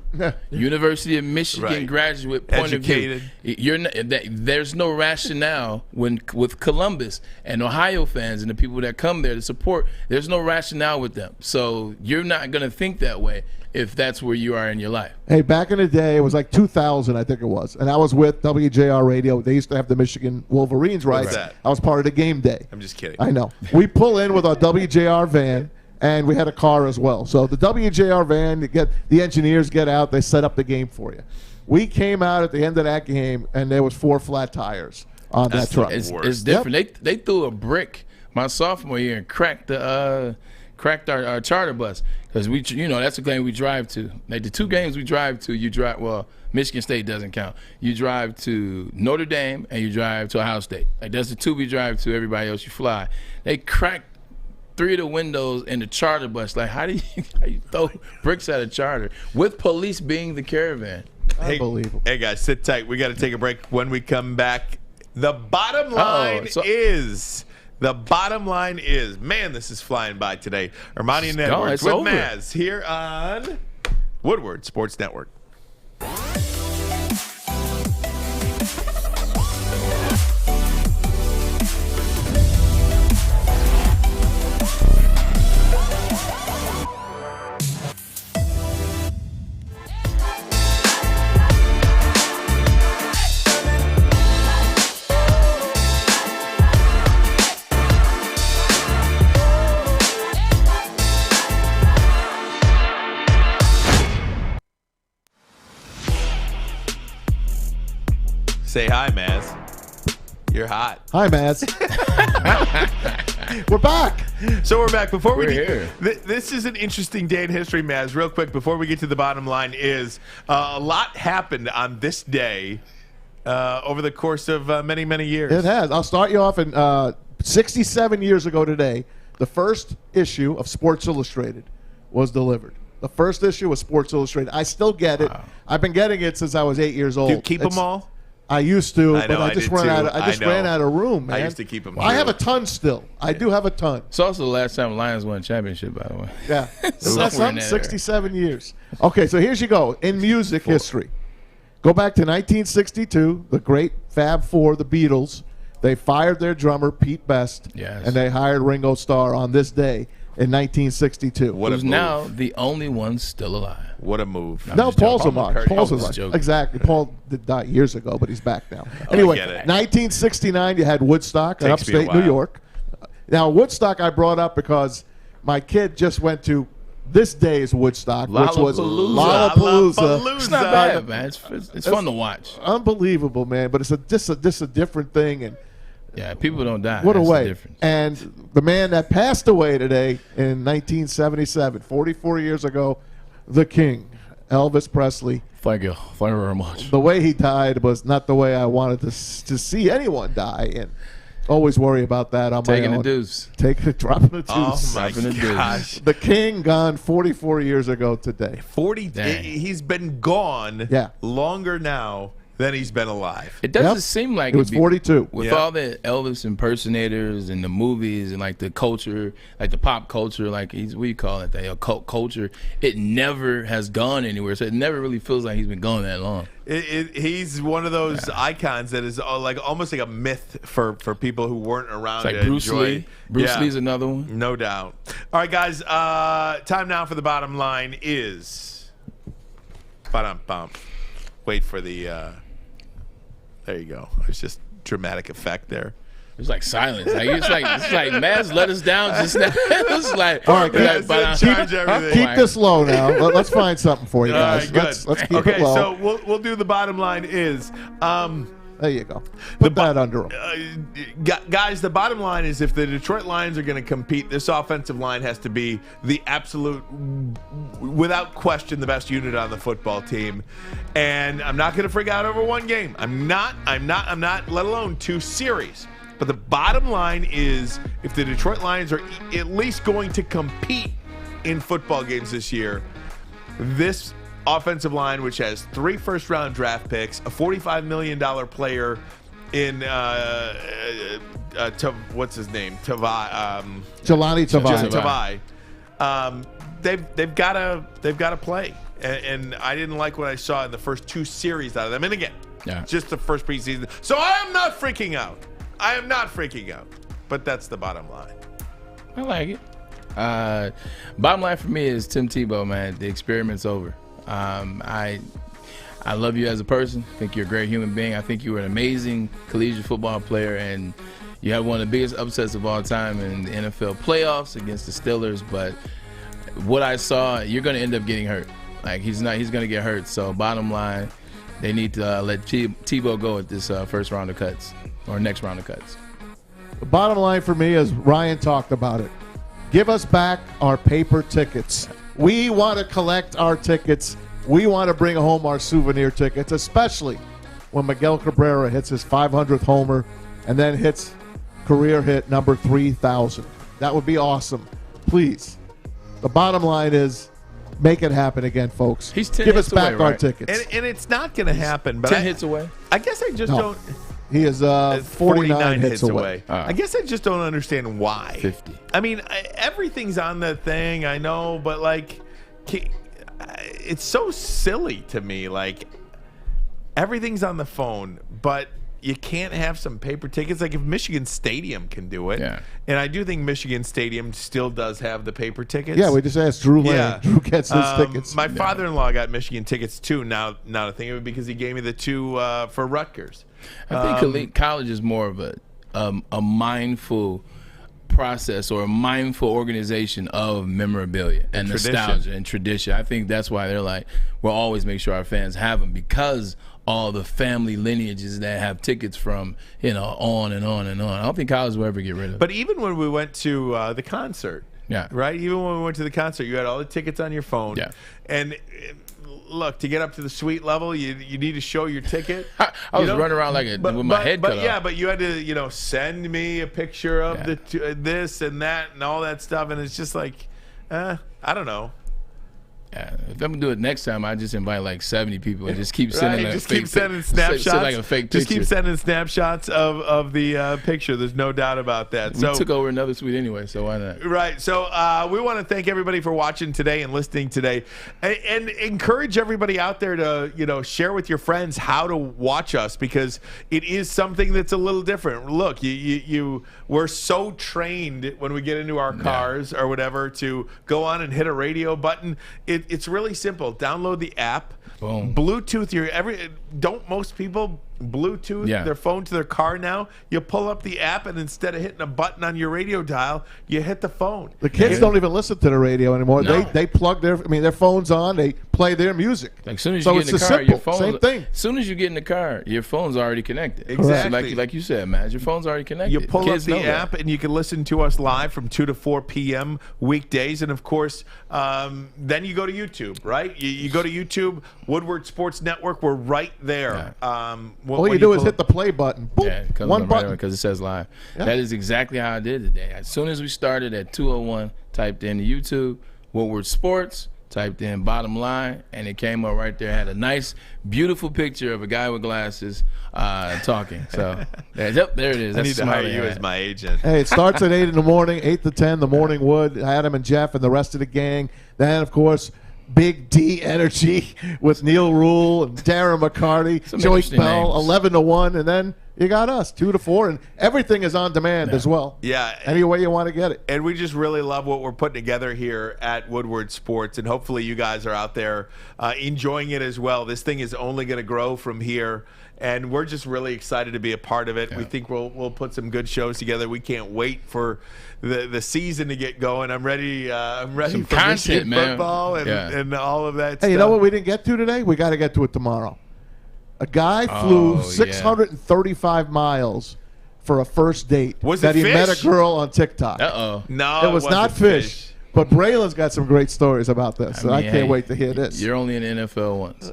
University of Michigan graduate point of view. There's no rationale with Columbus and Ohio fans and the people that come there to support. There's no rationale with them. So you're not going to think that way if that's where you are in your life. Hey, back in the day, it was like 2000, I think it was, and I was with WJR Radio. They used to have the Michigan Wolverines rights. What's that? I was part of the game day. I'm just kidding. I know. We pull in with our WJR van, and we had a car as well. So the WJR van, the engineers get out, they set up the game for you. We came out at the end of that game, and there was 4 flat tires on that truck. It's different. Yep. They threw a brick my sophomore year and cracked our charter bus because that's the game we drive to. Like the 2 games we drive to, Michigan State doesn't count. You drive to Notre Dame and you drive to Ohio State. Like that's the 2 we drive to. Everybody else you fly. They cracked 3 of the windows in the charter bus. Like how do you throw bricks at a charter with police being the caravan? Unbelievable. Hey guys, sit tight. We got to take a break. When we come back, the bottom line is. The bottom line is, man, this is flying by today. Ermanni and Edwards with Maz here on Woodward Sports Network. Say hi, Maz. You're hot. Hi, Maz. We're back. So we're back. Before we're here. This is an interesting day in history, Maz. Real quick, before we get to the bottom line, is a lot happened on this day over the course of many, many years. It has. I'll start you off in 67 years ago today. The first issue of Sports Illustrated was delivered. The first issue of Sports Illustrated. I still get it. Wow. I've been getting it since I was 8 years old. Do you keep them all? I used to, I know, but I just ran out of room, man. I used to keep them. I have a ton still. I do have a ton. It's also the last time Lions won a championship, by the way. Yeah. That's 67 years. Okay, so here's you go. In music history, go back to 1962, the great Fab Four, the Beatles. They fired their drummer, Pete Best, and they hired Ringo Starr on this day in 1962. Who's now the only one still alive. What a move. No, Paul's alive. Paul's alive. Exactly. Paul did die years ago, but he's back now. Anyway, 1969, you had Woodstock in upstate New York. Now, Woodstock I brought up because my kid just went to this day's Woodstock, which was Lollapalooza. It's not bad, man. It's fun to watch. Unbelievable, man. But it's just a different thing. And yeah, people don't die. What a way. And the man that passed away today in 1977, 44 years ago, the King, Elvis Presley. Thank you very much. The way he died was not the way I wanted to see anyone die, and always worry about that on Taking my own. The deuce. Dropping the deuce. Oh, my gosh. The King gone 44 years ago today. 40. He's been gone longer now than he's been alive. It doesn't seem like it was 42. With all the Elvis impersonators and the movies and like the culture, like the pop culture, like what do you call it, the occult culture, it never has gone anywhere. So it never really feels like he's been gone that long. He's one of those icons that is like almost like a myth for people who weren't around. It's like Bruce Lee. Bruce Lee's another one. No doubt. All right, guys. Time now for the bottom line is. Ba-dum-bum. Wait for the. There you go. It's just dramatic effect there. It's like silence. Like it's like Maz let us down just now. It's like all right, guys, keep this low now. Let's find something for you guys. Right, let's keep it low. So we'll do the bottom line is. There you go. Put that under them. Guys, the bottom line is if the Detroit Lions are going to compete, this offensive line has to be the absolute, without question, the best unit on the football team. And I'm not going to freak out over one game. I'm not, let alone 2 series. But the bottom line is if the Detroit Lions are at least going to compete in football games this year, this offensive line, which has 3 first-round draft picks, a $45 million player in what's his name, Jelani Tavai. They've got to play, and I didn't like what I saw in the first 2 series out of them. And again, just the first preseason. So I am not freaking out. But that's the bottom line. I like it. Bottom line for me is Tim Tebow, man. The experiment's over. I love you as a person. I think you're a great human being. I think you were an amazing collegiate football player, and you had one of the biggest upsets of all time in the NFL playoffs against the Steelers. But what I saw, you're going to end up getting hurt. Like he's going to get hurt. So bottom line, they need to let Tebow go at this first round of cuts or next round of cuts. The bottom line for me is Ryan talked about it. Give us back our paper tickets. We want to collect our tickets. We want to bring home our souvenir tickets, especially when Miguel Cabrera hits his 500th homer and then hits career hit number 3,000. That would be awesome. Please. The bottom line is make it happen again, folks. Give us back our tickets. And it's not going to happen. But 10 hits away. I guess I just don't. He is 49 hits away. I guess I just don't understand why. 50. I mean, everything's on the thing, I know, but like, it's so silly to me. Like, everything's on the phone, but you can't have some paper tickets. Like if Michigan Stadium can do it, and I do think Michigan Stadium still does have the paper tickets. Yeah, we just asked Drew Lane. Drew gets his tickets. My father-in-law got Michigan tickets too. Now to think of it, because he gave me the 2 for Rutgers. I think college is more of a mindful process or a mindful organization of memorabilia and nostalgia and tradition. I think that's why they're like, we'll always make sure our fans have them, because all the family lineages that have tickets from, on and on and on. I don't think college will ever get rid of it. But even when we went to the concert, right? Even when we went to the concert, you had all the tickets on your phone. Yeah. And look, to get up to the suite level, you need to show your ticket. I was running around with my head cut off. But you had to, send me a picture of this and that and all that stuff, and it's just like, I don't know. Yeah, if I'm gonna do it next time, I just invite like 70 people and just keep sending keep sending snapshots. Like a fake just picture. Keep sending snapshots of the picture. There's no doubt about that. We took over another suite anyway, so why not? Right. So we want to thank everybody for watching today and listening today, and encourage everybody out there to share with your friends how to watch us, because it is something that's a little different. Look, we're so trained when we get into our cars or whatever to go on and hit a radio button. It's really simple. Download the app. Boom. Bluetooth don't most people Bluetooth their phone to their car now? You pull up the app, and instead of hitting a button on your radio dial, you hit the phone. The kids don't even listen to the radio anymore. No. They plug their phone's on. They play their music. Like as soon as you get in the car, simple, your phone. Same thing. As soon as you get in the car, your phone's already connected. Exactly. So like you said, man, your phone's already connected. You pull up the app, and you can listen to us live from 2 to 4 p.m. weekdays, and of course, then you go to YouTube. Right? You go to YouTube, Woodward Sports Network. We're right there. All you do is hit the play button. Boom. Yeah, it comes one right button because it says live. Yeah. That is exactly how I did today. As soon as we started at 2:01, typed in YouTube, Woodward Sports, typed in bottom line, and it came up right there. Had a nice, beautiful picture of a guy with glasses talking. So, yep, there it is. I That's need to hire you as my agent. Hey, it starts at 8 in the morning, 8 to 10, the Morning Wood, Adam and Jeff and the rest of the gang. Then, of course, Big D Energy with Neil Rule and Darren McCarty, Joyce Bell, names. 11 to 1, and then you got us, 2 to 4, and everything is on demand as well. Yeah. Any way you want to get it. And we just really love what we're putting together here at Woodward Sports, and hopefully you guys are out there enjoying it as well. This thing is only going to grow from here, and we're just really excited to be a part of it. Yeah. We think we'll put some good shows together. We can't wait for the season to get going. I'm ready. I'm ready some for content, Michigan football and all of that. Hey, you know what we didn't get to today? We got to get to it tomorrow. A guy flew 635 miles for a first date. Was that it he fish? met a girl on TikTok. No, it was not fish. But Braylon's got some great stories about this, and I can't wait to hear this. You're only in the NFL once.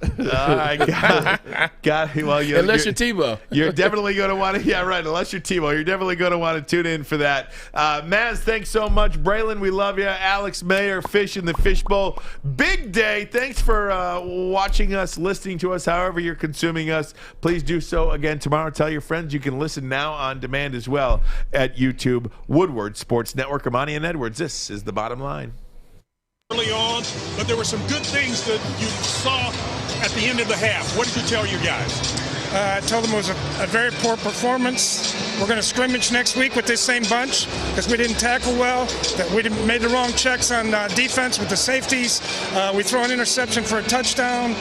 Got it. Well, unless you're Tebow. You're definitely going to want to, yeah, right, unless you're Tebow. You're definitely going to want to tune in for that. Maz, thanks so much. Braylon, we love you. Alex Mayer, Fish in the Fishbowl. Big day. Thanks for watching us, listening to us, however you're consuming us. Please do so again tomorrow. Tell your friends. You can listen now on demand as well at YouTube. Woodward Sports Network. Ermanni and Edwards. This is the bottom line. Early on, but there were some good things that you saw at the end of the half. What did you tell your guys? I told them it was a very poor performance. We're going to scrimmage next week with this same bunch because we didn't tackle well, that we made the wrong checks on defense with the safeties. We throw an interception for a touchdown.